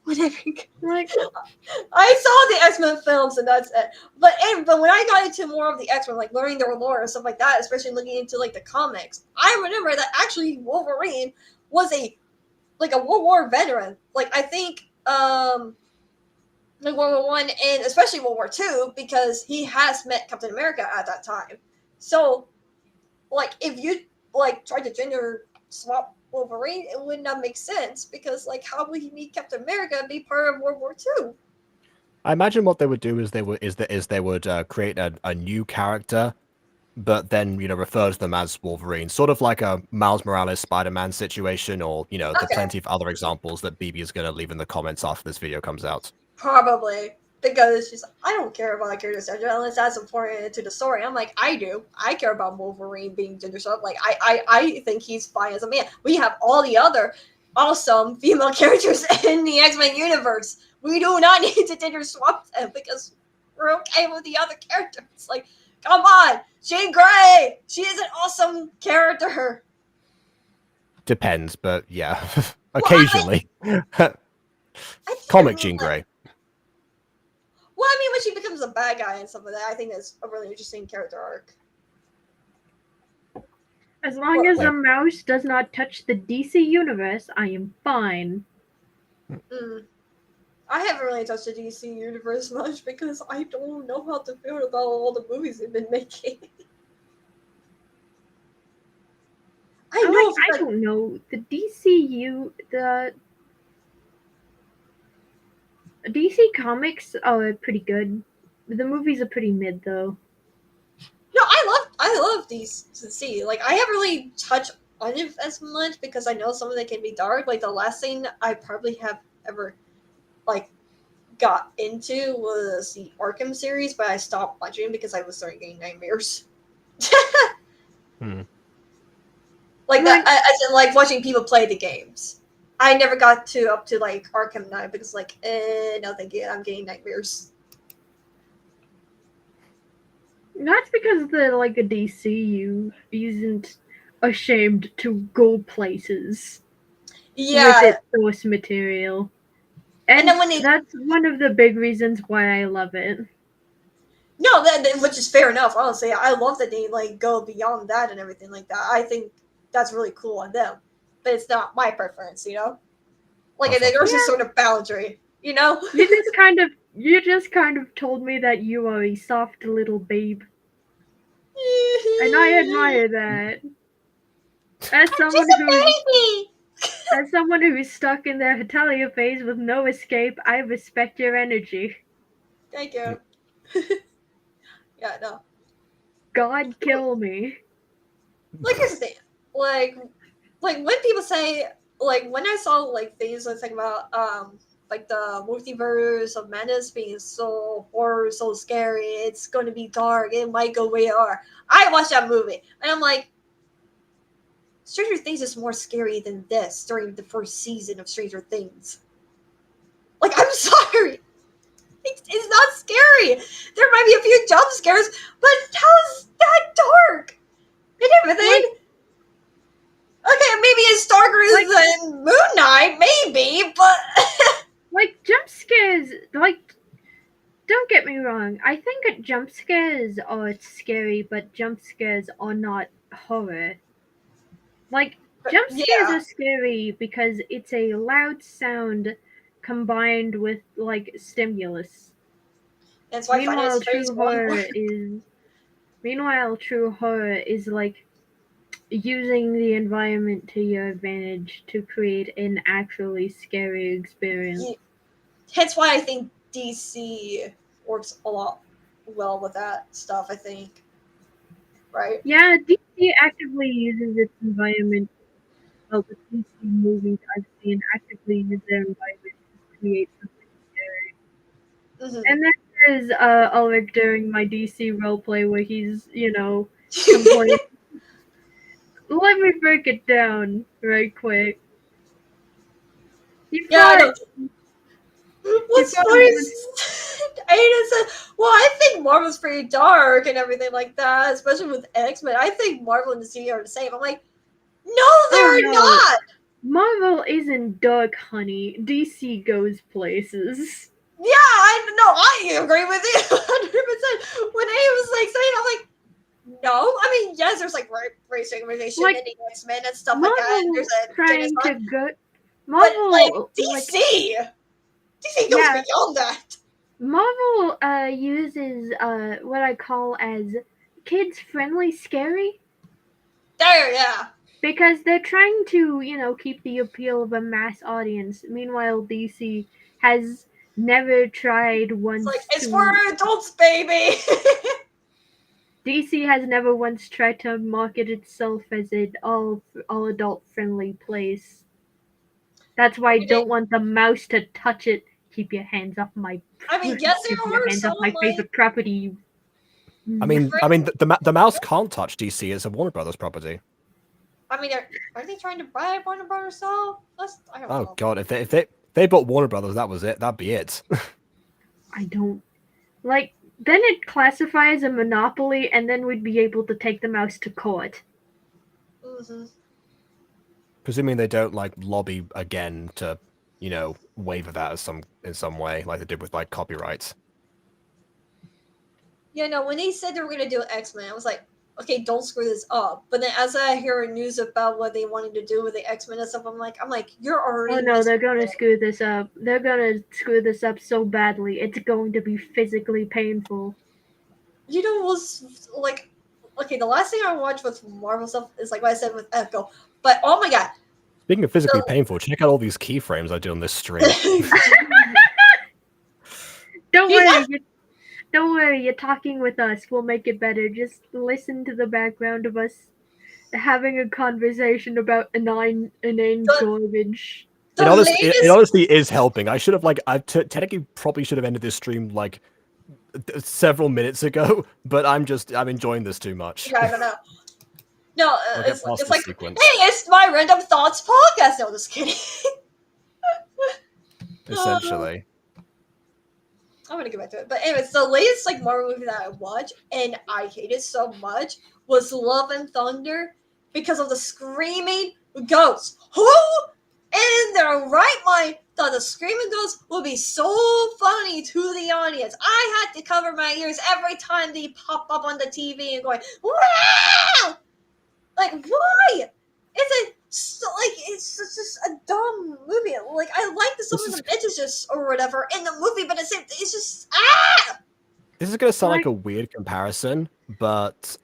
Whatever. Like, I saw the X-Men films and that's it. But when I got into more of the X-Men, like learning their lore and stuff like that, especially looking into like the comics, I remember that actually Wolverine was a World War veteran. Like I think like World War One and especially World War Two because he has met Captain America at that time. So, like, if you like tried to gender swap Wolverine, it would not make sense because, like, how would he meet Captain America and be part of World War Two? I imagine what they would do is they would create a new character, but then, you know, refer to them as Wolverine, sort of like a Miles Morales Spider-Man situation, or, you know, the Okay. plenty of other examples that BB is going to leave in the comments after this video comes out. Probably because she's. I don't care about character gender unless that's important to the story. I'm like, I do. I care about Wolverine being gender swapped. Like, I think he's fine as a man. We have all the other awesome female characters in the X-Men universe. We do not need to gender swap them because we're okay with the other characters. Like, come on, Jean Grey. She is an awesome character. Depends, but yeah, occasionally. Comic Jean Grey. Well, I mean, when she becomes a bad guy and stuff like that, I think that's a really interesting character arc. as long as a mouse does not touch the DC universe, I am fine. I haven't really touched the DC universe much because I don't know how to feel about all the movies they've been making. I don't know. The DCU, the DC comics are pretty good. The movies are pretty mid, though. No, I love these to see. Like, I haven't really touched on it as much because I know some of them can be dark. Like, the last thing I probably have ever, like, got into was the Arkham series, but I stopped watching because I was starting getting nightmares. Like that, as in like watching people play the games. I never got up to like Arkham Knight because like, no, thank you. I'm getting nightmares. That's because the DCU isn't ashamed to go places Yeah, with its source material, and then when that's one of the big reasons why I love it. No, which is fair enough. Honestly, I love that they like go beyond that and everything like that. I think that's really cool on them, but it's not my preference, you know. Like there's a sort of boundary, you know. You just kind of told me that you are a soft little babe, and I admire that. As someone who is stuck in their Hetalia phase with no escape, I respect your energy. Thank you. Yeah, no. God kill me. Like here's the thing, like when people say like when I saw like things like talking about like the multiverse of madness being so horror, so scary, it's going to be dark, it might go AR. I watched that movie and I'm like, Stranger Things is more scary than this during the first season of Stranger Things. Like, I'm sorry. It's not scary. There might be a few jump scares, but how's that dark? And everything. Okay, maybe it's darker than Moon Knight, maybe, but like jump scares, like don't get me wrong. I think jump scares are scary, but jump scares are not horror. Like jump scares are scary because it's a loud sound combined with like stimulus. That's why Meanwhile, true horror is like using the environment to your advantage to create an actually scary experience. That's why I think DC works a lot well with that stuff, I think. Right? Yeah, DC actively uses its environment. Well, the DC movies I've seen actively use their environment to create something scary. Mhm. And then there's Ulrich during my DC roleplay where he's, complaining. Let me break it down right quick. You Yeah, I know. fought. You What's fought funny a is Aiden said, well, I think Marvel's pretty dark and everything like that, especially with X-Men. I think Marvel and DC are the same. I'm like, no, Oh they're no, not! Marvel isn't dark, honey. DC goes places. Yeah, I agree with you 100%. When Aiden was like saying, I'm like, no. I mean, yes, there's like race segregation Like, in the X-Men and stuff like that. And Marvel there's a trying to genocide. go. But like Marvel, DC goes yeah, beyond that. Marvel uses what I call as kids friendly scary There, yeah. because they're trying to, keep the appeal of a mass audience. Meanwhile, DC has never tried It's like, once it's for to adults, baby. DC has never once tried to market itself as an all adult friendly place. That's why I don't want the mouse to touch it. Keep your hands off my I mean, yes, keep there your are hands off some my like favorite property. You I mean, the mouse can't touch DC. It's a Warner Brothers property. I mean, are they trying to buy Warner Brothers stuff? I don't Oh know. god, if they bought Warner Brothers, that was it. That'd be it. I don't like. Then it classifies a monopoly, and then we'd be able to take the mouse to court. Mm-hmm. Presuming they don't like lobby again to, waiver that in some way, like they did with like copyrights. Yeah, no, when they said they were going to do X-Men, I was like, okay, don't screw this up. But then as I hear news about what they wanted to do with the X-Men and stuff, I'm like, you're already. Oh no, they're gonna screw this up. They're gonna screw this up so badly. It's going to be physically painful. You know, was like, okay, the last thing I watched with Marvel stuff is like what I said with Echo. But oh my god. Speaking of physically painful, check out all these keyframes I did on this stream. Don't worry, you're talking with us. We'll make it better. Just listen to the background of us having a conversation about inane garbage. It honestly is helping. I should have technically probably should have ended this stream like several minutes ago, but I'm enjoying this too much. Yeah, I don't know. No, it's like, sequence. hey, it's my Random Thoughts podcast. No, just kidding. Essentially. I'm gonna get back to it. But anyways, the latest like Marvel movie that I watched and I hated so much was Love and Thunder because of the screaming ghosts. Who in their right mind thought the screaming ghosts would be so funny to the audience? I had to cover my ears every time they pop up on the TV and going, wow! Like, why? It's just a dumb movie. Like, I like some of the bitches or whatever in the movie, but it's just This is gonna sound like a weird comparison, but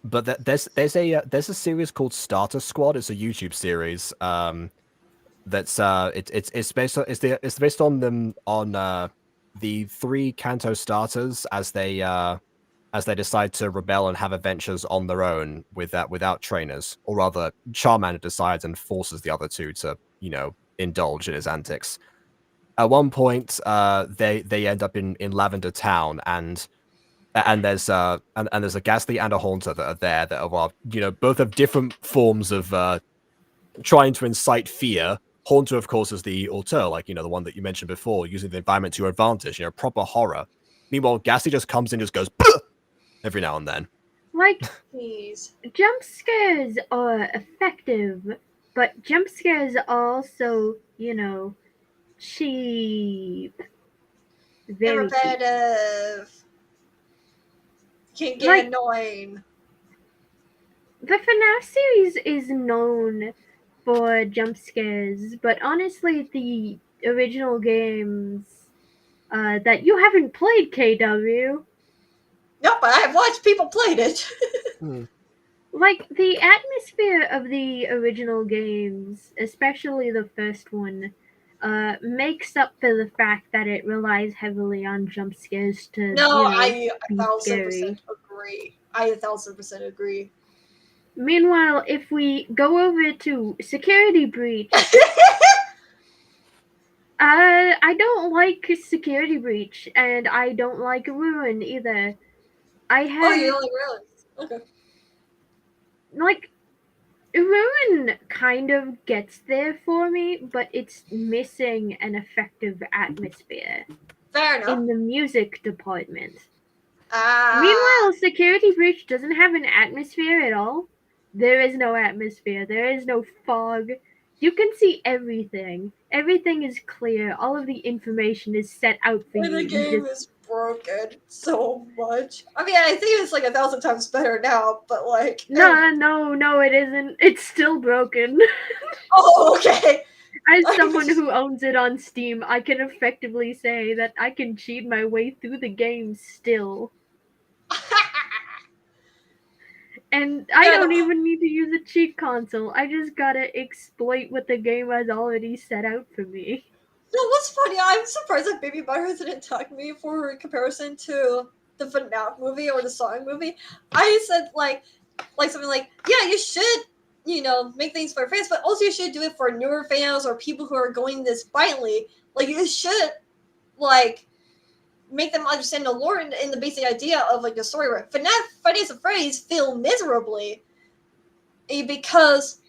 there's a series called Starter Squad. It's a YouTube series. That's it's based on the three Kanto starters as they decide to rebel and have adventures on their own without trainers, or rather, Charmander decides and forces the other two to indulge in his antics. At one point, they end up in Lavender Town, and there's a Ghastly and a Haunter that are there that are both have different forms of trying to incite fear. Haunter, of course, is the auteur, like the one that you mentioned before, using the environment to your advantage, proper horror. Meanwhile, Ghastly just comes in and just goes every now and then. Like, please. Jump scares are effective, but jump scares are also, cheap. Very repetitive. Can get annoying. The FNAF series is known for jump scares, but honestly, the original games that you haven't played, KW. Nope, but I have watched people played it. Like, the atmosphere of the original games, especially the first one, makes up for the fact that it relies heavily on jump scares to, No, be 1,000% scary. agree. I 1,000% agree. Meanwhile, if we go over to Security Breach, I don't like Security Breach, and I don't like Ruin either. I Oh, had, you only realized. Okay. like, Ruin kind of gets there for me, but it's missing an effective atmosphere Fair enough. in the music department. Ah. Meanwhile, Security Breach doesn't have an atmosphere at all. There is no atmosphere. There is no fog. You can see everything. Everything is clear. All of the information is set out for you. The You game just is broken so much. I mean, I think it's like 1,000 times better now, but like. no, it isn't. It's still broken. Oh, okay. As someone who owns it on Steam, I can effectively say that I can cheat my way through the game still. And I Yeah, don't no. even need to use a cheat console. I just gotta exploit what the game has already set out for me. No, what's funny, I'm surprised that Baby Butter didn't tag me for comparison to the FNAF movie or the Sonic movie. I said like something like, yeah, you should, make things for fans, but also you should do it for newer fans or people who are going this blindly. Like you should like make them understand the lore and the basic idea of like the story. Where FNAF Five Nights at Freddy's fail miserably because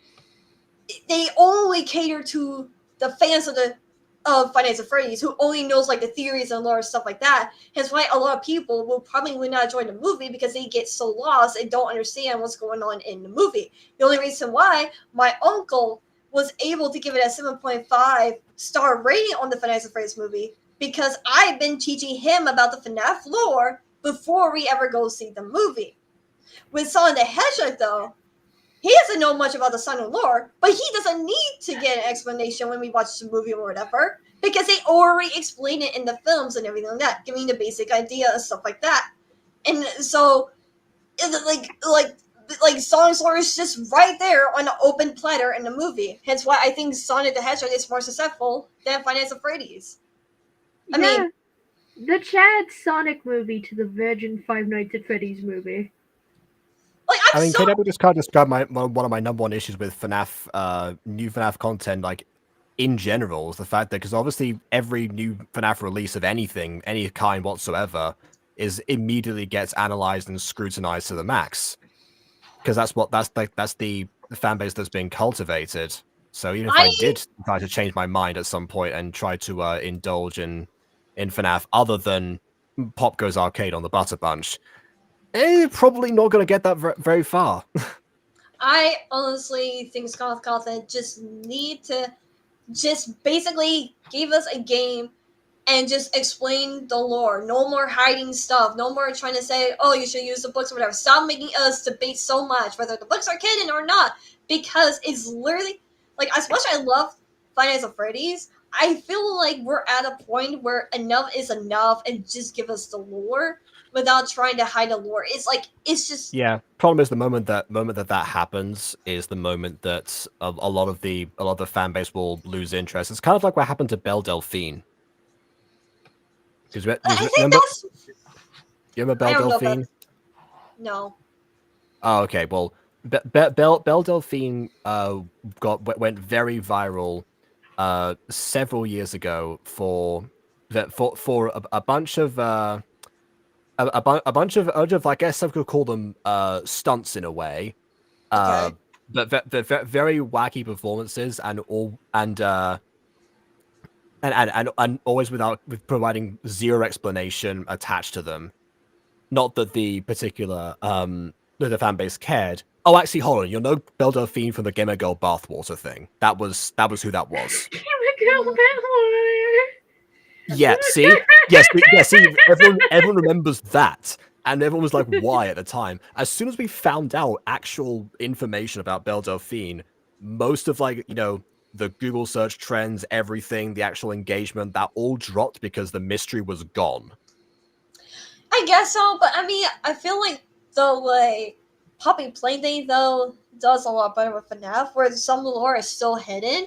they only cater to the fans of Five Nights at Freddy's who only knows like the theories and lore and stuff like that. Hence why a lot of people will probably not join the movie because they get so lost and don't understand what's going on in the movie. The only reason why my uncle was able to give it a 7.5 star rating on the Five Nights at Freddy's movie because I've been teaching him about the FNAF lore before we ever go see the movie. With Sonic the Hedgehog, though, he doesn't know much about the Sonic lore, but he doesn't need to get an explanation when we watch the movie or whatever, because they already explain it in the films and everything like that, giving the basic idea and stuff like that. And so, like Sonic's lore is just right there on an open platter in the movie. Hence why I think Sonic the Hedgehog is more successful than Five Nights at Freddy's. I mean, the Chad Sonic movie to the Virgin Five Nights at Freddy's movie. Like I mean, KW just kind of described one of my number one issues with FNAF, new FNAF content, like in general, is the fact that because obviously every new FNAF release of anything, any kind whatsoever, is immediately gets analyzed and scrutinized to the max, because that's the fan base that's being cultivated. So even if I did try to change my mind at some point and try to indulge in FNAF other than Pop Goes Arcade on the Butter Bunch, probably not going to get that very far. I honestly think Scott Cawthon just need to just basically give us a game and just explain the lore. No more hiding stuff. No more trying to say, oh, you should use the books or whatever. Stop making us debate so much whether the books are canon or not, because it's literally like, as much as I love Five Nights at Freddy's, I feel like we're at a point where enough is enough and just give us the lore without trying to hide the lore. It's like, it's just Problem is the moment that happens is the moment that a lot of the fan base will lose interest. It's kind of like what happened to Belle Delphine. Because remember, you remember Belle Delphine? No. Oh, okay. Well, Belle Delphine went very viral several years ago for a bunch of a bunch of I guess I could call them stunts in a way, Okay. but very wacky performances and always with providing zero explanation attached to them. Not that the particular the fan base cared. Oh, actually, hold on. You'll know Belle Delphine from the Gamer Girl bathwater thing. That was who that was. Gamer Girl Yeah, see? Yes, yeah, see, everyone remembers that. And everyone was like, why at the time? As soon as we found out actual information about Belle Delphine, most of the Google search trends, everything, the actual engagement, that all dropped because the mystery was gone. I guess so, but I mean, I feel like the Poppy Plaything though does a lot better with FNAF, where some lore is still hidden.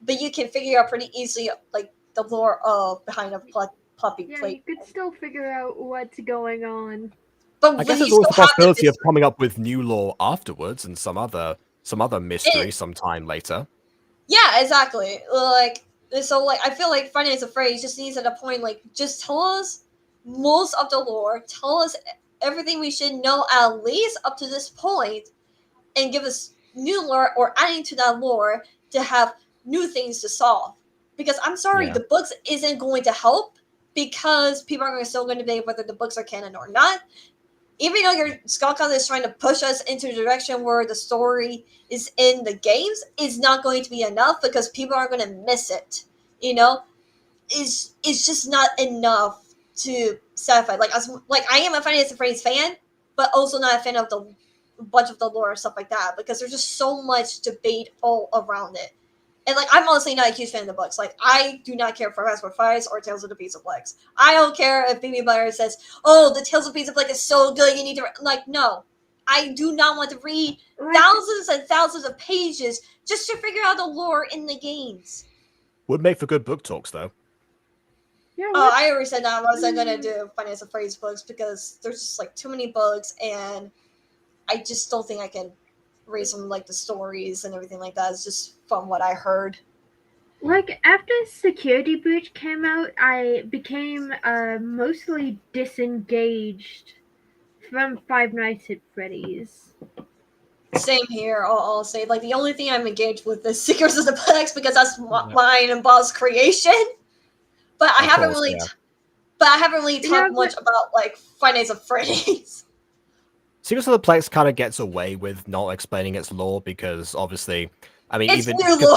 but you can figure out pretty easily like the lore of behind a puppy Yeah, plate. you could still figure out what's going on. But I guess you there's always still the have the possibility of mystery. coming up with new lore afterwards and some other mystery It- sometime later. Yeah, exactly. Like so, like I feel like Finance of Phrase just needs at a point like just tell us most of the lore, tell us everything we should know at least up to this point, and give us new lore or adding to that lore to have new things to solve. Because I'm sorry, Yeah. the books isn't going to help because people are still going to debate whether the books are canon or not. Even though your Skullcon is trying to push us into the direction where the story is in the games, is not going to be enough because people are going to miss it. You know, it's just not enough to satisfy. Like I am a Finance and Phrase fan, but also not a fan of the bunch of the lore and stuff like that because there's just so much debate all around it. And like I'm honestly not a huge fan of the books. Like I do not care for Fast Fives or Tales of the Pizza Plex. I don't care if Baby Butter says, "Oh, the Tales of Pizza Plex is so good, you need to like." No, I do not want to read Like, thousands and thousands of pages just to figure out the lore in the games. Would make for good book talks though. yeah, Oh, what? I already said that I wasn't gonna do Finance of Phrase books because there's just like too many books, and I just don't think I can read some like the stories and everything like that. It's just from what I heard. Like after Security Breach came out, I became mostly disengaged from Five Nights at Freddy's. Same here. I'll say like the only thing I'm engaged with is Secrets of the Plex because that's Yeah. mine and Bob's creation. But I Of haven't course, really, yeah. but I haven't really Yeah, talked much about like Finance of Freddy's. Secrets of the Plex kind of gets away with not explaining its lore because obviously, I mean, It's even new lore.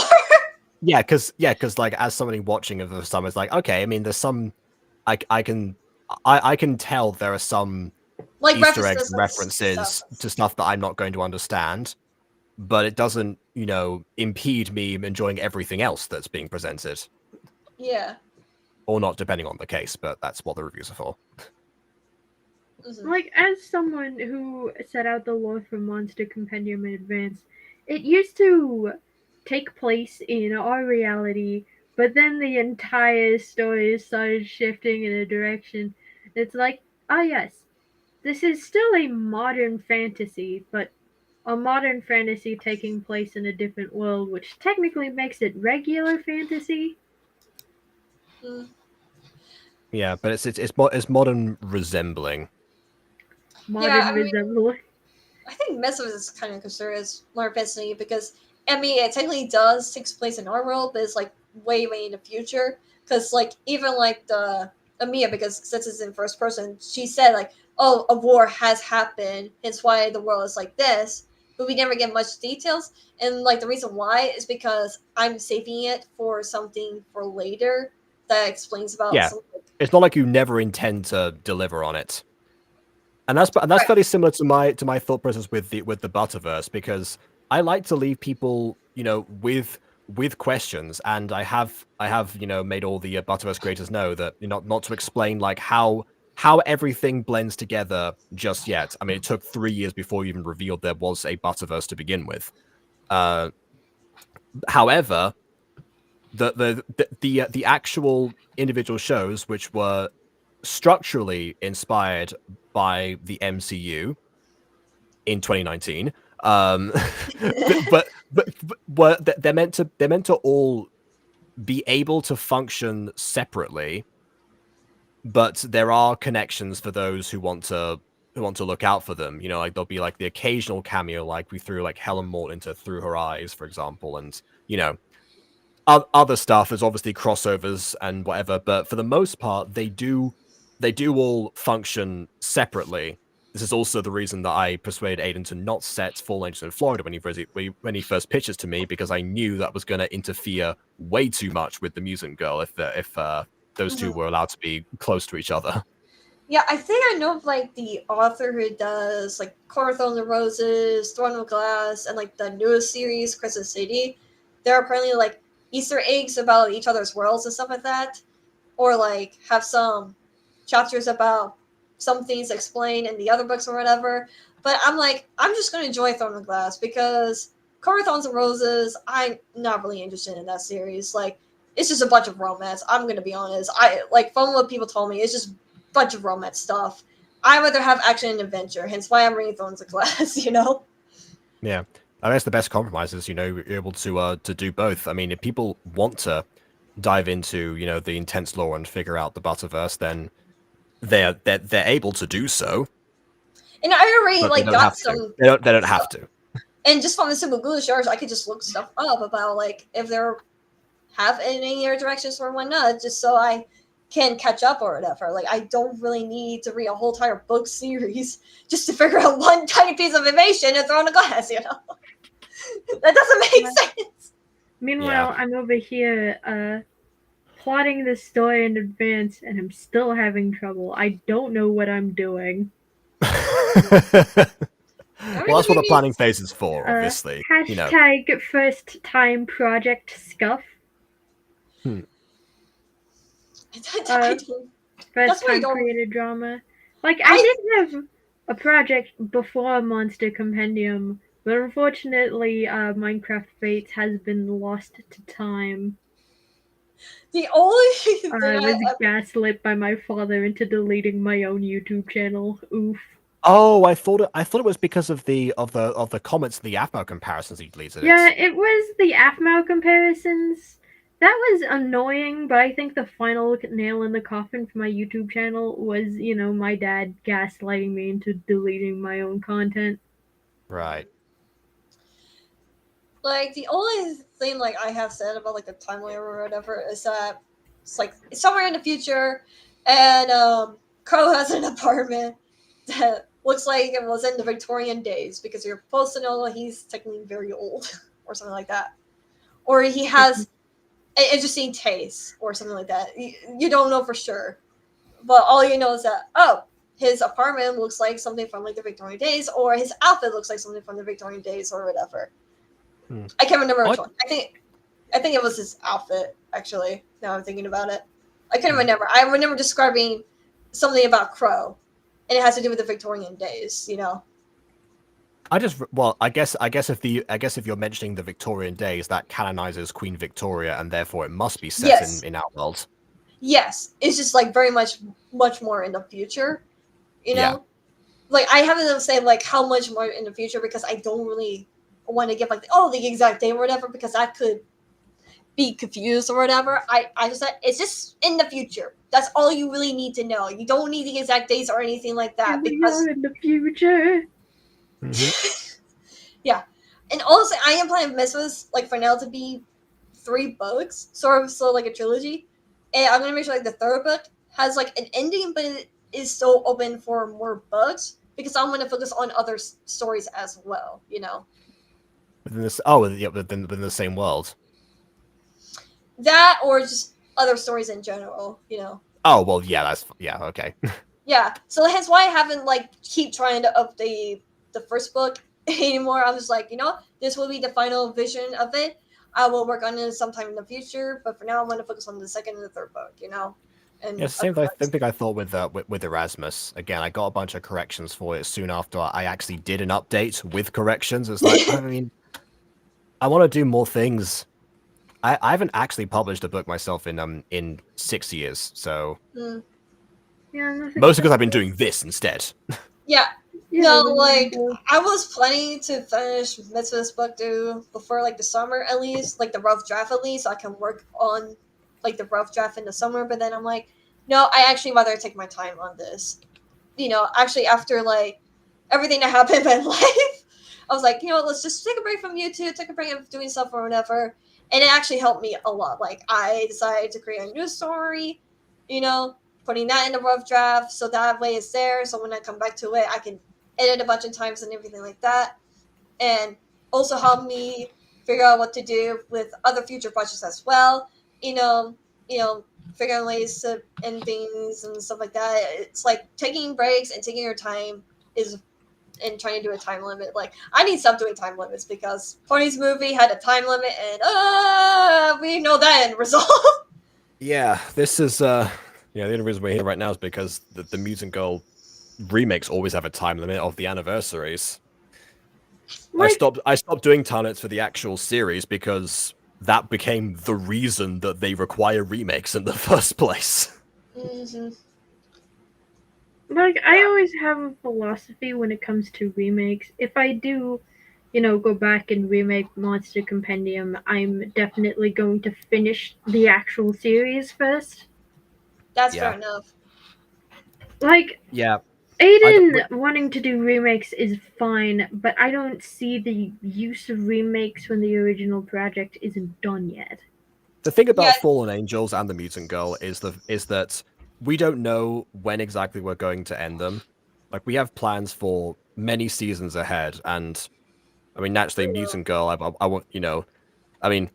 because like as somebody watching it for the first time, it's like okay, I mean, there's some, I can tell there are some Like Easter eggs references and and references stuff. to stuff that I'm not going to understand, but it doesn't, impede me enjoying everything else that's being presented, Yeah. or not, depending on the case. But that's what the reviews are for. Mhm. like as someone who set out the lore for Monster Compendium in advance, it used to take place in our reality, but then the entire story started shifting in a direction. It's like, ah yes, this is still a modern fantasy, but a modern fantasy taking place in a different world, which technically makes it regular fantasy. Mm. Yeah, but it's modern resembling. Yeah, Modern I mean, resemblance. I think most of it is kind of considered as more fantasy because I mean it technically does takes place in our world, but it's like way in the future. Because like even like the Amia, because since it's in first person, she said like, "Oh, a war has happened. Hence why the world is like this." But we never get much details, and like the reason why is because I'm saving it for something for later that explains about Yeah, some. it's not like you never intend to deliver on it. And that's Right. fairly similar to my thought process with the Butterverse, because I like to leave people, with questions, and I have made all the Butterverse creators know that not to explain like how everything blends together just yet. I mean, it took 3 years before you even revealed there was a Butterverse to begin with. However, the actual individual shows, which were structurally inspired by the MCU in 2019, but they're meant to all be able to function separately, but there are connections for those who want to look out for them. Like there'll be like the occasional cameo, like we threw like Helen Morton into Through Her Eyes, for example, and other stuff. There's obviously crossovers and whatever, but for the most part, they do all function separately. This is also the reason that I persuaded Aiden to not set Fall Angels in Florida when he first pitches to me, because I knew that was going to interfere way too much with the Mutant Girl if those two Mhm. were allowed to be close to each other. Yeah, I think I know of like the author who does like Court of Thorns and Roses, Throne of Glass, and like the newest series, Crescent City. There are apparently like Easter eggs about each other's worlds and stuff like that, or like have some chapters about some things explained in the other books or whatever. But I'm like, I'm just gonna enjoy Throne of Glass because Car Thorns and Roses, I'm not really interested in that series. Like, it's just a bunch of romance. I'm gonna be honest. I like from what people told me, it's just a bunch of romance stuff. I rather have action and adventure. Hence why I'm reading Thorns of Glass. You know. Yeah, I guess the best compromise is you're able to do both. I mean, if people want to dive into the intense lore and figure out the Butterverse, then they're able to do so. And I already But they like don't got have to. some. They don't have to. And just from the simple Google search, I could just look stuff up about like if there have any other directions or whatnot, just so I can catch up or whatever. Like I don't really need to read a whole entire book series just to figure out one tiny piece of information and throw in a glass. You know, that doesn't make sense. Meanwhile, I'm over here plotting this story in advance, and I'm still having trouble. I don't know what I'm doing. Well, that's what the planning phase is for, obviously. Hashtag first time project scuff. I don't- First why I time don't- created drama. Like, I did have a project before Monster Compendium, but unfortunately, Minecraft Fates has been lost to time. The only thing I was gaslit by my father into deleting my own YouTube channel. Oof. Oh, I thought it was because of the comments, the AFMO comparisons he deleted. Yeah, it was the AFMO comparisons. That was annoying, but I think the final nail in the coffin for my YouTube channel was, my dad gaslighting me into deleting my own content. Right. Like the only thing like I have said about like the timeline or whatever is that it's like it's somewhere in the future, and Crow has an apartment that looks like it was in the Victorian days because you're supposed to know he's technically very old or something like that, or he has an interesting taste or something like that. You don't know for sure, but all you know is that his apartment looks like something from like the Victorian days, or his outfit looks like something from the Victorian days or whatever. I can't remember which one. I think it was his outfit, actually, now I'm thinking about it. I can't remember. I remember describing something about Crow, and it has to do with the Victorian days, you know. I guess if you're mentioning the Victorian days, that canonizes Queen Victoria, and therefore it must be set in our world. Yes, it's just like very much more in the future, you know. Yeah. Like I haven't to say like how much more in the future because I don't really want to give like the exact day or whatever because that could be confused or whatever. I just said it's just in the future. That's all you really need to know. You don't need the exact dates or anything like that because in the future. Yeah, and also I am planning Misfits like for now to be 3 books, sort of so like a trilogy, and I'm gonna make sure like the 3rd book has like an ending, but it is still open for more books because I'm gonna focus on other stories as well. You know. Within the same world. That or just other stories in general, you know. Oh well, yeah, okay. Yeah, so hence why I haven't like keep trying to update the 1st book anymore. I'm just like, this will be the final vision of it. I will work on it sometime in the future, but for now I'm going to focus on the 2nd and the 3rd book, And yeah, same thing I thought with Erasmus. Again, I got a bunch of corrections for it soon after I actually did an update with corrections. It's like, I mean, I want to do more things. I haven't actually published a book myself in 6 years, so Yeah, mostly because I've been doing this instead. Yeah. No, like I was planning to finish Mitzvah's book before like the summer at least, like the rough draft at least, so I can work on like the rough draft in the summer. But then I'm like, no, I actually rather take my time on this. Actually after like everything that happened in my life, I was like, let's just take a break from YouTube, take a break of doing stuff or whatever. And it actually helped me a lot. Like I decided to create a new story, putting that in the rough draft so that way it's there. So when I come back to it, I can edit a bunch of times and everything like that. And also help me figure out what to do with other future projects as well. Figure out ways to end things and stuff like that. It's like taking breaks and taking your time and trying to do a time limit. Like I need to stop doing time limits because Pony's movie had a time limit and we know that end result. Yeah, this is the only reason we're here right now is because the Mutant Girl remakes always have a time limit of the anniversaries. Like, I stopped doing talents for the actual series because that became the reason that they require remakes in the first place. Mhm. Like, I always have a philosophy when it comes to remakes. If I do, go back and remake Monster Compendium, I'm definitely going to finish the actual series first. That's Yeah. fair enough. Like, Yeah. Aiden wanting to do remakes is fine, but I don't see the use of remakes when the original project isn't done yet. The thing about Yeah. Fallen Angels and the Mutant Girl is that we don't know when exactly we're going to end them. Like, we have plans for many seasons ahead, and I mean, naturally, Mutant Girl. I want, I mean,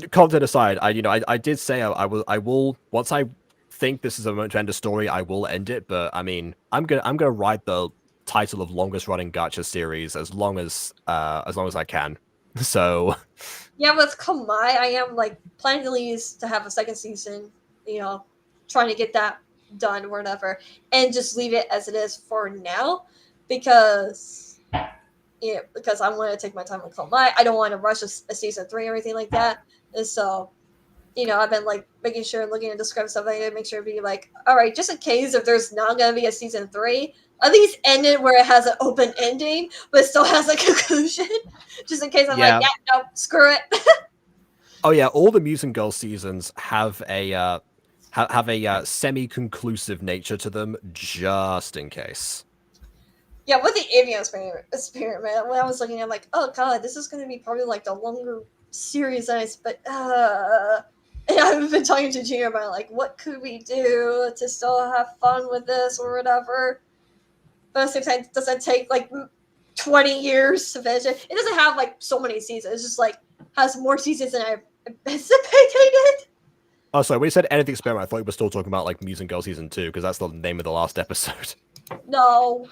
content aside, I did say I will once I think this is a moment to end a story, I will end it. But I mean, I'm gonna ride the title of longest running gacha series as long as I can. So Yeah, with Komai, I am like planning at least to have a second season, trying to get that done or whatever, and just leave it as it is for now, because because I want to take my time with Komai. I don't want to rush a season 3 or anything like that. And so, I've been like making sure, looking at the script stuff, I make sure to be like, all right, just in case if there's not gonna be a season 3, at least end it where it has an open ending, but it still has a conclusion. Just in case I'm Yeah. like, yeah, no, screw it. oh yeah, all the Mutant Girl seasons have a semi-conclusive nature to them, just in case. Yeah, with the avian experiment, when I was looking at like, oh god, this is going to be probably like the longer series than I expect. And I've been talking to Gina about like, what could we do to still have fun with this or whatever. But at the same time, it doesn't take like 20 years to finish it. It doesn't have like so many seasons. It's just like has more seasons than I anticipated. Oh, sorry, when you said anything experiment, I thought you were still talking about like Mutant Girl season 2, because that's the name of the last episode. No.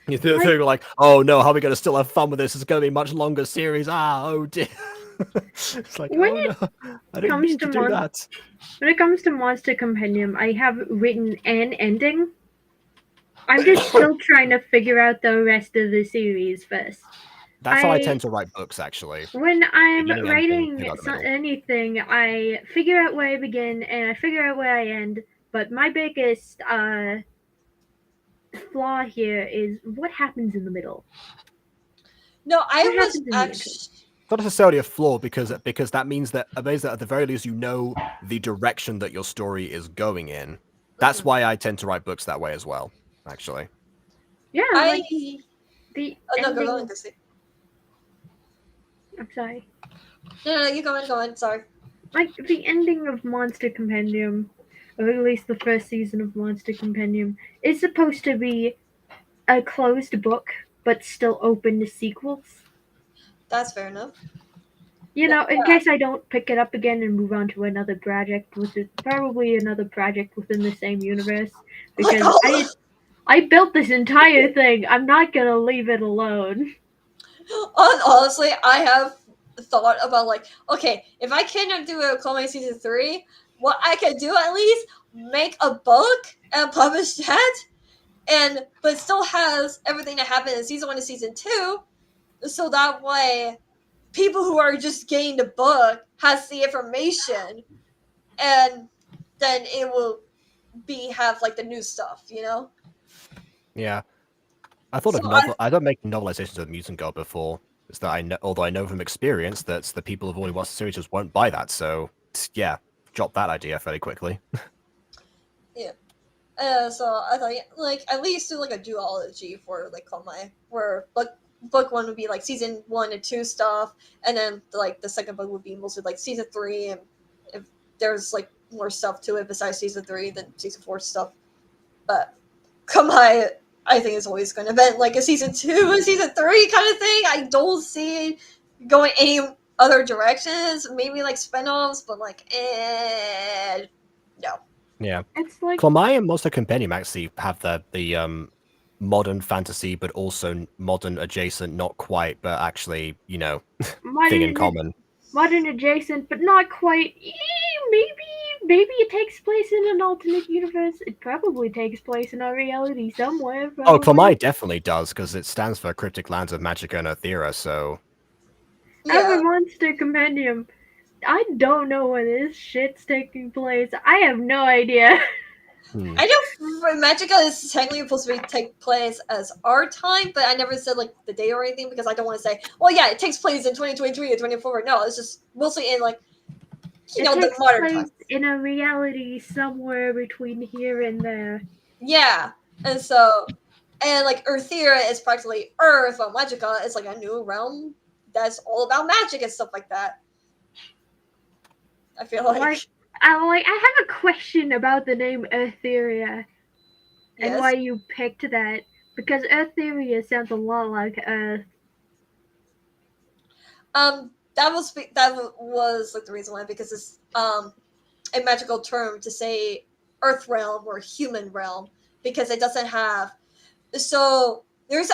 You were like, oh no, how are we going to still have fun with this? It's going to be a much longer series. Oh dear. It's like, When oh it no, I didn't comes mean to to do that. When it comes to Monster Compendium, I have written an ending. I'm just still trying to figure out the rest of the series first. That's how I tend to write books, actually. When I'm Beginning, ending, writing figure out the middle. anything, I figure out where I begin and I figure out where I end. But my biggest flaw here is what happens in the middle. No, I What was happens in the actually. Not necessarily a flaw, because that means that at the very least you know the direction that your story is going in. That's why I tend to write books that way as well, actually. Yeah, like the no, ending. go on, Chrissy. I'm sorry. No, you go on. Sorry. Like the ending of Monster Compendium, or at least the first season of Monster Compendium, is supposed to be a closed book, but still open to sequels. That's fair enough. In case I don't pick it up again and move on to another project probably another project within the same universe, because I built this entire thing. I'm not gonna leave it alone. Honestly, I have thought about like, okay, if I cannot do a Clone season 3, what I can do at least make a book and publish that, but it still has everything that happened in season 1 and season 2, so that way people who are just getting the book has the information, and then it will have like the new stuff, Yeah. I thought I don't make novelizations of Mutant Girl before. Is that although I know from experience that the people who've already watched the series just won't buy that. So yeah, drop that idea fairly quickly. Yeah. So I thought, like, at least do like a duology for like Komai, where book 1 would be like season 1 and 2 stuff, and then like the second book would be mostly like season 3, and if there's like more stuff to it besides season 3, then season 4 stuff. But Komai, I think is always going to be like a season 2 and season 3 kind of thing. I don't see it going any other directions. Maybe like spinoffs, but like, no. Yeah. It's like Clamai and Monster Compendium actually have the modern fantasy, but also modern adjacent, not quite, but actually, thing in common. modern adjacent, but not quite. Maybe maybe it takes place in an alternate universe. It probably takes place in our reality somewhere. Oh, Probably. Clamai definitely does, because it stands for Cryptic Lands of Magica and Etheria, so... Yeah. Our monster compendium. I don't know where this shit's taking place. I have no idea. Hmm. I know Magica is technically supposed to take place as our time, but I never said like the day or anything because I don't want to say, well, yeah, it takes place in 2023 or 24. No, it's just mostly in like, It the takes modern place time. in a reality somewhere between here and there. Yeah, and so, and like Earthera is practically Earth, while Magica is like a new realm that's all about magic and stuff like that. I feel like I have a question about the name Eartheria and why yes. you picked that, because Eartheria sounds a lot like Earth. That was like the reason why, because it's a magical term to say Earth realm or human realm, because it doesn't have. So there's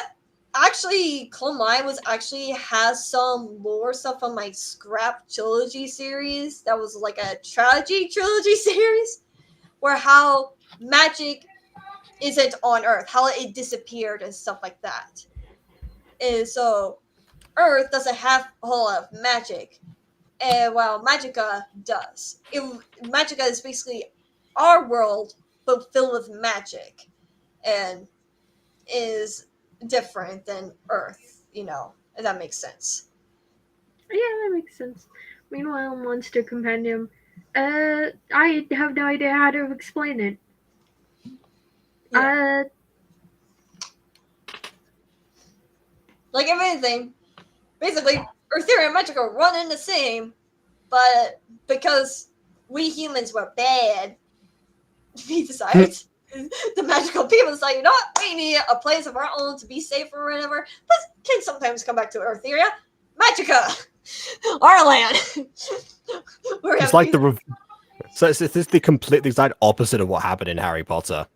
actually Clomai was actually has some lore stuff on my Scrap trilogy series that was like a trilogy series where how magic isn't on Earth, how it disappeared and stuff like that. And so Earth doesn't have a whole lot of magic, and while Magica does. Magica is basically our world, but filled with magic, and is different than Earth. If that makes sense. Yeah, that makes sense. Meanwhile, Monster Compendium, I have no idea how to explain it. Yeah. Like if anything, basically, Eartheria and Magica run in the same, but because we humans were bad, we decided. The magical people decide, you know what, we need a place of our own to be safe or whatever, but can sometimes come back to Eartheria. Magica! Our land! It's like so it's the complete exact opposite of what happened in Harry Potter.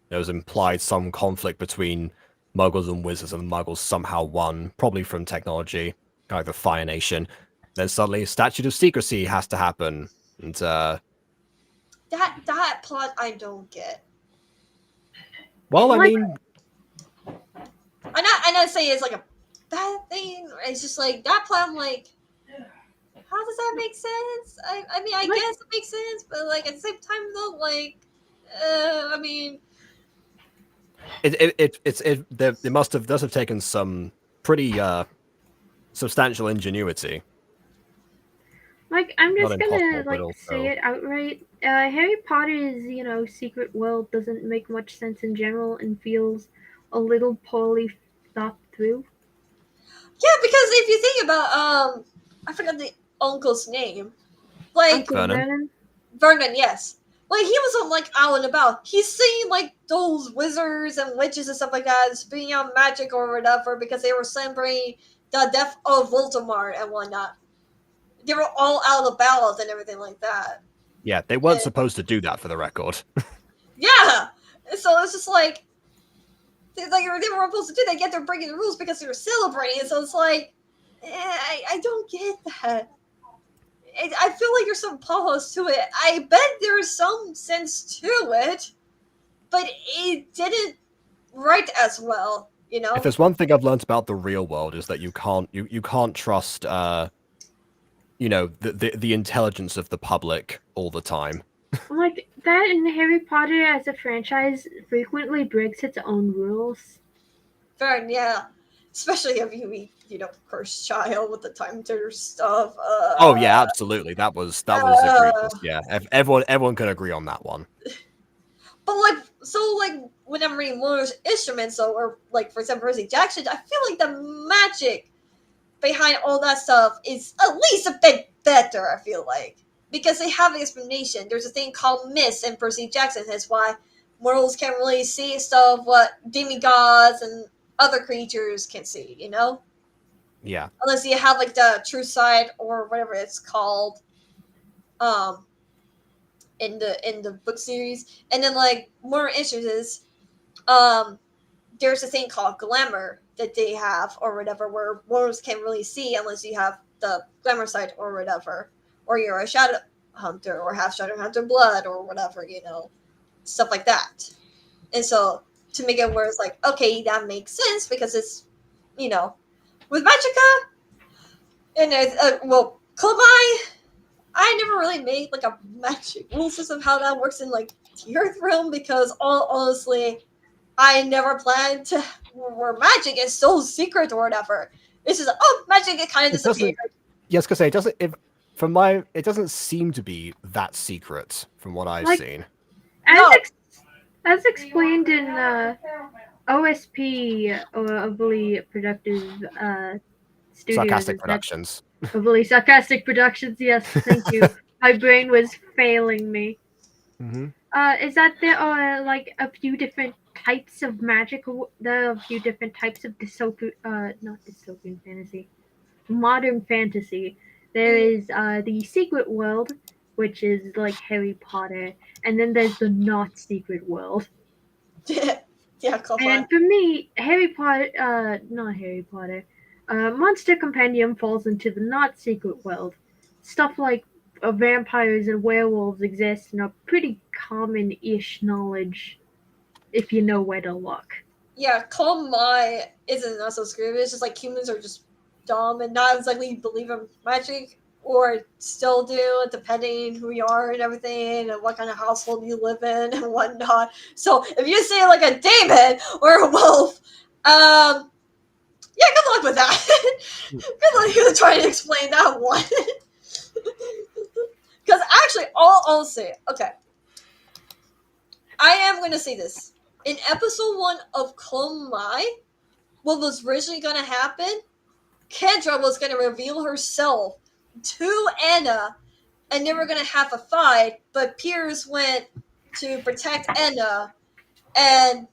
There was implied some conflict between Muggles and Wizards, and the Muggles somehow won, probably from technology, like the Fire Nation. Then suddenly, a Statute of Secrecy has to happen, and that plot I don't get. well, I Like- mean, I'm not saying it's like a bad thing. It's just like that plot. I'm like, how does that make sense? I mean, I guess it makes sense, but like at the same time though, like, I mean, it must have taken some pretty substantial ingenuity. Like, I'm Not just gonna impossible, but say also it outright. Harry Potter's secret world doesn't make much sense in general and feels a little poorly thought through. yeah, because if you think about I forgot the uncle's name, like Uncle Vernon? Vernon, yes. Like he was on like out and about. He's seeing like those wizards and witches and stuff like that spitting out magic or whatever because they were celebrating the death of Voldemort and whatnot. They were all out of balance and everything like that. yeah, they weren't supposed to do that, for the record. Yeah. And so it's just like they were supposed to do that, yet they're breaking the rules because they were celebrating. So it's like I don't get that. I feel like there's some pause to it. I bet there's some sense to it, but it didn't write as well. If there's one thing I've learned about the real world, is that you can't trust the intelligence of the public all the time. Like, that in Harry Potter as a franchise frequently breaks its own rules. Fair, yeah. Especially if cursed child with the time turner stuff. Oh yeah, absolutely. That was egregious. Yeah, everyone can agree on that one. But when I'm reading Warner's instruments, or like for example Percy Jackson, I feel like the magic behind all that stuff is at least a bit better. I feel like because they have an explanation. There's a thing called mist in Percy Jackson. That's why mortals can't really see stuff what demigods and other creatures can see. Yeah. Unless you have like the true side or whatever it's called. In the book series, and then like more instances, there's a thing called glamour that they have or whatever, where mortals can't really see unless you have the glamour side or whatever, or you're a shadow hunter or half shadow hunter blood or whatever, stuff like that. And so to make it where it's like, okay, that makes sense because it's, with Magica and Kolbai, I never really made like a magic rule system how that works in like the Earth realm because honestly, I never planned to where magic is so secret or whatever. It's just magic it kind of disappeared. Yes, because it doesn't. It doesn't seem to be that secret from what I've seen. As explained in OSP or Overly Productive Studios. Sarcastic Productions. Overly Sarcastic Productions. Yes, thank you. My brain was failing me. Mm-hmm. Is that there are like a few different types of magical? There are a few different types of not dystopian fantasy, modern fantasy. There is the secret world, which is like Harry Potter, and then there's the not secret world. Yeah, and for me, not Harry Potter, Monster Compendium falls into the not secret world. Stuff like vampires and werewolves exist and are pretty common-ish knowledge if you know where to look. Yeah, Call My isn't also scary. It's just like humans are just dumb and not as likely to believe in magic or still do, depending who you are and everything and what kind of household you live in and whatnot. So if you say like a demon or a wolf, yeah, good luck with that. Good luck trying to explain that one. Because actually, I'll say, okay, I am going to say this. In episode 1 of Call My, what was originally going to happen, Kendra was going to reveal herself to Anna, and they were going to have a fight, but Piers went to protect Anna, and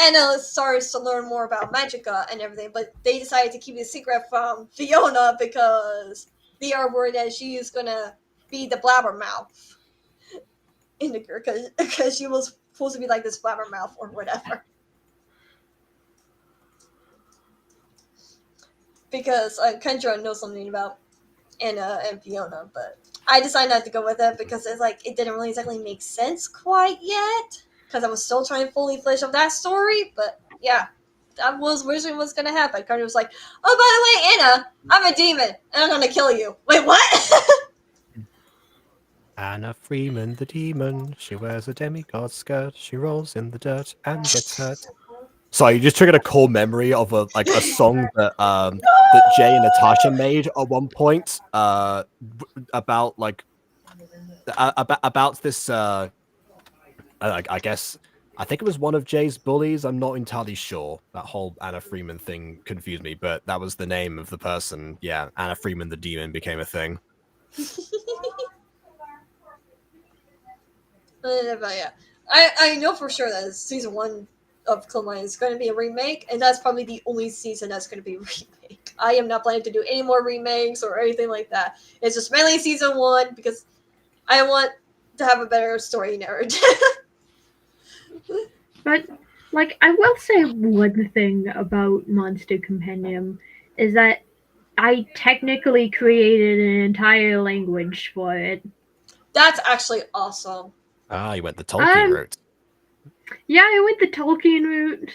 Anna starts to learn more about Magica and everything, but they decided to keep it a secret from Fiona because they are worried that she is going to be the blabbermouth in the group, because she was supposed to be like this blabbermouth or whatever. Because Kendra knows something about Anna and Fiona, but I decided not to go with it because it's like it didn't really exactly make sense quite yet. Because I was still trying to fully flesh out that story, but yeah, that was originally what's gonna happen. Kendra was like, "Oh, by the way, Anna, I'm a demon and I'm gonna kill you." Wait, what? Anna Freeman, the demon. She wears a demigod skirt. She rolls in the dirt and gets hurt. Sorry, you just triggered a core memory of a song that that Jay and Natasha made at one point about like about this. I guess I think it was one of Jay's bullies. I'm not entirely sure. That whole Anna Freeman thing confused me, but that was the name of the person. Yeah, Anna Freeman, the demon, became a thing. But yeah, I know for sure that season 1 of Call My is going to be a remake, and that's probably the only season that's going to be a remake. I am not planning to do any more remakes or anything like that. It's just mainly season 1 because I want to have a better story narrative. But, like, I will say one thing about Monster Compendium is that I technically created an entire language for it. That's actually awesome. Ah, you went the Tolkien route. Yeah, I went the Tolkien route.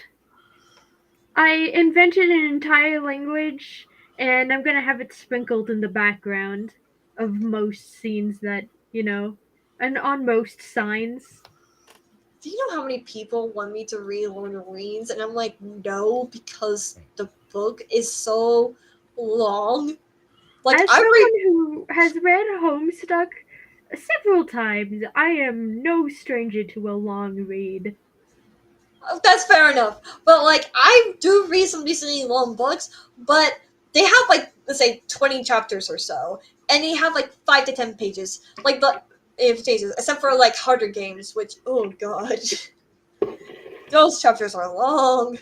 I invented an entire language, and I'm gonna have it sprinkled in the background of most scenes that, and on most signs. Do you know how many people want me to read Lord of the Rings? And I'm like, no, because the book is so long. Like, As someone who has read Homestuck several times, I am no stranger to a long read. That's fair enough. But, like, I do read some decently long books, but they have, like, let's say 20 chapters or so. And they have, like, 5 to 10 pages. Like, pages, except for, like, harder games, which, oh, God. Those chapters are long.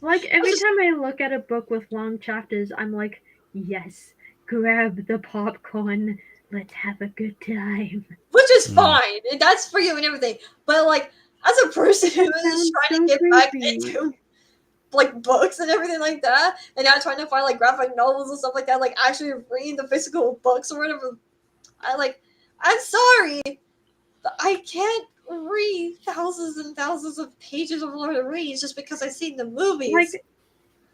Like, every time I look at a book with long chapters, I'm like, yes, grab the popcorn. Let's have a good time. Which is fine. And that's for you and everything. But, like, as a person who is trying to get back into, like, books and everything like that, and now trying to find, like, graphic novels and stuff like that, like, actually reading the physical books or whatever, I'm sorry, but I can't read thousands and thousands of pages of Lord of the Rings just because I've seen the movies. Like,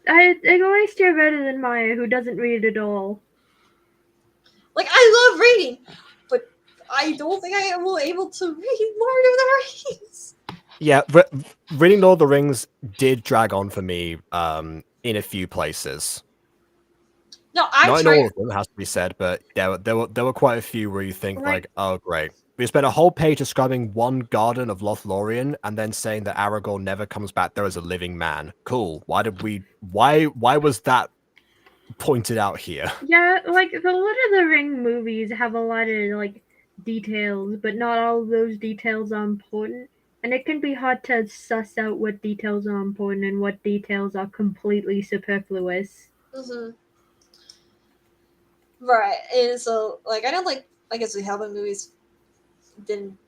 at least you're better than Maya, who doesn't read at all. Like, I love reading, but I don't think I am able to read Lord of the Rings. Yeah, reading Lord of the Rings did drag on for me in a few places. No, I Not in tried. all of them, it has to be said, but there were quite a few where you think Like- oh great. We spent a whole page describing one garden of Lothlorien and then saying that Aragorn never comes back there as a living man. Cool. Why was that pointed out here? Yeah, like, the Lord of the Ring movies have a lot of, like, details, but not all of those details are important. And it can be hard to suss out what details are important and what details are completely superfluous. Mm-hmm. Right, and so, like, I don't like, I guess the Hobbit movies didn't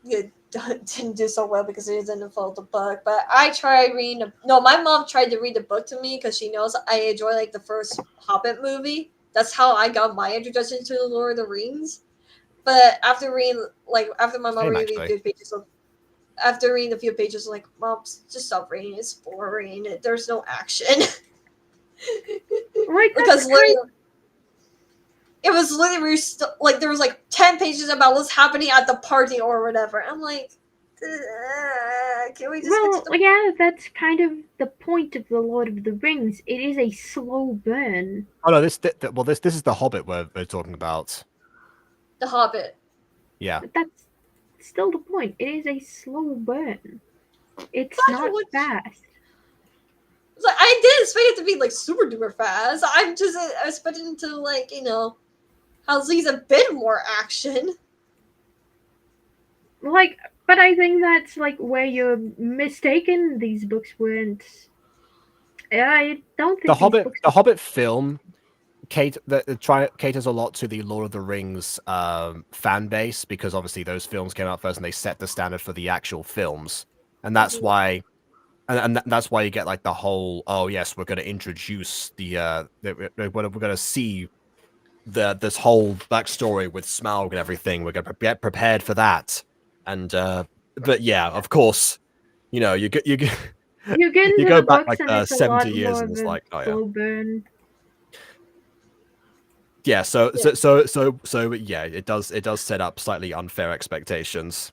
didn't do so well because it didn't follow the book. But I tried reading. My mom tried to read the book to me because she knows I enjoy like the first Hobbit movie. That's how I got my introduction to the Lord of the Rings. But after reading, after my mom Same, reading a actually. few pages of, after reading a few pages, like, Mom, just stop reading. It's boring. There's no action. Like, Because that's literally, it was literally like there was like 10 pages about what's happening at the party or whatever. I'm like, can we just get to the yeah, that's kind of the point of the Lord of the Rings. It is a slow burn. Oh no, this is the Hobbit we're talking about. Hobbit? Yeah. But that's still the point. It is a slow burn. It's But not what- fast. It's like, I didn't expect it to be like super duper fast. I'm just expecting to like have at least a bit more action. Like, but I think that's like where you're mistaken. These books weren't. I don't think these books. The Hobbit film caters a lot to the Lord of the Rings fan base because obviously those films came out first and they set the standard for the actual films, and that's Mhm. why, that's why you get like the whole yes, we're going to introduce we're going to see this whole backstory with Smaug and everything. We're going to get prepared for that, and but yeah, of course, you get You get you into go the back books like and it's a lot 70 years more and of it's a like oh yeah. slow burn. Yeah, so yeah, it does set up slightly unfair expectations.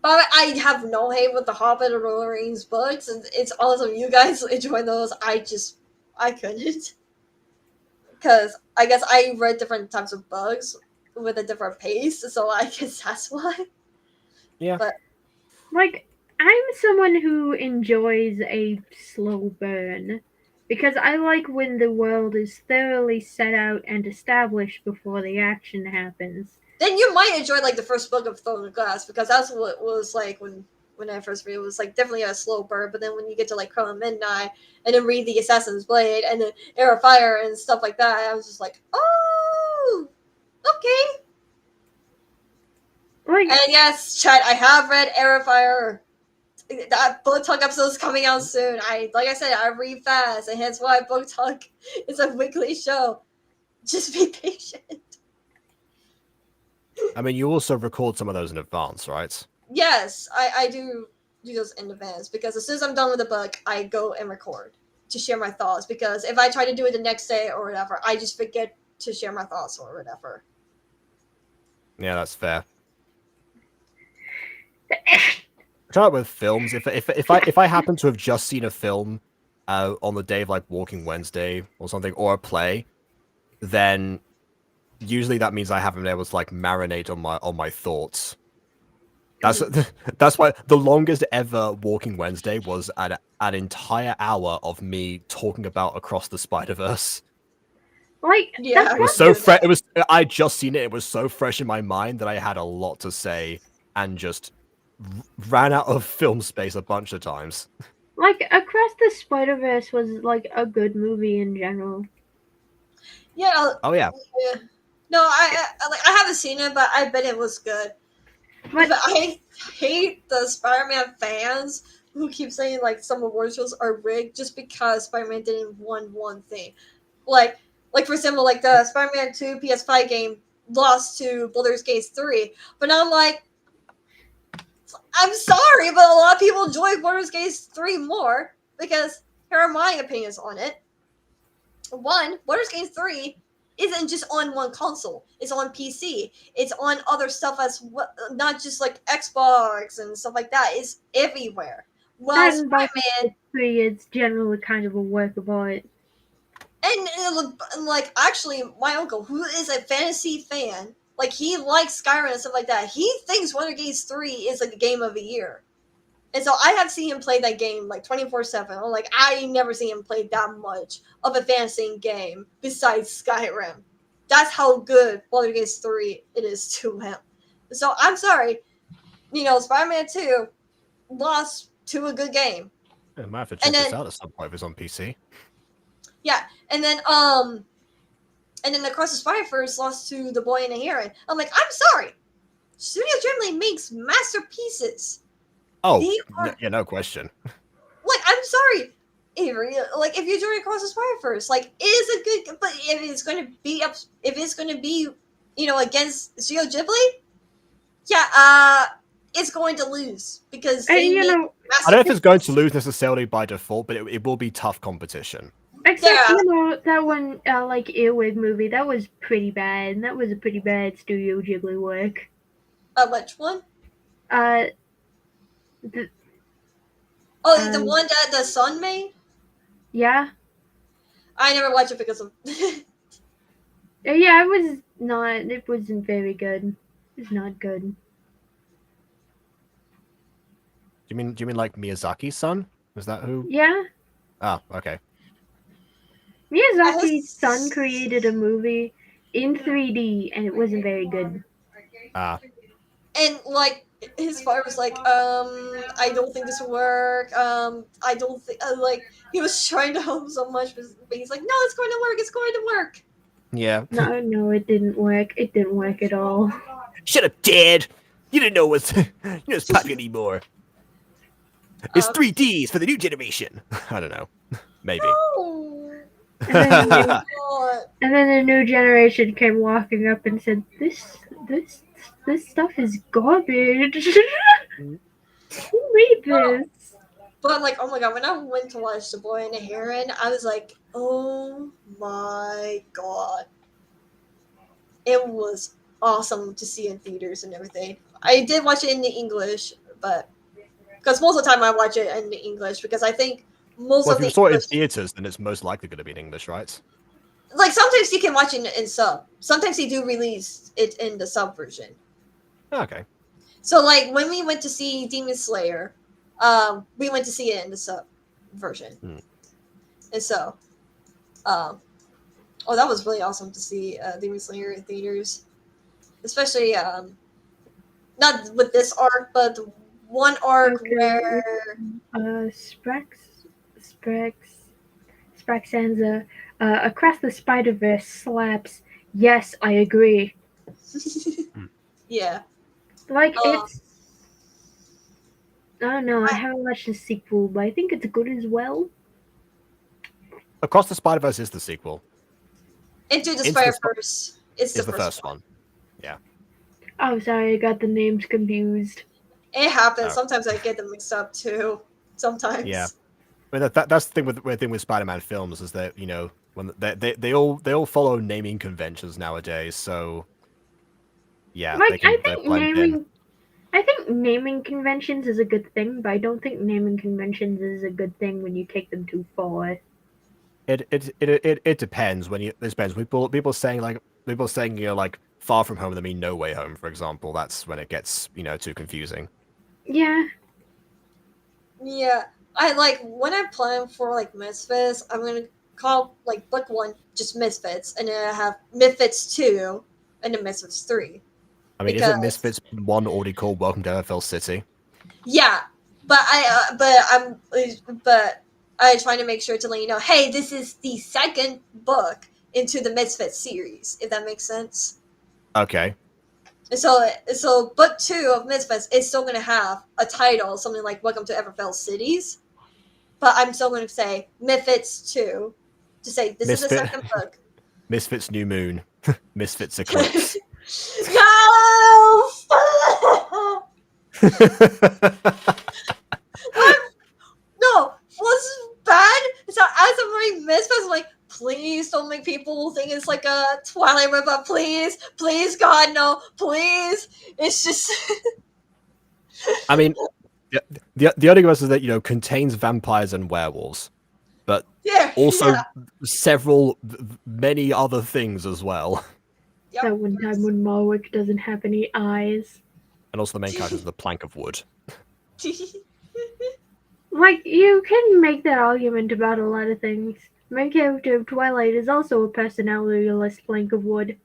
But I have no hate with the Hobbit or Lord of the Rings books. It's awesome. You guys enjoy those. I couldn't. Because I guess I read different types of books with a different pace, so I guess that's why. Yeah. But Like, I'm someone who enjoys a slow burn because I like when the world is thoroughly set out and established before the action happens. then you might enjoy like the first book of Throne of Glass because that's what it was like when I first read it. It was like definitely a slow burn, but then when you get to like Crown of Midnight and then read the Assassin's Blade and then Air of Fire and stuff like that, I was just like, oh, okay. Like, And yes, Chad, I have read Air of Fire. That Book Talk episode is coming out soon. Like I said, I read fast, and hence why Book Talk is a weekly show. Just be patient. I mean, you also record some of those in advance, right? Yes, I do those in advance because as soon as I'm done with the book, I go and record to share my thoughts. Because if I try to do it the next day or whatever, I just forget to share my thoughts or whatever. Yeah, that's fair. Try it with films. If I happen to have just seen a film on the day of like Walking Wednesday or something, or a play, then usually that means I haven't been able to like marinate on my thoughts. That's why the longest ever Walking Wednesday was an entire hour of me talking about Across the Spider-Verse. like Yeah, that's It was what so fresh. I just seen it. It was so fresh in my mind that I had a lot to say and just ran out of film space a bunch of times. like Across the Spider-Verse was like a good movie in general. Yeah. Oh yeah. Yeah. No, I haven't seen it, but I bet it was good. But But I hate the Spider-Man fans who keep saying like some award shows are rigged just because Spider-Man didn't win one thing. Like for example, like the Spider-Man 2 PS5 game lost to Baldur's Gate 3. But I'm like, I'm sorry, but a lot of people enjoy Baldur's Gate 3 more because here are my opinions on it. One, Baldur's Gate 3 isn't just on one console. It's on PC. It's on other stuff as well, not just like Xbox and stuff like that. It's everywhere. Well, And by Spider-Man, 3, it's generally kind of a work of art. and like actually, my uncle, who is a fantasy fan, like he likes Skyrim and stuff like that. He thinks Baldur's Gate 3 is like a game of the year. And so I have seen him play that game like 24/7. I'm like, I never seen him play that much of a fantasy game besides Skyrim. That's how good Baldur's Gate 3 it is to him. So I'm sorry, Spider-Man 2 lost to a good game. I might have to check this out at some point if it's on PC. Yeah, and then Across the Spider-Verse lost to The Boy and the Heron. I'm like, I'm sorry. Studio Ghibli makes masterpieces. Oh, They are- no question. Like, I'm sorry, Avery. Like, if you're doing Across the Spider-Verse, like, it is a good. But if it's going to be, against Studio Ghibli, yeah, it's going to lose because And they make you know, I don't know if masterpieces. it's going to lose necessarily by default, but it will be tough competition. except Yeah. That one like Earwig movie, that was pretty bad, and that was a pretty bad Studio Ghibli work. Which one? The, Oh, the one that the son made. yeah, I never watched it because of. yeah, it wasn't very good. It's not good. Do you mean like Miyazaki's son? Is that who? Yeah, Ah, okay. Miyazaki's son created a movie in 3D, and it wasn't very good. Ah, And like his father was like, I don't think this will work. I don't think like he was trying to help so much, but he's like, no, it's going to work. It's going to work. yeah. No, it didn't work. It didn't work at all. Shut up, Dad! You didn't know what's it's popular anymore. It's 3Ds for the new generation. I don't know. Maybe. No. And then, the new, God. and then the new generation came walking up and said, "This stuff is garbage. Who made this?" But like, oh my god, when I went to watch The Boy and the Heron, I was like, oh my god, it was awesome to see in theaters and everything. I did watch it in the English, but because most of the time I watch it in the English because I think most Well, of if you the saw it in English, theaters, then it's most likely going to be in English, right? like sometimes you can watch it in sub. Sometimes they do release it in the sub version. Okay. So like when we went to see Demon Slayer, we went to see it in the sub version, and so, oh, that was really awesome to see Demon Slayer in theaters, especially not with this arc, but the one arc Okay. where Spraxanza, Across the Spider-Verse slaps. Yes, I agree. yeah, Like, it's... I don't know, I haven't watched the sequel, but I think it's good as well. Across the Spider-Verse is the sequel. Into the Into the Spider-Verse is Is the first one. Yeah. Oh, sorry, I got the names confused. It happens. Oh. Sometimes I get them mixed up too. Sometimes. Yeah. I mean, that's the thing with Spider-Man films is that when they all follow naming conventions nowadays. So yeah, Like, they can I think blend in. naming conventions is a good thing, but I don't think naming conventions is a good thing when you take them too far. It depends it depends. People saying like Far From Home, they mean No Way Home, for example. That's when it gets too confusing. Yeah. Yeah, I like when I plan for like Misfits, I'm gonna call like book one just Misfits, and then I have Misfits 2 and then Misfits 3. I mean, isn't Misfits 1 already called Welcome to FL City? Yeah, but I try to make sure to let you know, hey, this is the second book into the Misfits series, if that makes sense. Okay. And so book 2 of Misfits is still gonna have a title, something like Welcome to Everfell Cities. But I'm still going to say Misfits 2 to say this is the second book. Misfits New Moon. Misfits Eclipse. No! No! What's bad is that as I'm reading Misfits, I'm like, please don't make people think it's like a Twilight ripoff. Please, please, God, no, please. It's just. I mean, the only question is that contains vampires and werewolves, but Yeah, also yeah. many other things as well. Yep. That one time when Malwick doesn't have any eyes. And also the main character is the plank of wood. Like, you can make that argument about a lot of things. The main character of Twilight is also a personality-less plank of wood.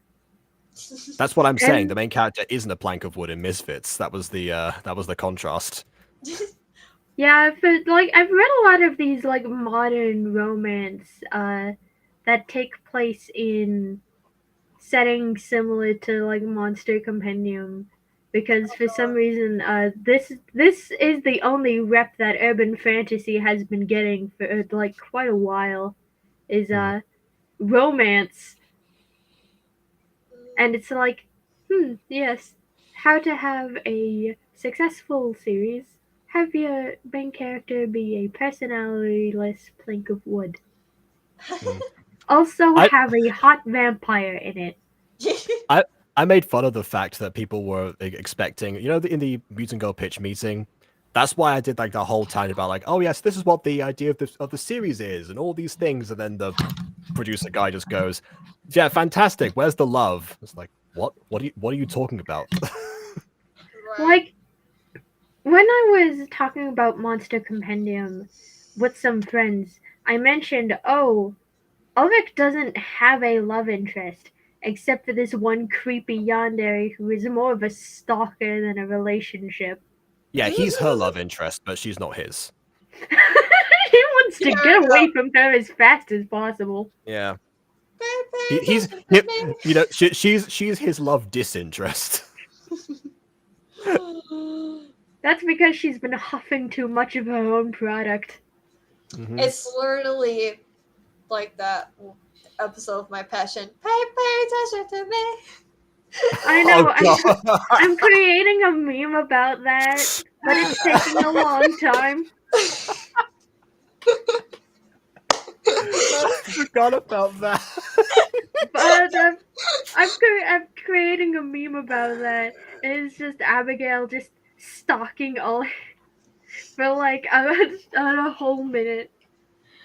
That's what I'm saying. And- The main character isn't a plank of wood in Misfits. That was the contrast. Yeah, I've read a lot of these like modern romance that take place in settings similar to like Monster Compendium, because for some reason this is the only rep that urban fantasy has been getting for like quite a while, is romance, and it's like, yes, how to have a successful series. Have your main character be a personality-less plank of wood. Also, have a hot vampire in it. I made fun of the fact that people were expecting, in the Mutant Girl pitch meeting. That's why I did like the whole time about like, oh yes, this is what the idea of the series is, and all these things, and then the producer guy just goes, "Yeah, fantastic. Where's the love?" It's like, what? What are you talking about? Like, when I was talking about Monster Compendium with some friends, I mentioned, Ulrich doesn't have a love interest, except for this one creepy yandere who is more of a stalker than a relationship. Yeah, he's her love interest, but she's not his. He wants to get away from her as fast as possible. Yeah. She's his love disinterest. That's because she's been huffing too much of her own product. Mm-hmm. It's literally like that episode of My Passion. Pay attention to me. I know. Oh, I'm creating a meme about that, but it's taking a long time. I forgot about that. But I'm creating a meme about that. And it's just Abigail just stalking all for like a whole minute.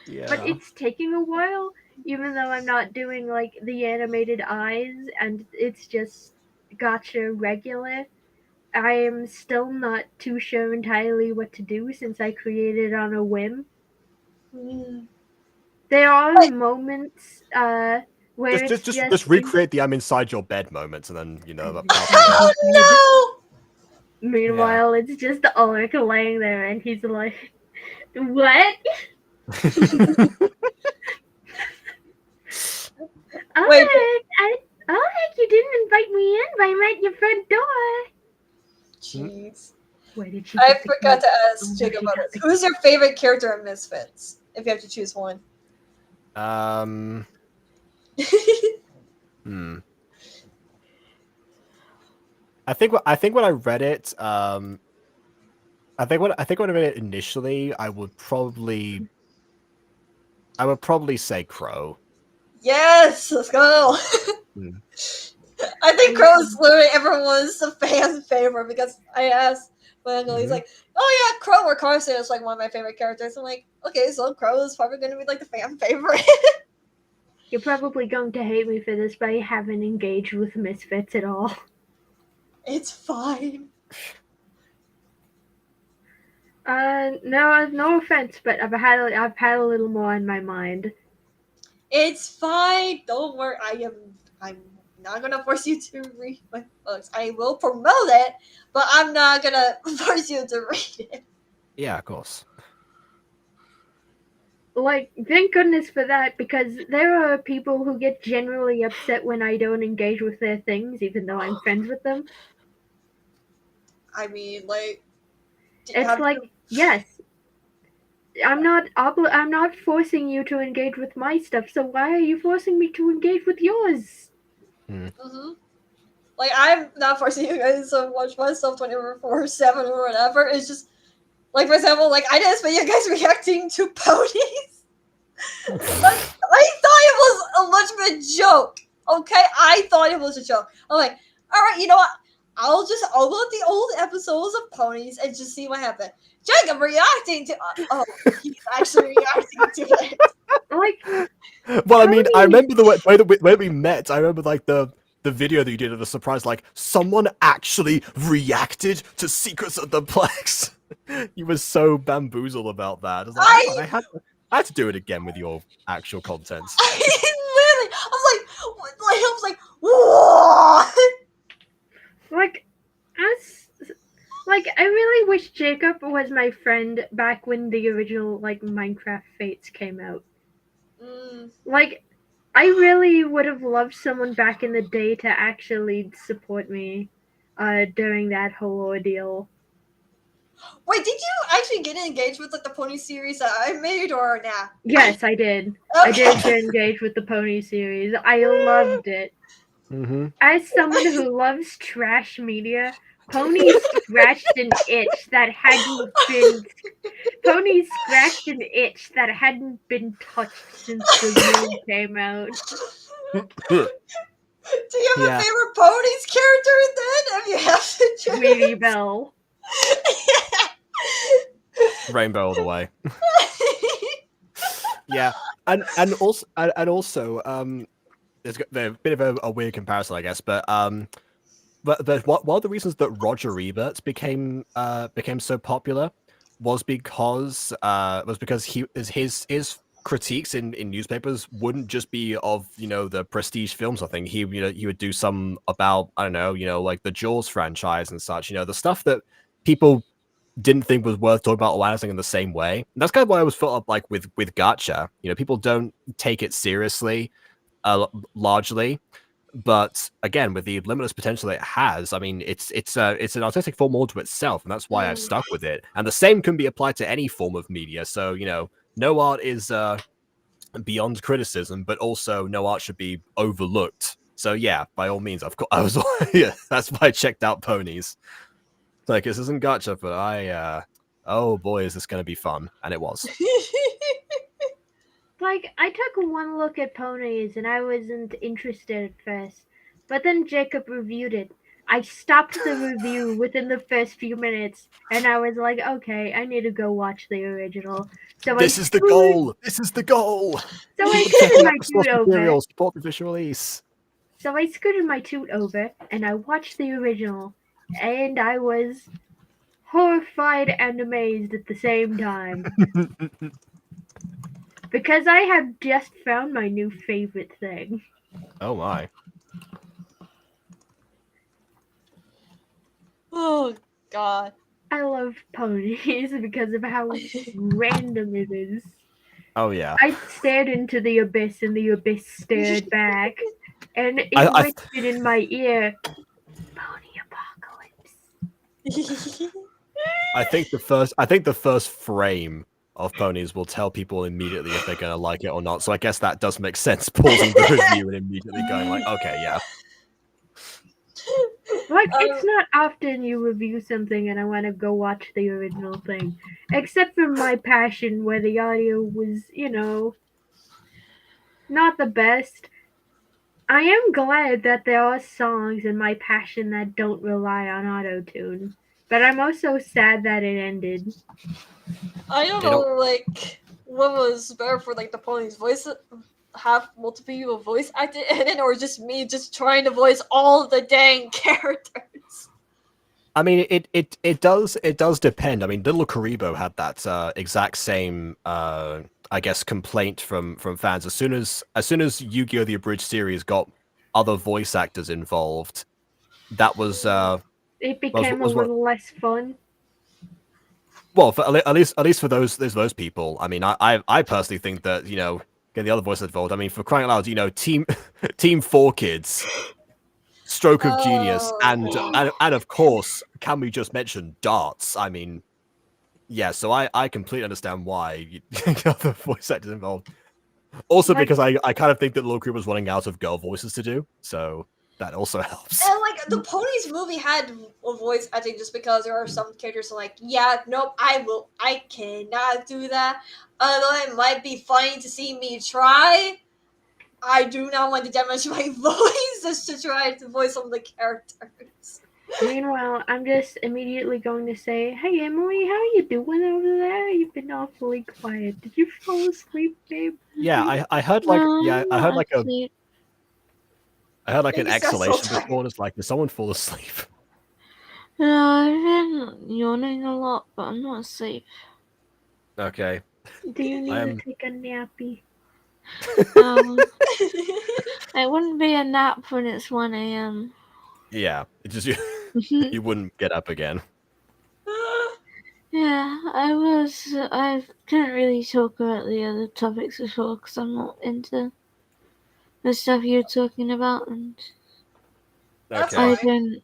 Yeah. But it's taking a while, even though I'm not doing like the animated eyes and it's just gotcha regular. I am still not too sure entirely what to do since I created on a whim. There are moments where Just recreate the "I'm inside your bed" moments, and then Oh no! Meanwhile, it's just Ulrich laying there, and he's like, "What? Wait. Ulrich, you didn't invite me in, but I'm at your front door." Jeez. Where did she? I get the forgot key? to ask Jake about this. Who's your favorite character in Misfits? If you have to choose one. I think when I read it, I think when I read it initially, I would probably say Crow. Yes, let's go. I think Crow is literally everyone's fan favorite because I asked Wendell, he's like, "Oh yeah, Crow or Carson is like one of my favorite characters." I'm like, okay, so Crow is probably going to be like the fan favorite. You're probably going to hate me for this, but I haven't engaged with Misfits at all. It's fine. No offense, but I've had a little more on my mind. It's fine. Don't worry. I'm not gonna force you to read my books. I will promote it, but I'm not gonna force you to read it. Yeah, of course. Like, thank goodness for that, because there are people who get generally upset when I don't engage with their things, even though I'm friends with them. I mean, like, it's like, yes, I'm not forcing you to engage with my stuff, so why are you forcing me to engage with yours? Mm-hmm. like I'm not forcing you guys to watch my stuff 24/7 or whatever. It's just like, for example, like I didn't expect you guys reacting to ponies. Like, I thought it was a legitimate joke. Okay, I thought it was a joke. I'm like, all right, you know what? I'll look at the old episodes of ponies and just see what happened. Jacob reacting to oh, he's actually reacting to it. Like, Well, I mean, I Ponies. remember the way that we met. I remember like the video that you did of the surprise. Like someone actually reacted to Secrets of the Plex. You were so bamboozled about that. I was like, "Oh, I had to do it again with your actual contents. I literally, I was like, what? like, I really wish Jacob was my friend back when the original, like, Minecraft Fates came out. Like, I really would have loved someone back in the day to actually support me during that whole ordeal. Wait, did you actually get engaged with like the pony series that I made, or nah? Yes, I did. Okay. I did get engaged with the Pony series. I loved it. Mm-hmm. As someone who loves trash media, Pony scratched an itch that hadn't been. Pony scratched an itch that hadn't been touched since the game came out. Do you have Yeah. a favorite ponies character then? If you have to choose. Sweetie Belle. Rainbow all the way. Yeah, and also there's a bit of a weird comparison, I guess, but one of the reasons that Roger Ebert became so popular was because his critiques in newspapers wouldn't just be of the prestige films. I think he would do some about, I don't know, like the Jaws franchise and such. The stuff that people didn't think was worth talking about or analyzing in the same way. And that's kind of what I was felt up like with Gacha. People don't take it seriously, largely. But again, with the limitless potential that it has, I mean, it's an artistic form all to itself, and that's why I've stuck with it. And the same can be applied to any form of media. So no art is beyond criticism, but also no art should be overlooked. So yeah, by all means, I was yeah, that's why I checked out ponies. Like, this isn't Gacha, but oh boy, is this going to be fun. And it was. Like, I took one look at ponies and I wasn't interested at first. But then Jacob reviewed it. I stopped the review within the first few minutes and I was like, okay, I need to go watch the original. So This is the goal! This is the goal! So I Check scooted out my the source toot over. material, support the visual release. So I scooted my toot over and I watched the original. And I was horrified and amazed at the same time. Because I have just found my new favorite thing. Oh my. Oh god. I love ponies because of how random it is. Oh yeah. I stared into the abyss and the abyss stared back. And it I whispered in my ear, Pony Apocalypse. I think the first frame of ponies will tell people immediately if they're gonna like it or not. So I guess that does make sense. Pausing the review and immediately going like, okay, yeah. Like, it's not often you review something and I want to go watch the original thing. Except for My Passion, where the audio was, not the best. I am glad that there are songs in My Passion that don't rely on auto-tune. But I'm also sad that it ended. I don't know, like, what was better for, like, the pony's voice, have multiple people voice acted in it, or just me just trying to voice all the dang characters? I mean, it does depend. I mean, Little Karibo had that exact same I guess complaint from fans. As soon as Yu-Gi-Oh! The Abridged series got other voice actors involved, that was it became a little less fun. Well, at least for those people. I mean, I personally think that getting the other voices involved. I mean, for crying out loud, Team 4Kids, Stroke of Genius, and of course, can we just mention Darts? I mean, yeah. So I completely understand why you get the voice actors involved. Also, because I kind of think that Little Crew was running out of girl voices to do. So that also helps. And like the Ponies movie had a voice acting just because there are some characters who are like, yeah, nope, I cannot do that. Although it might be funny to see me try, I do not want to damage my voice just to try to voice some of the characters. Meanwhile, I'm just immediately going to say, "Hey Emily, how are you doing over there? You've been awfully quiet. Did you fall asleep, babe?" Yeah, I heard like I heard like asleep. I heard like an You sound so exhalation tired. before, and it's like, did someone fall asleep? No, I've been yawning a lot, but I'm not asleep. Okay. Do you need I to am- take a nappy? It wouldn't be a nap when it's 1 a.m. Yeah, it just you wouldn't get up again. Yeah, I couldn't really talk about the other topics before because I'm not into the stuff you're talking about, and That's Okay. fine.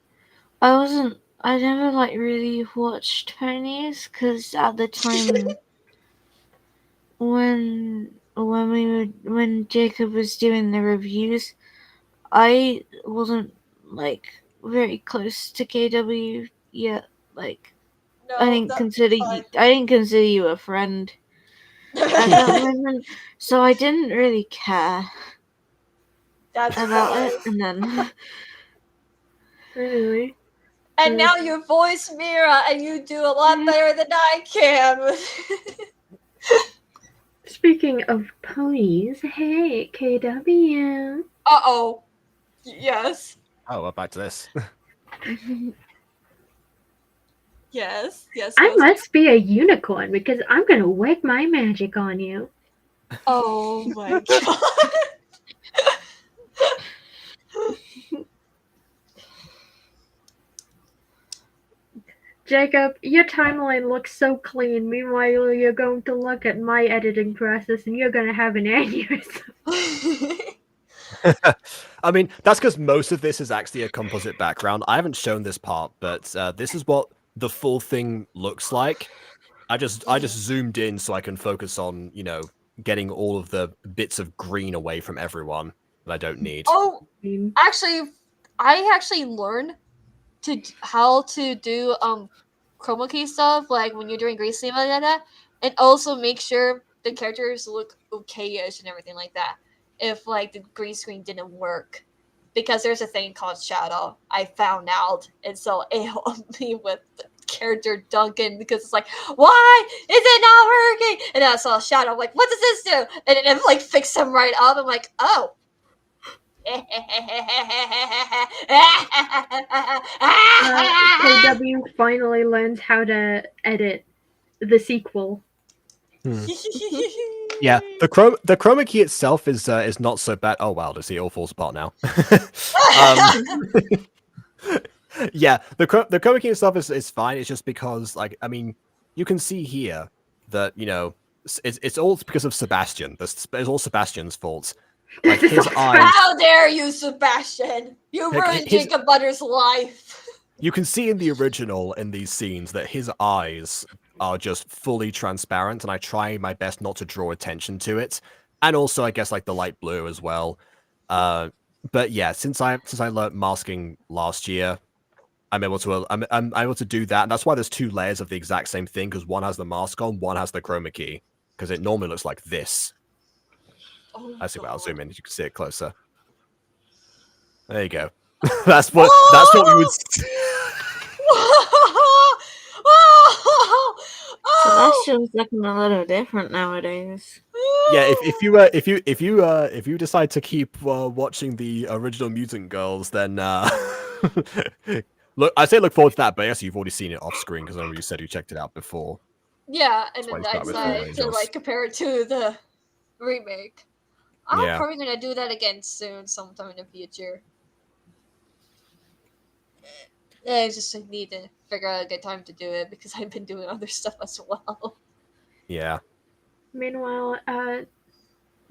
I never like really watched Ponies because at the time when Jacob was doing the reviews, I wasn't like very close to KW yet. Like No, I didn't that's consider fine. you a friend at that moment, so I didn't really care That's about fine. it. And then Anyway, And now you voice Mira, and you do a lot better than I can. speaking of ponies, hey KW. Uh-oh. Yes. Oh, well, back to this. Yes. Yes. I yes. must be a unicorn because I'm gonna work my magic on you. Oh my god. Jacob, your timeline looks so clean. Meanwhile, you're going to look at my editing process and you're gonna have an aneurysm. I mean, that's because most of this is actually a composite background. I haven't shown this part, but this is what the full thing looks like. I just zoomed in so I can focus on, getting all of the bits of green away from everyone that I don't need. Oh, actually, I actually learned how to do chroma key stuff, like when you're doing green screen like that, and also make sure the characters look okay-ish and everything like that. If like the green screen didn't work, because there's a thing called shadow. I found out, and so it helped me with the character Duncan because it's like, why is it not working? And I saw shadow. I'm like, what does this do? And it like fixed him right up. I'm like, oh. KW finally learns how to edit the sequel. Yeah, the chroma key itself is not so bad. Oh wow, it all falls apart now. Yeah, the chroma key itself is fine. It's just because, like, I mean, you can see here that it's all because of Sebastian. It's all Sebastian's fault. Like his eyes. How dare you, Sebastian? You ruined Jacob Butter's life. You can see in the original in these scenes that his eyes are just fully transparent, and I try my best not to draw attention to it. And also, I guess, like the light blue as well. But yeah, since I learned masking last year, I'm able to do that. And that's why there's two layers of the exact same thing, because one has the mask on, one has the chroma key, because it normally looks like this. Oh, I see. Well, I'll zoom in. You can see it closer. There you go. That's what we would. Sebastian's looking a little different nowadays. Yeah, if you decide to keep watching the original Mutant Girls, then look, I say look forward to that. But I guess you've already seen it off screen because I remember you said you checked it out before. Yeah, and That's why then you I start with decided to Angels. like compare it to the remake. I'm Yeah. probably gonna do that again soon, sometime in the future. I just need to figure out a good time to do it because I've been doing other stuff as well. Yeah. Meanwhile,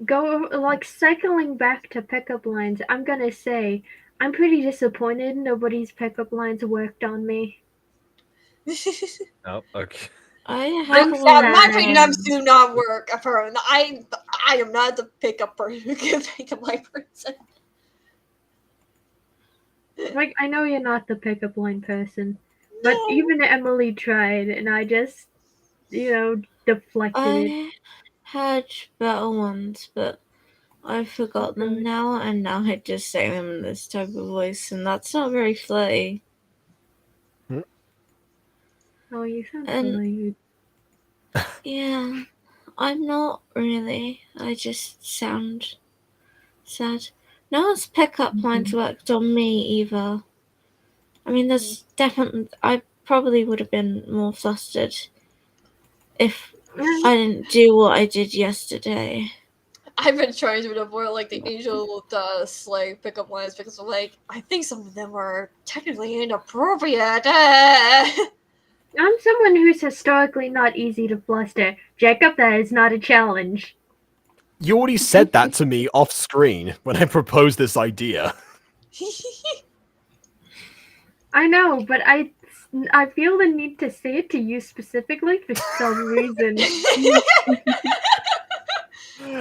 go like cycling back to pickup lines. I'm gonna say I'm pretty disappointed nobody's pickup lines worked on me. Oh, okay. My pickups do not work. I am not the pickup person who can pick up my person. Like, I know you're not the pickup line person, but even Emily tried, and I just, deflected it. I had better ones, but I forgot them now, and now I just say them in this type of voice, and that's not very flirty. Oh, you sound And- really. Yeah, I'm not really. I just sound sad. No one's pickup lines worked on me either. I mean, there's definitely. I probably would have been more flustered if I didn't do what I did yesterday. I've been trying to avoid like the angel dust like pickup lines because like I think some of them are technically inappropriate. I'm someone who's historically not easy to fluster. Jacob, that is not a challenge. You already said that to me off screen when I proposed this idea. I know, but I feel the need to say it to you specifically for some reason.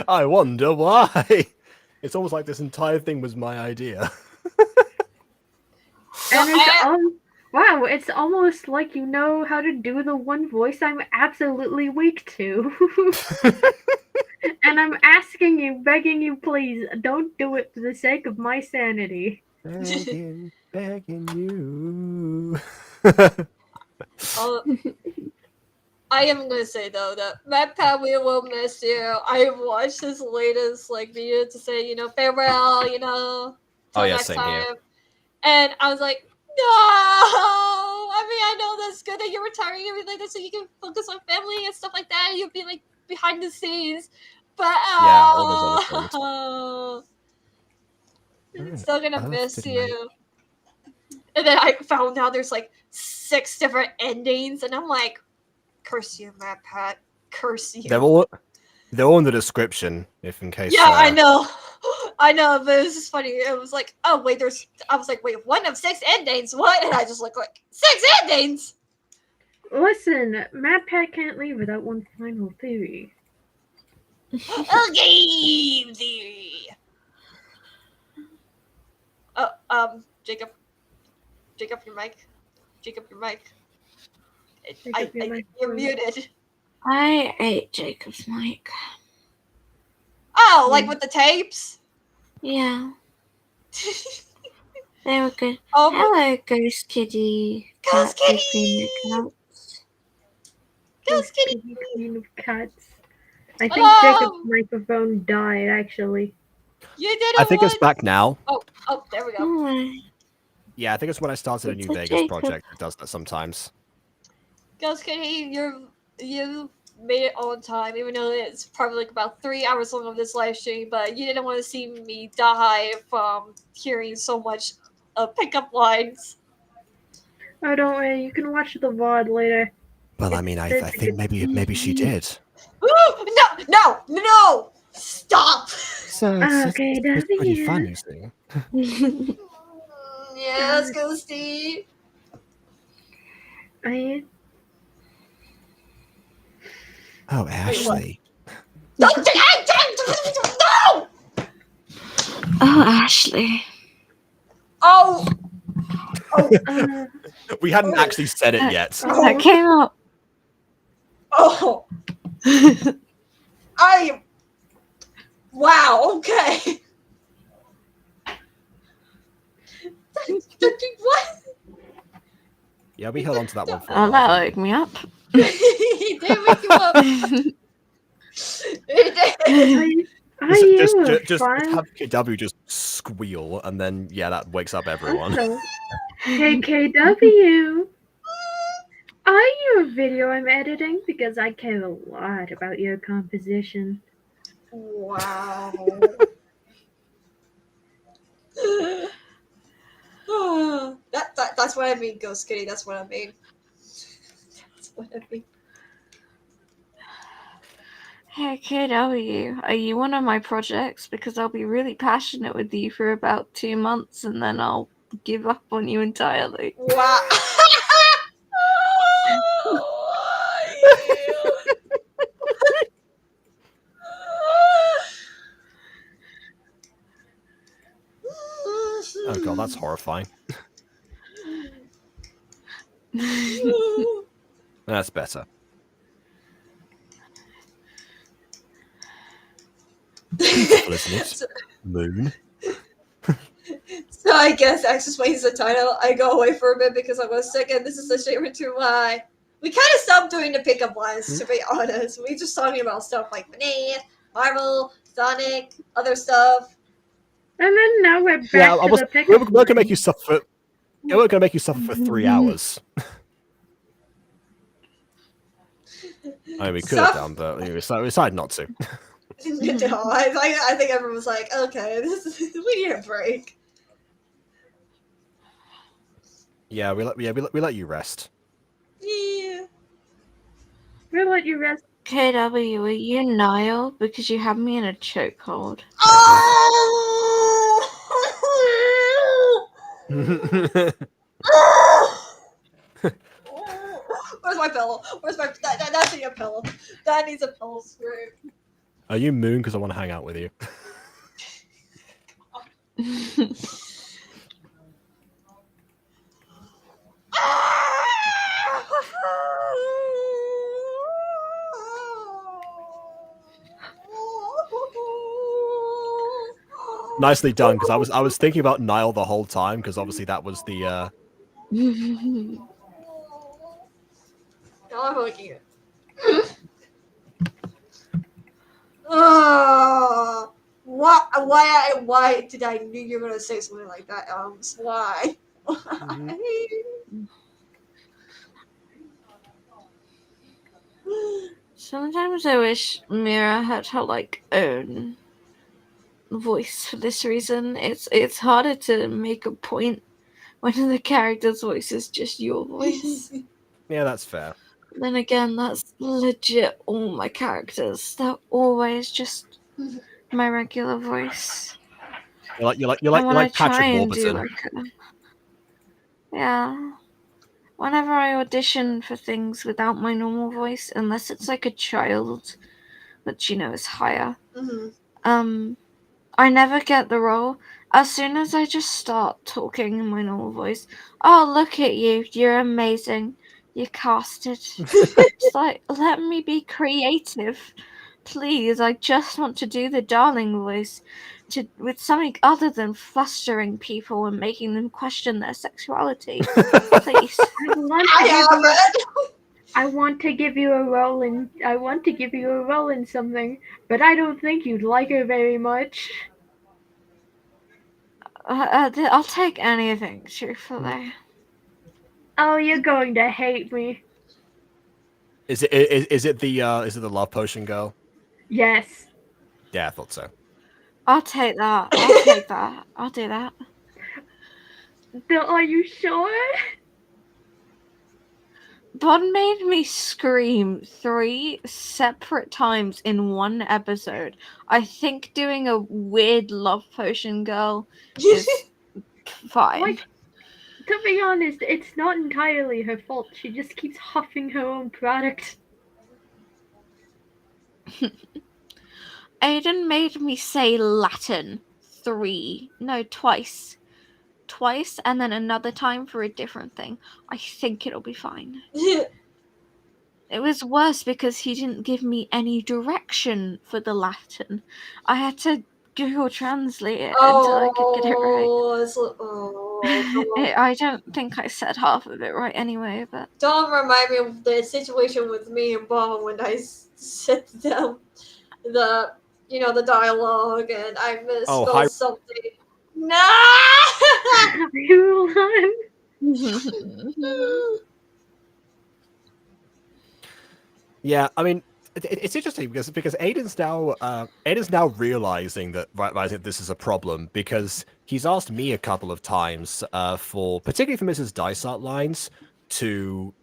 I wonder why. It's almost like this entire thing was my idea. And it's wow, it's almost like you know how to do the one voice I'm absolutely weak to. And I'm asking you, begging you, please, don't do it for the sake of my sanity. Begging you. I am gonna say though that Matt Pat, we will miss you. I watched his latest like video to say, farewell, till next same time. here. And I was like, no. I mean, I know that's good that you're retiring and everything like that, so you can focus on family and stuff like that. And you'll be like behind the scenes, but all those other I'm still gonna miss after you. And then I found out there's like 6 different endings, and I'm like, curse you, Matt Pat. Curse you. They're all in the description, if in case. Yeah, I know. I know, but it was just funny. It was like, oh wait, I was like, wait, 1 of 6 endings? What? And I just looked like 6 endings. Listen, Matt Pat can't leave without one final theory. A game theory. Jacob, your mic. Jacob, your mic. You're muted. I ate Jacob's mic. Oh, like with the tapes? Yeah, they were good. Oh, Hello, Ghost Kitty. Ghost Cat Kitty! between the cats. Ghost Kitty! Queen of cats. I think Hello! Jacob's microphone died, actually. You did it I think it's once. back now. Oh, there we go. Oh, Yeah, I think it's when I started a It's new a Vegas Jacob. project. It does that sometimes. Ghost Kitty, you made it on time, even though it's probably like about 3 hours long of this live stream, but you didn't want to see me die from hearing so much pickup lines. Oh, don't worry, you can watch the VOD later. Well, I mean, I think maybe she did. No! Stop! So Okay, it's pretty W. fun, you see. Yes, Ghosty. Oh, Ashley. No! oh, Ashley. Oh! We hadn't actually said it yet. That came up. Oh! Wow, okay. What? Yeah, we held on to that one for a Oh, while. that woke me up. He did wake you up. He did. Are you Just fine? have KW just squeal, and then that wakes up everyone. Also, hey KW, are you a video I'm editing? Because I care a lot about your composition. Wow. That's what I mean, Ghost Kitty. That's what I mean. That's what I mean. Hey, KW, are you one of my projects? Because I'll be really passionate with you for about 2 months, and then I'll give up on you entirely. Wow. Oh god, that's horrifying. That's better. Beautiful, isn't it? Moon. So I guess X explains the title. I go away for a bit because I was sick, and this is the shame to why we kind of stopped doing the pickup lines. To be honest, we just talking about stuff like Banana, Marvel, Sonic, other stuff. And then now we're back Yeah, to the pickup we're gonna make line. you suffer. Yeah, we're gonna make you suffer for 3 hours. I mean, we could have done, but we decided not to. No, I think everyone was like, okay, we need a break. Yeah, we let you rest. Yeah. We'll let you rest. KW, are you Niall? Because you have me in a chokehold. Oh! Where's my pillow? Where's my that needs a pillow? That needs a pillow scream. Are you Moon? Because I want to hang out with you. Nicely done, because I was thinking about Niall the whole time, because obviously that was the Now I'm looking at. Why did I knew you were gonna say something like that? Why? Sometimes I wish Mira had her like own voice for this reason. It's harder to make a point when the character's voice is just your voice. yeah, that's fair. Then again, that's legit all my characters. They're always just my regular voice. You And when like I try Patrick and do Warburton. yeah. Whenever I audition for things without my normal voice, unless it's like a child, which is higher, I never get the role. As soon as I just start talking in my normal voice, oh, look at you, you're amazing, you're casted. It's like, let me be creative. Please, I just want to do the darling voice with something other than flustering people and making them question their sexuality. Please. I want to give you a role in something, but I don't think you'd like her very much. I'll take anything, truthfully. Oh, you're going to hate me. Is it the love potion girl? Yes. Yeah, I thought so. I'll take that. I'll take that. I'll do that. Are you sure? Bond made me scream 3 separate times in one episode. I think doing a weird love potion girl is fine. Like, to be honest, it's not entirely her fault. She just keeps huffing her own product. Aiden made me say Latin twice. Twice, and then another time for a different thing. I think it'll be fine. It was worse because he didn't give me any direction for the Latin. I had to Google Translate it until I could get it right. I don't think I said half of it right anyway, but... Don't remind me of the situation with me and Bob when I said down the dialogue and I misspelled something. No! Yeah, I mean, it's interesting because Aiden's now realizing that this is a problem, because he's asked me a couple of times particularly for Mrs. Dysart lines to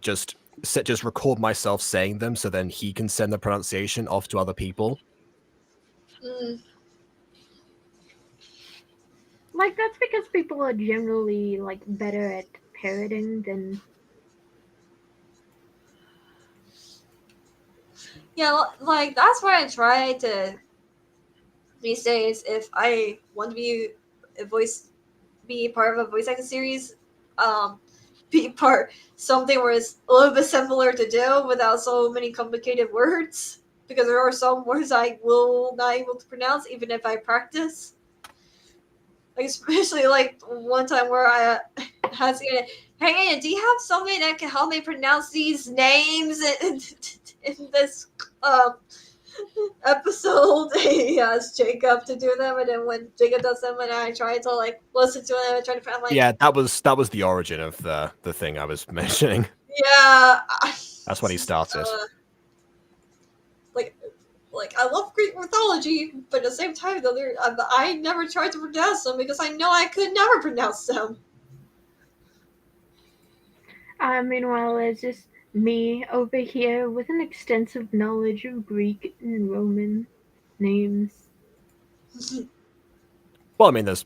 just record myself saying them, so then he can send the pronunciation off to other people. Like, that's because people are generally like better at parroting than. Yeah, like that's why I try to these days. If I want to be part of a voice acting series, be part something where it's a little bit simpler to do without so many complicated words. Because there are some words I will not able to pronounce even if I practice. Like especially like one time where I had to say, "Hey, Anna, do you have somebody that can help me pronounce these names in this episode?" He asked Jacob to do them, and then when Jacob does them, and I try to like listen to them and try to find like Yeah, that was the origin of the thing I was mentioning. yeah, That's when he started. Like I love Greek mythology, but at the same time, though, I never tried to pronounce them because I know I could never pronounce them. Meanwhile, it's just me over here with an extensive knowledge of Greek and Roman names. Well, I mean, there's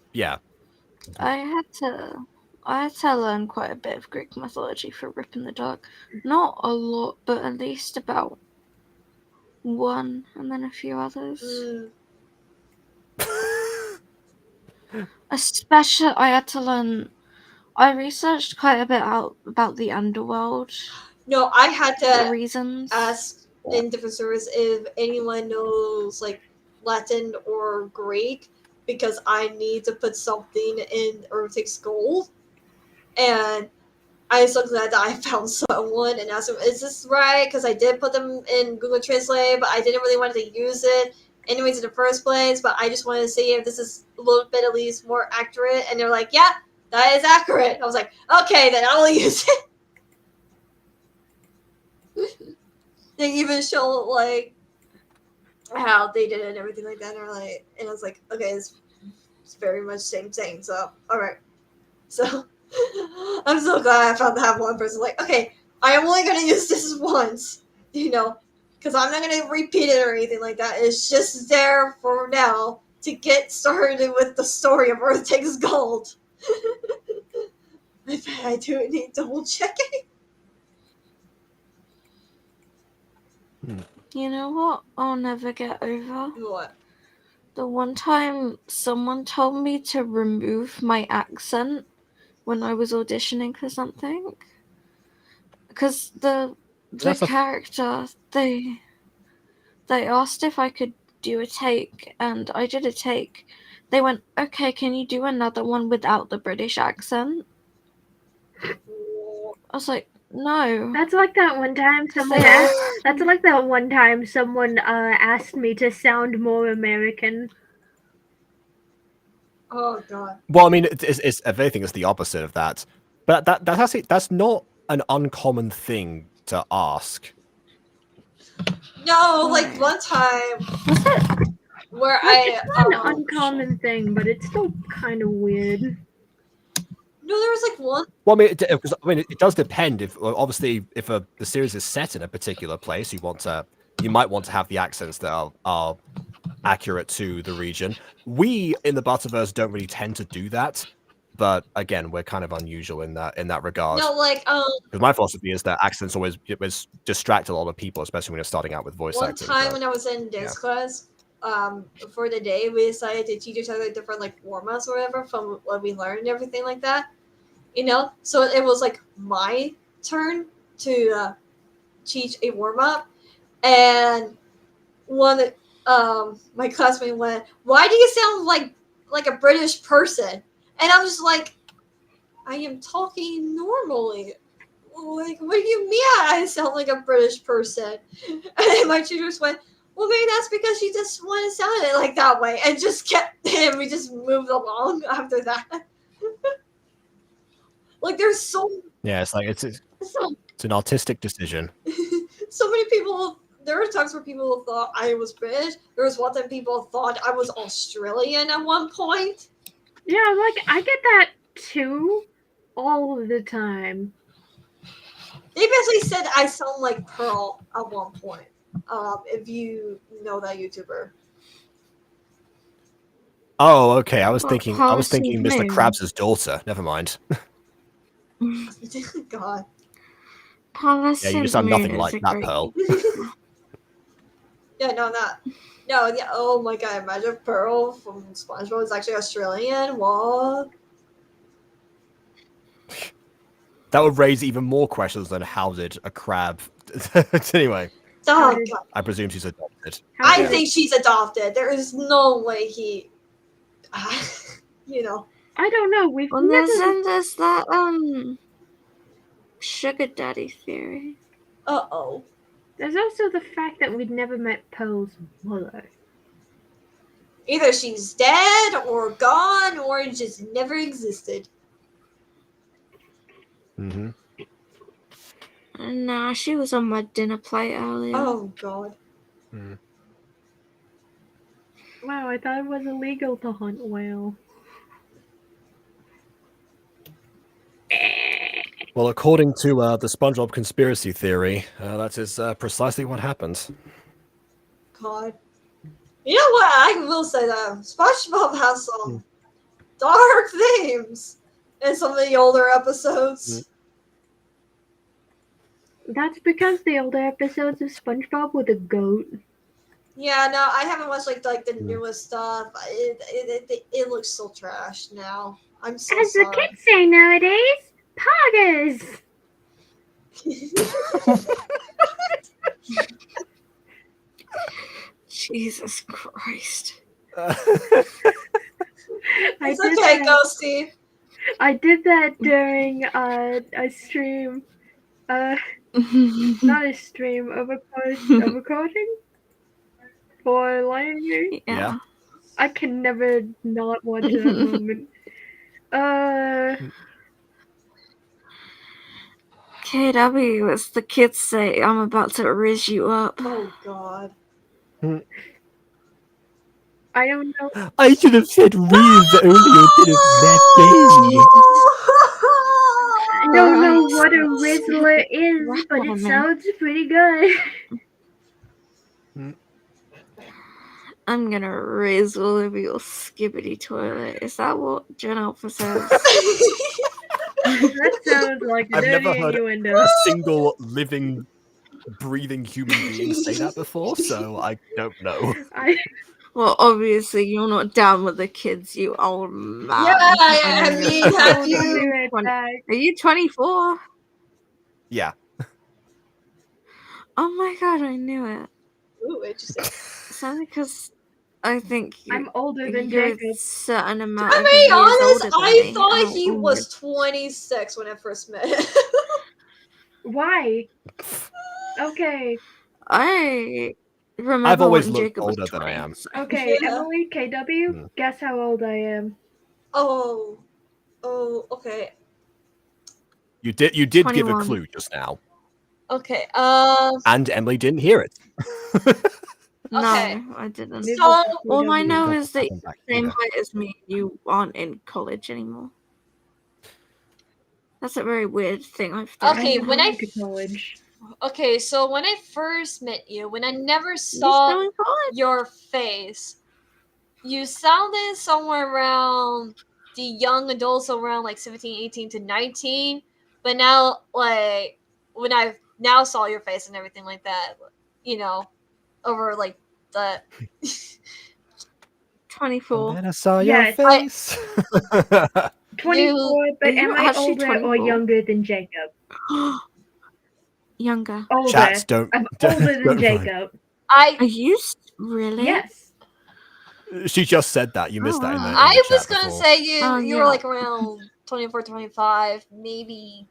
I had to learn quite a bit of Greek mythology for Rip in the Dark. Not a lot, but at least about one, and then a few others. Especially, I had to learn. I researched quite a bit about the underworld No, I had for to reasons. ask in different servers if anyone knows like Latin or Greek because I need to put something in Earth's Gold, and I'm so glad that I found someone and asked them, "Is this right?" Because I did put them in Google Translate, but I didn't really want to use it anyways in the first place. But I just wanted to see if this is a little bit at least more accurate, and they're like, "Yeah, that is accurate." I was like, "Okay, then I'll use it." They even show like how they did it and everything like that, and I was like, "Okay, it's very much same thing." So, all right, so. I'm so glad I found that one person like, okay, I am only going to use this once, because I'm not going to repeat it or anything like that. It's just there for now to get started with the story of Earth Takes Gold. I do need double checking. You know what? I'll never get over. What? The one time someone told me to remove my accent when I was auditioning for something, because the character they asked if I could do a take, and I did a take. They went, "Okay, can you do another one without the British accent?" I was like, "No." That's like that one time someone They asked. asked- That's like that one time someone asked me to sound more American. Oh god. Well, I mean, it's if anything, it's the opposite of that. But that's not an uncommon thing to ask. No, like one time where It's not an uncommon thing, but it's still kind of weird. No, there was like one. Well, I mean, it does depend. If obviously, if the series is set in a particular place, you might want to have the accents that are accurate to the region. We in the Butterverse don't really tend to do that, but again, we're kind of unusual in that regard. No, like because my philosophy is that accents always distract a lot of people, especially when you're starting out with voice one acting. time when I was in dance class, for the day we decided to teach each other different like warm-ups or whatever from what we learned and everything like that. So it was like my turn to teach a warm-up, and one my classmate went, "Why do you sound like a British person?" And I'm just like, I am talking normally. Like, what do you mean I sound like a British person? And then my teacher just went, well, maybe that's because you just want to sound it like that way, and just kept, and we just moved along after that. Like, there's it's like it's an artistic decision. so many people. There were times where people thought I was British. There was one time people thought I was Australian at one point. Yeah, like I get that too, all the time. They basically said I sound like Pearl at one point. If you know that YouTuber. Oh, okay. I was What, thinking Policy Mr. Moon? Krabs' daughter. Never mind. God. Yeah, you sound nothing like that, Pearl. Yeah, no, not. No, yeah. Oh my god! Imagine Pearl from SpongeBob is actually Australian. What? that would raise even more questions than how did a crab. Anyway, How Oh did- god. I presume she's adopted. How I did- think she's adopted. There is no way he you know. I don't know. We've Well, never. then there's that sugar daddy theory. Uh-oh. There's also the fact that we'd never met Pearl's mother. Either she's dead or gone or just never existed. Mm-hmm. Nah, she was on my dinner plate earlier. Oh god. Mm. Wow, I thought it was illegal to hunt whale. Well, according to the SpongeBob conspiracy theory, that is precisely what happens. God. You know what? I will say that SpongeBob has some dark themes in some of the older episodes. That's because the older episodes of SpongeBob with a goat. Yeah, no, I haven't watched like the Mm. newest stuff. It looks so trash now. I'm so As the sorry. kids say nowadays, poggers! Jesus Christ. It's okay, Ghosty. I did that during a stream. Not a stream, of a recording for Lion King. Yeah. I can never not watch that moment. KW, as the kids say, I'm about to riz you up. Oh god. I don't know. I should have said Riz earlier instead of that game. I don't know Christ. what a Rizzler is, Rap but on it me. sounds pretty good. I'm gonna riz all over your skibbity toilet. Is that what Gen Alpha says? That sounds like a I've dirty never heard innuendo. a single living, breathing human being say that before, so I don't know. Well, obviously you're not down with the kids, you old man. Yeah, I mean, have I'll be you? right back. Are you 24? Yeah. Oh my god, I knew it. Ooh, interesting. It's only because I think I'm older than you're a Jacob. certain amount To of be years honest, older than I me. thought Oh, he oh, was 26 when I first met him. Why? Okay, I remember I've always when looked Jacob was older than I 20, am. so- okay, Yeah. Emily, KW, Hmm. guess how old I am. Oh, okay. You did give a 21. clue just now, Okay, and Emily didn't hear it. No, Okay. I didn't. Maybe So- All I KW. know Got is that them back same here. height as me, you aren't in college anymore. That's a very weird thing I've done. Okay, I'm when I going to college. okay, so when I first met you, when I never You saw still in college? your face, you sounded somewhere around the young adults around like 17, 18 to 19. But now, like, when I now saw your face and everything like that, you know, over like the 24. And then I saw Yes. your face. 24, but are you am I actually older or 24? younger than Jacob? Younger. Older. Chats don't. I'm don't- older than don't mind. Jacob. I Are you really? Yes. She just said that. You missed Oh, that in the, wow. in the I was chat gonna before. say you Oh, you yeah. were like around 24, 25, maybe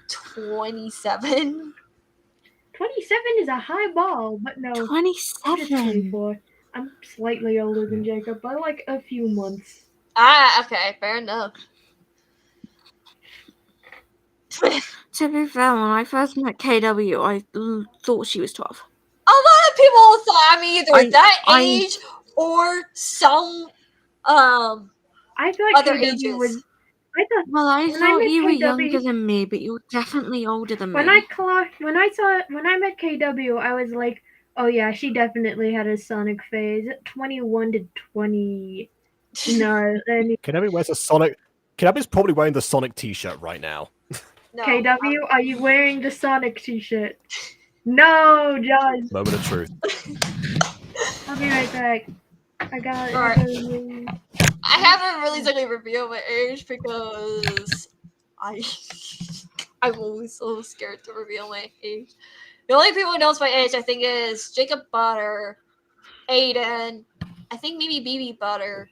27. 27 is a high ball, but no. I'm just 27. 24. I'm slightly older than Jacob by like a few months. Ah, okay, fair enough. To be fair, when I first met KW, I thought she was 12. A lot of people thought I'm either that I- age or some I thought other KW ages. was. I thought Well, I When I thought met you were KW younger than me, but you're definitely older than when me. when I met KW, I was like, oh yeah, she definitely had a Sonic phase. 21 to 20. No, and Kenobi wears a Sonic. Kenobi's probably wearing the Sonic T-shirt right now. No, KW, are you wearing the Sonic t-shirt? No, John. Moment of truth. I'll be right back. I got Alright. it. I haven't really exactly revealed my age because I'm always so scared to reveal my age. The only people who knows my age, I think, is Jacob Butter, Aiden, I think maybe BB Butter,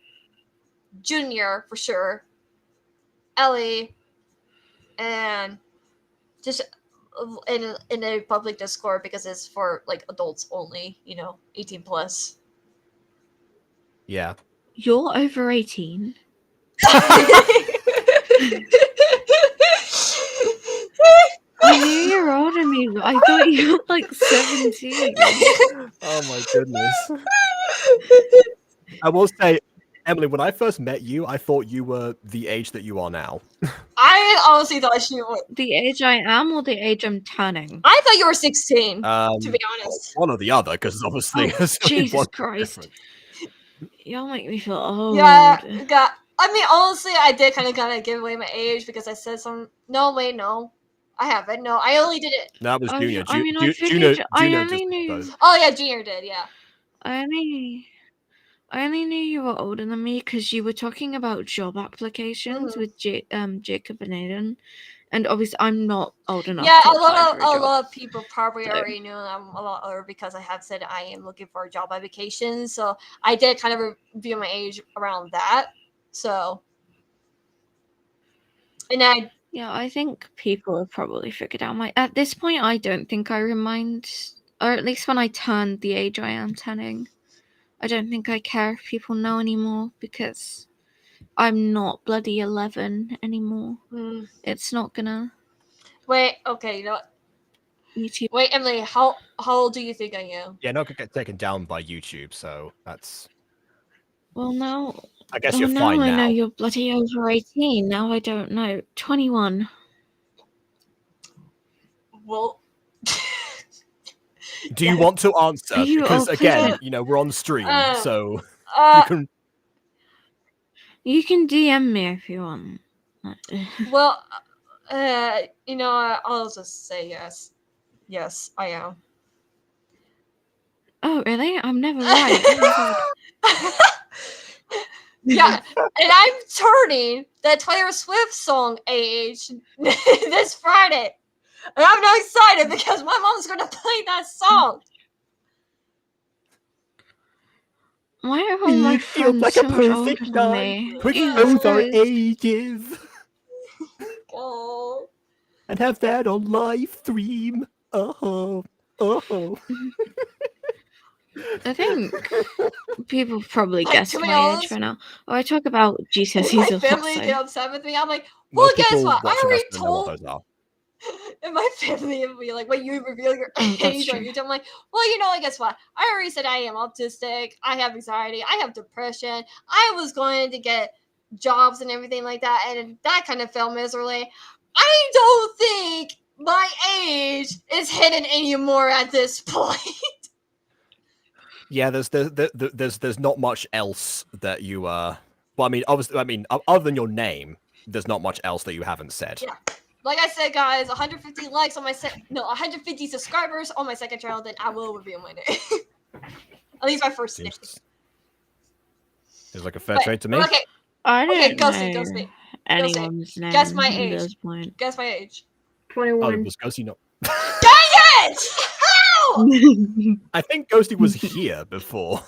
Junior for sure, Ellie, and just in a public Discord because it's for like adults only, 18 plus. Yeah. You're over 18. I knew you were older than me, but I thought you were like 17. Oh my goodness. I will say, Emily, when I first met you, I thought you were the age that you are now. I honestly thought she was. The age I am or the age I'm turning? I thought you were 16, to be honest. One or the other, because obviously there's only Jesus one Christ. difference. Y'all make me feel old. Yeah, I mean, honestly, I did kind of give away my age because I said some. No, wait, no, I haven't. No, I only did it. No, it was Junior. I mean, I Juno figured I Juno only just knew. does. Oh yeah, Junior did. Yeah. I only knew you were older than me because you were talking about job applications with Jacob and Aiden, and obviously I'm not old enough Yeah, to a apply for a job. lot of people probably So- already knew I'm a lot older because I have said I am looking for a job application. So I did kind of review my age around that. So, and I think people have probably figured out at this point. I don't think I remind, or at least when I turn the age I am turning, I don't think I care if people know anymore because I'm not bloody 11 anymore. It's not gonna. wait. Okay, you know what? YouTube. Wait, Emily, how old do you think I am? Yeah, not gonna get taken down by YouTube, so that's. Well, now. I guess Oh, you're now fine I know now. you're bloody over 18. Now I don't know. 21. Well, Do you want to answer? Are you- Because oh, please again, don't. we're on stream, so you can. You can DM me if you want. well, I'll just say yes. Yes, I am. Oh, really? I'm never right. Oh my god. Yeah, and I'm turning the Taylor Swift song age this Friday. And I'm not excited because my mom's going to play that song. Why are all my It feels friends like so a much older perfect than night. me? Put Jesus both our Christ. ages Oh. and have that on live stream. Oh. I think people probably Like, guessed to be my honest, age by now. Oh, I talk about When GCSEs my a lot, family so. get upset with me, I'm like, well, Most guess people what? I watching already us don't know what told. those are. And my family would be like, when you reveal your Oh, that's age on true. YouTube, I'm like, well, guess what? I already said I am autistic. I have anxiety. I have depression. I was going to get jobs and everything like that, and that kind of failed miserably. I don't think my age is hidden anymore at this point. Yeah, there's not much else that you Well, I mean, obviously, other than your name, there's not much else that you haven't said. Yeah. Like I said, guys, 150 likes on my 150 subscribers on my second channel, then I will reveal my name. At least my first name. Seems like a fair trade to me. Okay, I don't Ghosty, know Ghosty. anyone's name. Guess my at age. this point. Guess my age. 21. Was Ghosty not? Dang it! How? I think Ghosty was here before.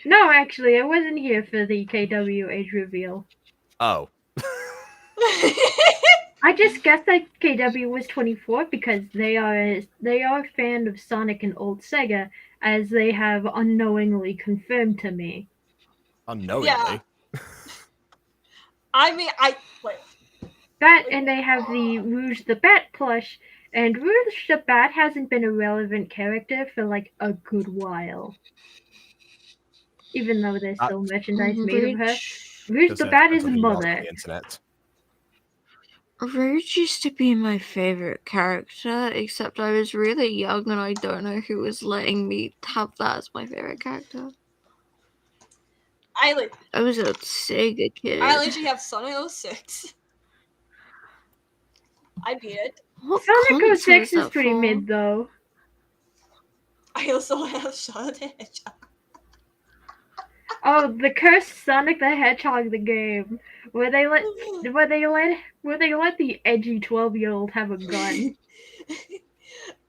No, actually, I wasn't here for the KW age reveal. Oh. I just guessed that KW was 24 because they are a fan of Sonic and old Sega, as they have unknowingly confirmed to me. Unknowingly. Yeah. I mean, wait. That, and they have the Rouge the Bat plush, and Rouge the Bat hasn't been a relevant character for like a good while. Even though there's still merchandise made of her. Rouge the Bat is mother. The internet. Rouge used to be my favorite character, except I was really young and I don't know who was letting me have that as my favorite character. I was a Sega kid. I literally have Sonic 06. I beat it. What Sonic console 06 is that pretty for? mid though. I also have Sonic the Hedgehog. Oh, the cursed Sonic the Hedgehog the game, where they let the edgy 12-year-old have a gun.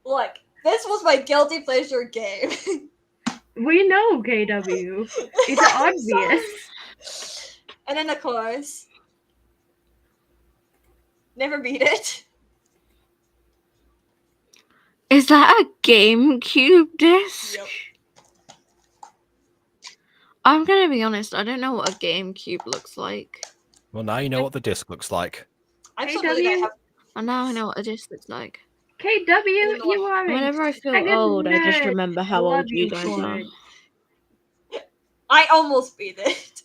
Look, this was my guilty pleasure game. We know, KW. It's I'm obvious. sorry. And then of course, never beat it. Is that a GameCube disc? Yep. I'm gonna be honest, I don't know what a GameCube looks like. Well, now you know what the disc looks like. I'm so really KW? gonna have. And now I know what a disc looks like. KW, you are a Whenever I feel second old, I just nerd. remember how Love old you guys for are. it. I almost beat it.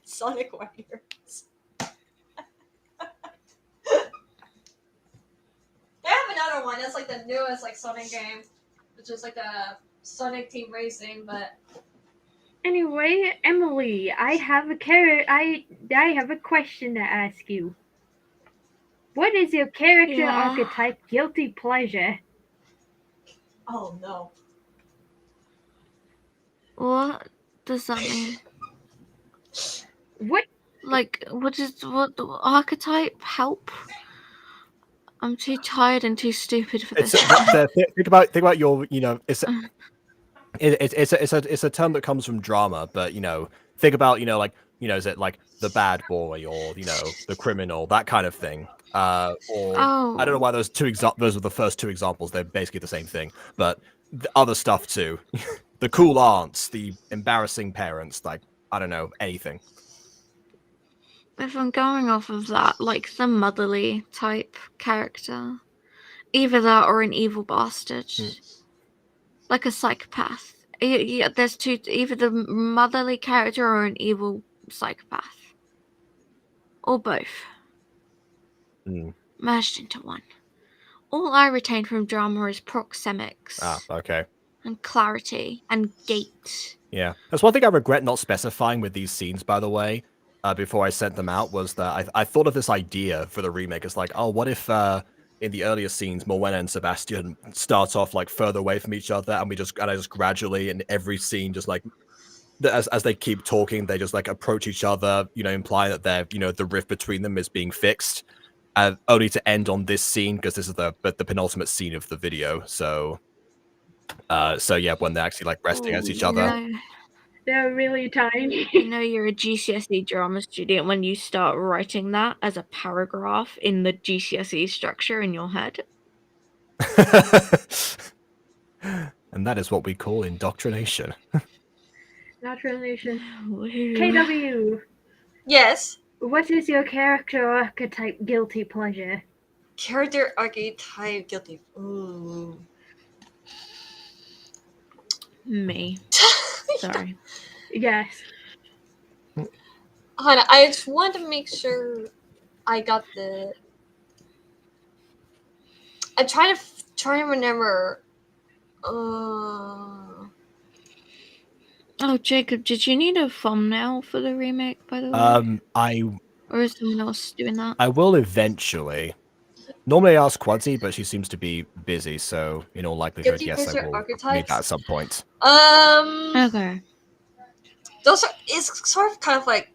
Sonic Warriors. They have another one. That's like the newest like Sonic game, which is like a Sonic Team Racing, but Anyway, Emily, I have a question to ask you. What is your character Yeah. archetype guilty pleasure? oh no. What does that mean? What Like, what archetype? Help! I'm too tired and too stupid for this. Think about your, it's a term that comes from drama, but think about like is it like the bad boy or the criminal, that kind of thing. Or I don't know Oh, why those were the first two examples. They're basically the same thing, but the other stuff too. The cool aunts, the embarrassing parents, like I don't know, anything. if I'm going off of that, like the motherly type character, either that or an evil bastard, like a psychopath. Yeah, there's two: either the motherly character or an evil psychopath, or both, merged into one. All I retain from drama is proxemics. Ah, okay. And clarity and gait. Yeah, that's one thing I regret not specifying with these scenes, by the way, before I sent them out, was that I thought of this idea for the remake. It's like, oh, what if in the earlier scenes, Morwenna and Sebastian start off like further away from each other, and I just gradually in every scene, just like as they keep talking, they just like approach each other, imply that they're the rift between them is being fixed, only to end on this scene because this is the penultimate scene of the video. So yeah, when they're actually like resting against each other. they're really tiny. You know you're a GCSE drama student when you start writing that as a paragraph in the GCSE structure in your head. And that is what we call indoctrination. Indoctrination. Woo. KW, Yes. what is your character archetype guilty pleasure? Character archetype guilty. Ooh. Me. Sorry. Yes. Hannah, I just wanted to make sure I got the. I'm trying to remember. Oh, Jacob, did you need a thumbnail for the remake, by the way? Or is someone else doing that? I will eventually. Normally I ask Quadzi, but she seems to be busy, so in all likelihood, yes, I will need that at some point. Okay. Those are. It's sort of kind of like.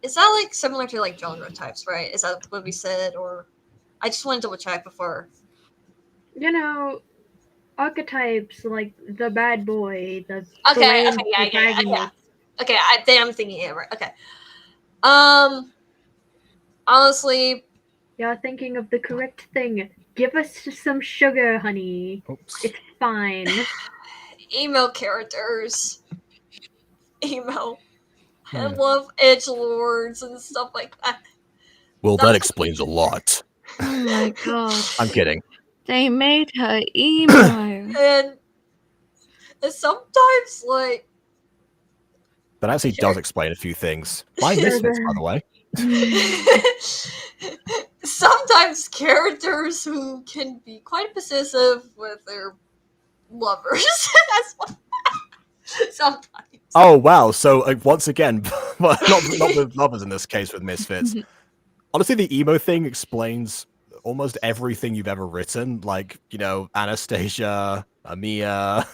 Is that like similar to like genre types, right? Is that what we said, or? I just want to double check before. Archetypes like the bad boy, the Okay, bland yeah. protagonist. Okay, then I'm thinking it right. Okay. Honestly, You're thinking of the correct thing. Give us some sugar, honey. Oops. It's fine. emo characters. Emo. I love edgelords and stuff like that. Well, that explains a lot. Oh my god. I'm kidding. They made her emo. And sometimes, like... That actually does explain a few things. My misfits, by the way. Sometimes characters who can be quite possessive with their lovers. That's what... Sometimes. Oh, wow. So, once again, not with lovers in this case, with misfits. Honestly, the emo thing explains almost everything you've ever written. Like, Anastasia, Amia,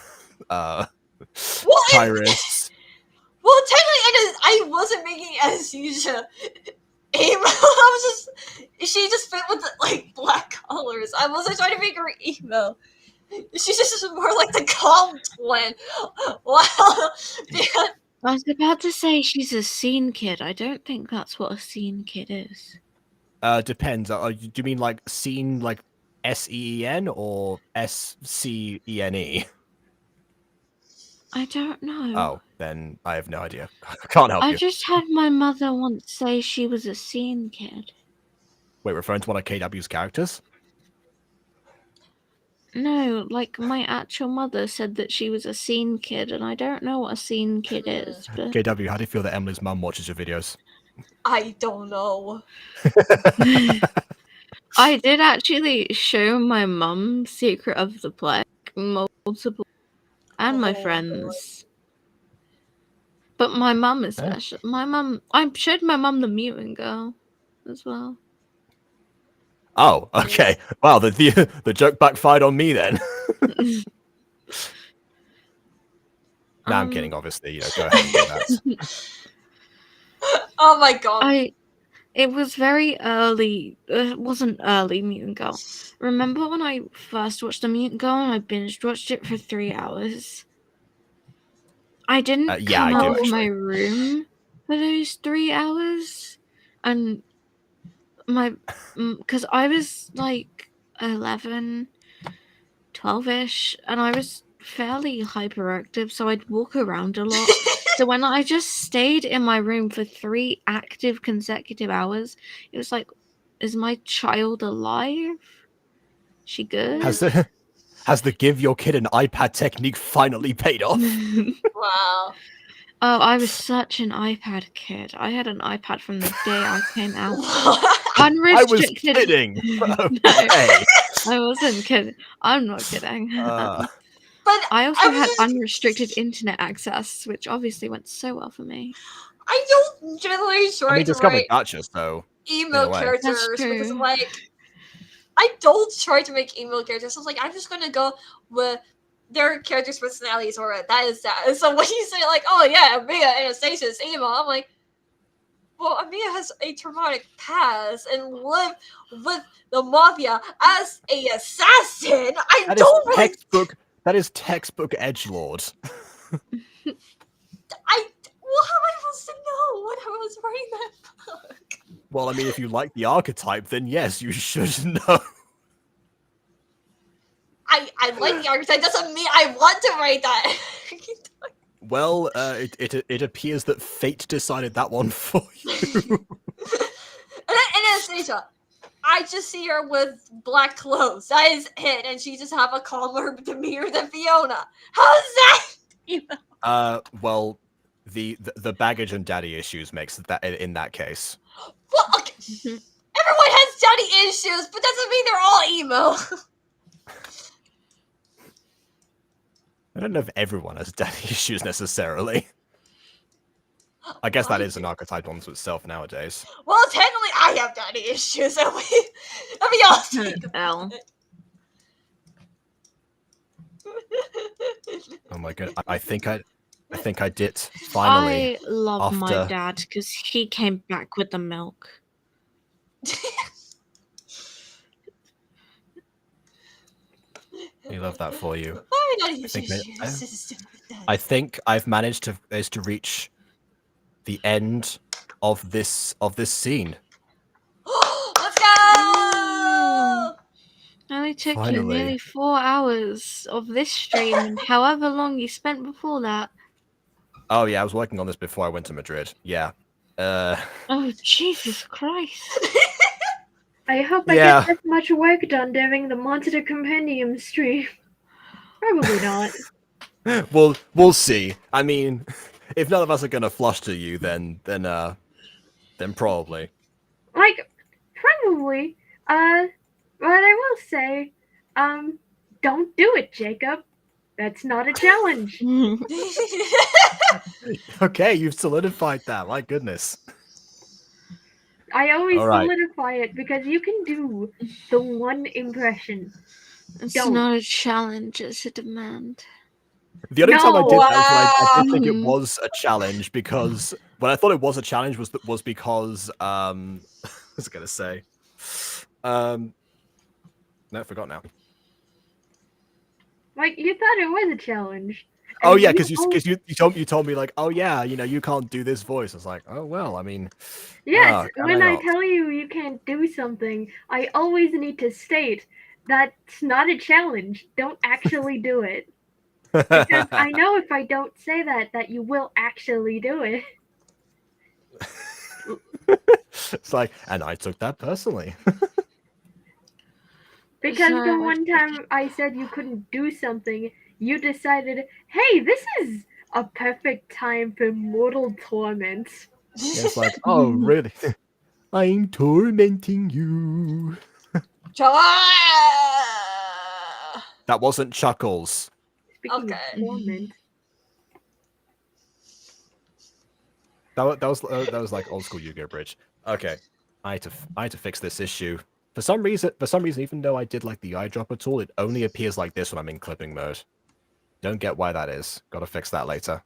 What? Tyrus. Well, technically, I wasn't making anesthesia emo. I was just, she just fit with the, like, black colors. I wasn't trying to make her emo. She's just more like the calm twin. Wow. Yeah. I was about to say she's a scene kid. I don't think that's what a scene kid is. Depends. Do you mean like scene like SEEN or SCENE? I don't know. Oh, then I have no idea. I can't help I you. just had my mother once say she was a scene kid. Wait, referring to one of KW's characters? No, like my actual mother said that she was a scene kid, and I don't know what a scene kid is, but KW, how do you feel that Emily's mum watches your videos? I don't know. I did actually show my mum Secret of the Plague multiple and my Oh, friends. But my mum especially. I showed my mum the Mutant Girl as well. Oh, okay. Wow, the joke backfired on me then. No, I'm kidding, obviously. You know, go ahead and do that. Oh my god. It was very early. It wasn't early Mutant Girl. Remember when I first watched the Mutant Girl and I binge watched it for 3 hours? I didn't yeah, come I do, out of my actually. room for those 3 hours, and because I was like 11, 12ish, and I was fairly hyperactive, so I'd walk around a lot. So when I just stayed in my room for 3 active consecutive hours, it was like, is my child alive? She good? Has the give your kid an iPad technique finally paid off? Wow. Oh, I was such an iPad kid. I had an iPad from the day I came out. I was Unrestricted. kidding. No, Okay. I wasn't kidding. I'm not kidding. But I also had just, unrestricted internet access, which obviously went so well for me. I don't generally I try mean, to discovered write gotcha, so in emo a way. characters That's because, true. like, I don't try to make emo characters. I was like, I'm just gonna go with their characters' personalities, or that is that. And so when you say like, oh yeah, Mia Anastasia is emo, I'm like, well, Amia has a traumatic past and lived with the mafia as a assassin. That is textbook edgelord. Well, how am I supposed to know when I was writing that book? Well, I mean, if you like the archetype, then yes, you should know. I like the archetype. Doesn't mean I want to write that. Well, it appears that fate decided that one for you. And Anastasia, I just see her with black clothes. That is it, and she just have a calmer demeanor than Fiona. How's that? Well, the baggage and daddy issues makes that in that case. Well, okay. Everyone has daddy issues, but doesn't mean they're all emo. I don't know if everyone has daddy issues necessarily. I guess that is an archetype onto itself nowadays. Well, technically, I have daddy issues, and we all think about it. Oh my god! I think I did finally. I love my after- dad because he came back with the milk. I love that for you. Why are daddy think issues? I think I've managed to reach the end of this scene. Let's go! It only took you Finally. nearly 4 hours of this stream and however long you spent before that. Oh yeah, I was working on this before I went to Madrid. Yeah. Oh, Jesus Christ. I hope I Yeah. get this much work done during the Monster Compendium stream. Probably not. We'll see. I mean, if none of us are gonna flush to you, then probably. Like, probably. But I will say, don't do it, Jacob. That's not a challenge. Okay, you've solidified that. My goodness. I always All right. solidify it because you can do the one impression. It's Don't. not a challenge, it's a demand. The only time I did that was when I did think it Wow. was a challenge, because when I thought it was a challenge was because what was I gonna say? No, I forgot now. Like, you thought it was a challenge. Oh and yeah, you because you told me like, oh yeah, you can't do this voice. I was like, oh well, I mean, Yes, can when I I not? tell you you can't do something, I always need to state that's not a challenge. Don't actually do it. Because I know if I don't say that you will actually do it. It's like, and I took that personally. Because the one time I said you couldn't do something, you decided, hey, this is a perfect time for mortal torment. Yeah, it's like, oh really? I'm tormenting you. That wasn't Chuckles. Speaking Okay. of torment, That was like old school Yu-Gi-Oh bridge. Okay, I had to fix this issue. For some reason, even though I did like the eyedropper tool, it only appears like this when I'm in clipping mode. Don't get why that is. Got to fix that later.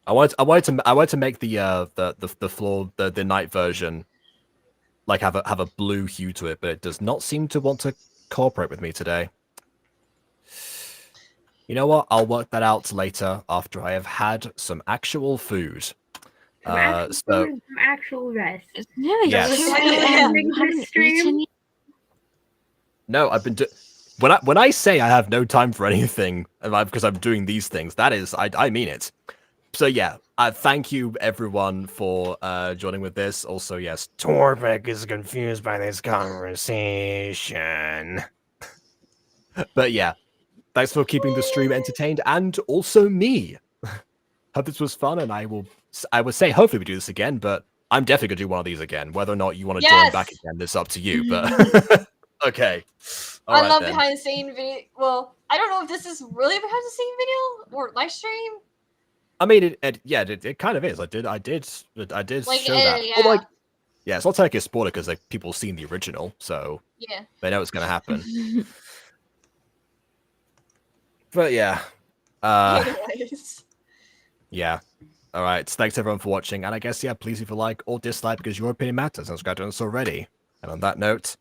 I wanted to make the floor the night version like have a blue hue to it, but it does not seem to want to cooperate with me today. You know what? I'll work that out later after I have had some actual food. some actual So food and some actual rest. Yeah, Yes. you Are you ending this stream? no, I've been when I say I have no time for anything, because I'm doing these things, that is I mean it. So yeah, thank you everyone for joining with this. Also, yes, Torbeck is confused by this conversation. But yeah, thanks for keeping the stream entertained, and also me. Hope this was fun, and I would say hopefully we do this again, but I'm definitely gonna do one of these again. Whether or not you want to join back Yes. again, it's up to you. But okay, all I right love then. behind the scene video. Well, I don't know if this is really behind the scene video or live stream. I mean, it kind of is. I did Like, show that. yeah. Well, like, yeah, it's not technically a spoiler because like people have seen the original, so Yeah. they know it's gonna happen. But yeah, Anyways. yeah. All right. Thanks everyone for watching, and I guess yeah, please leave a like or dislike because your opinion matters. And subscribe to us already. And on that note,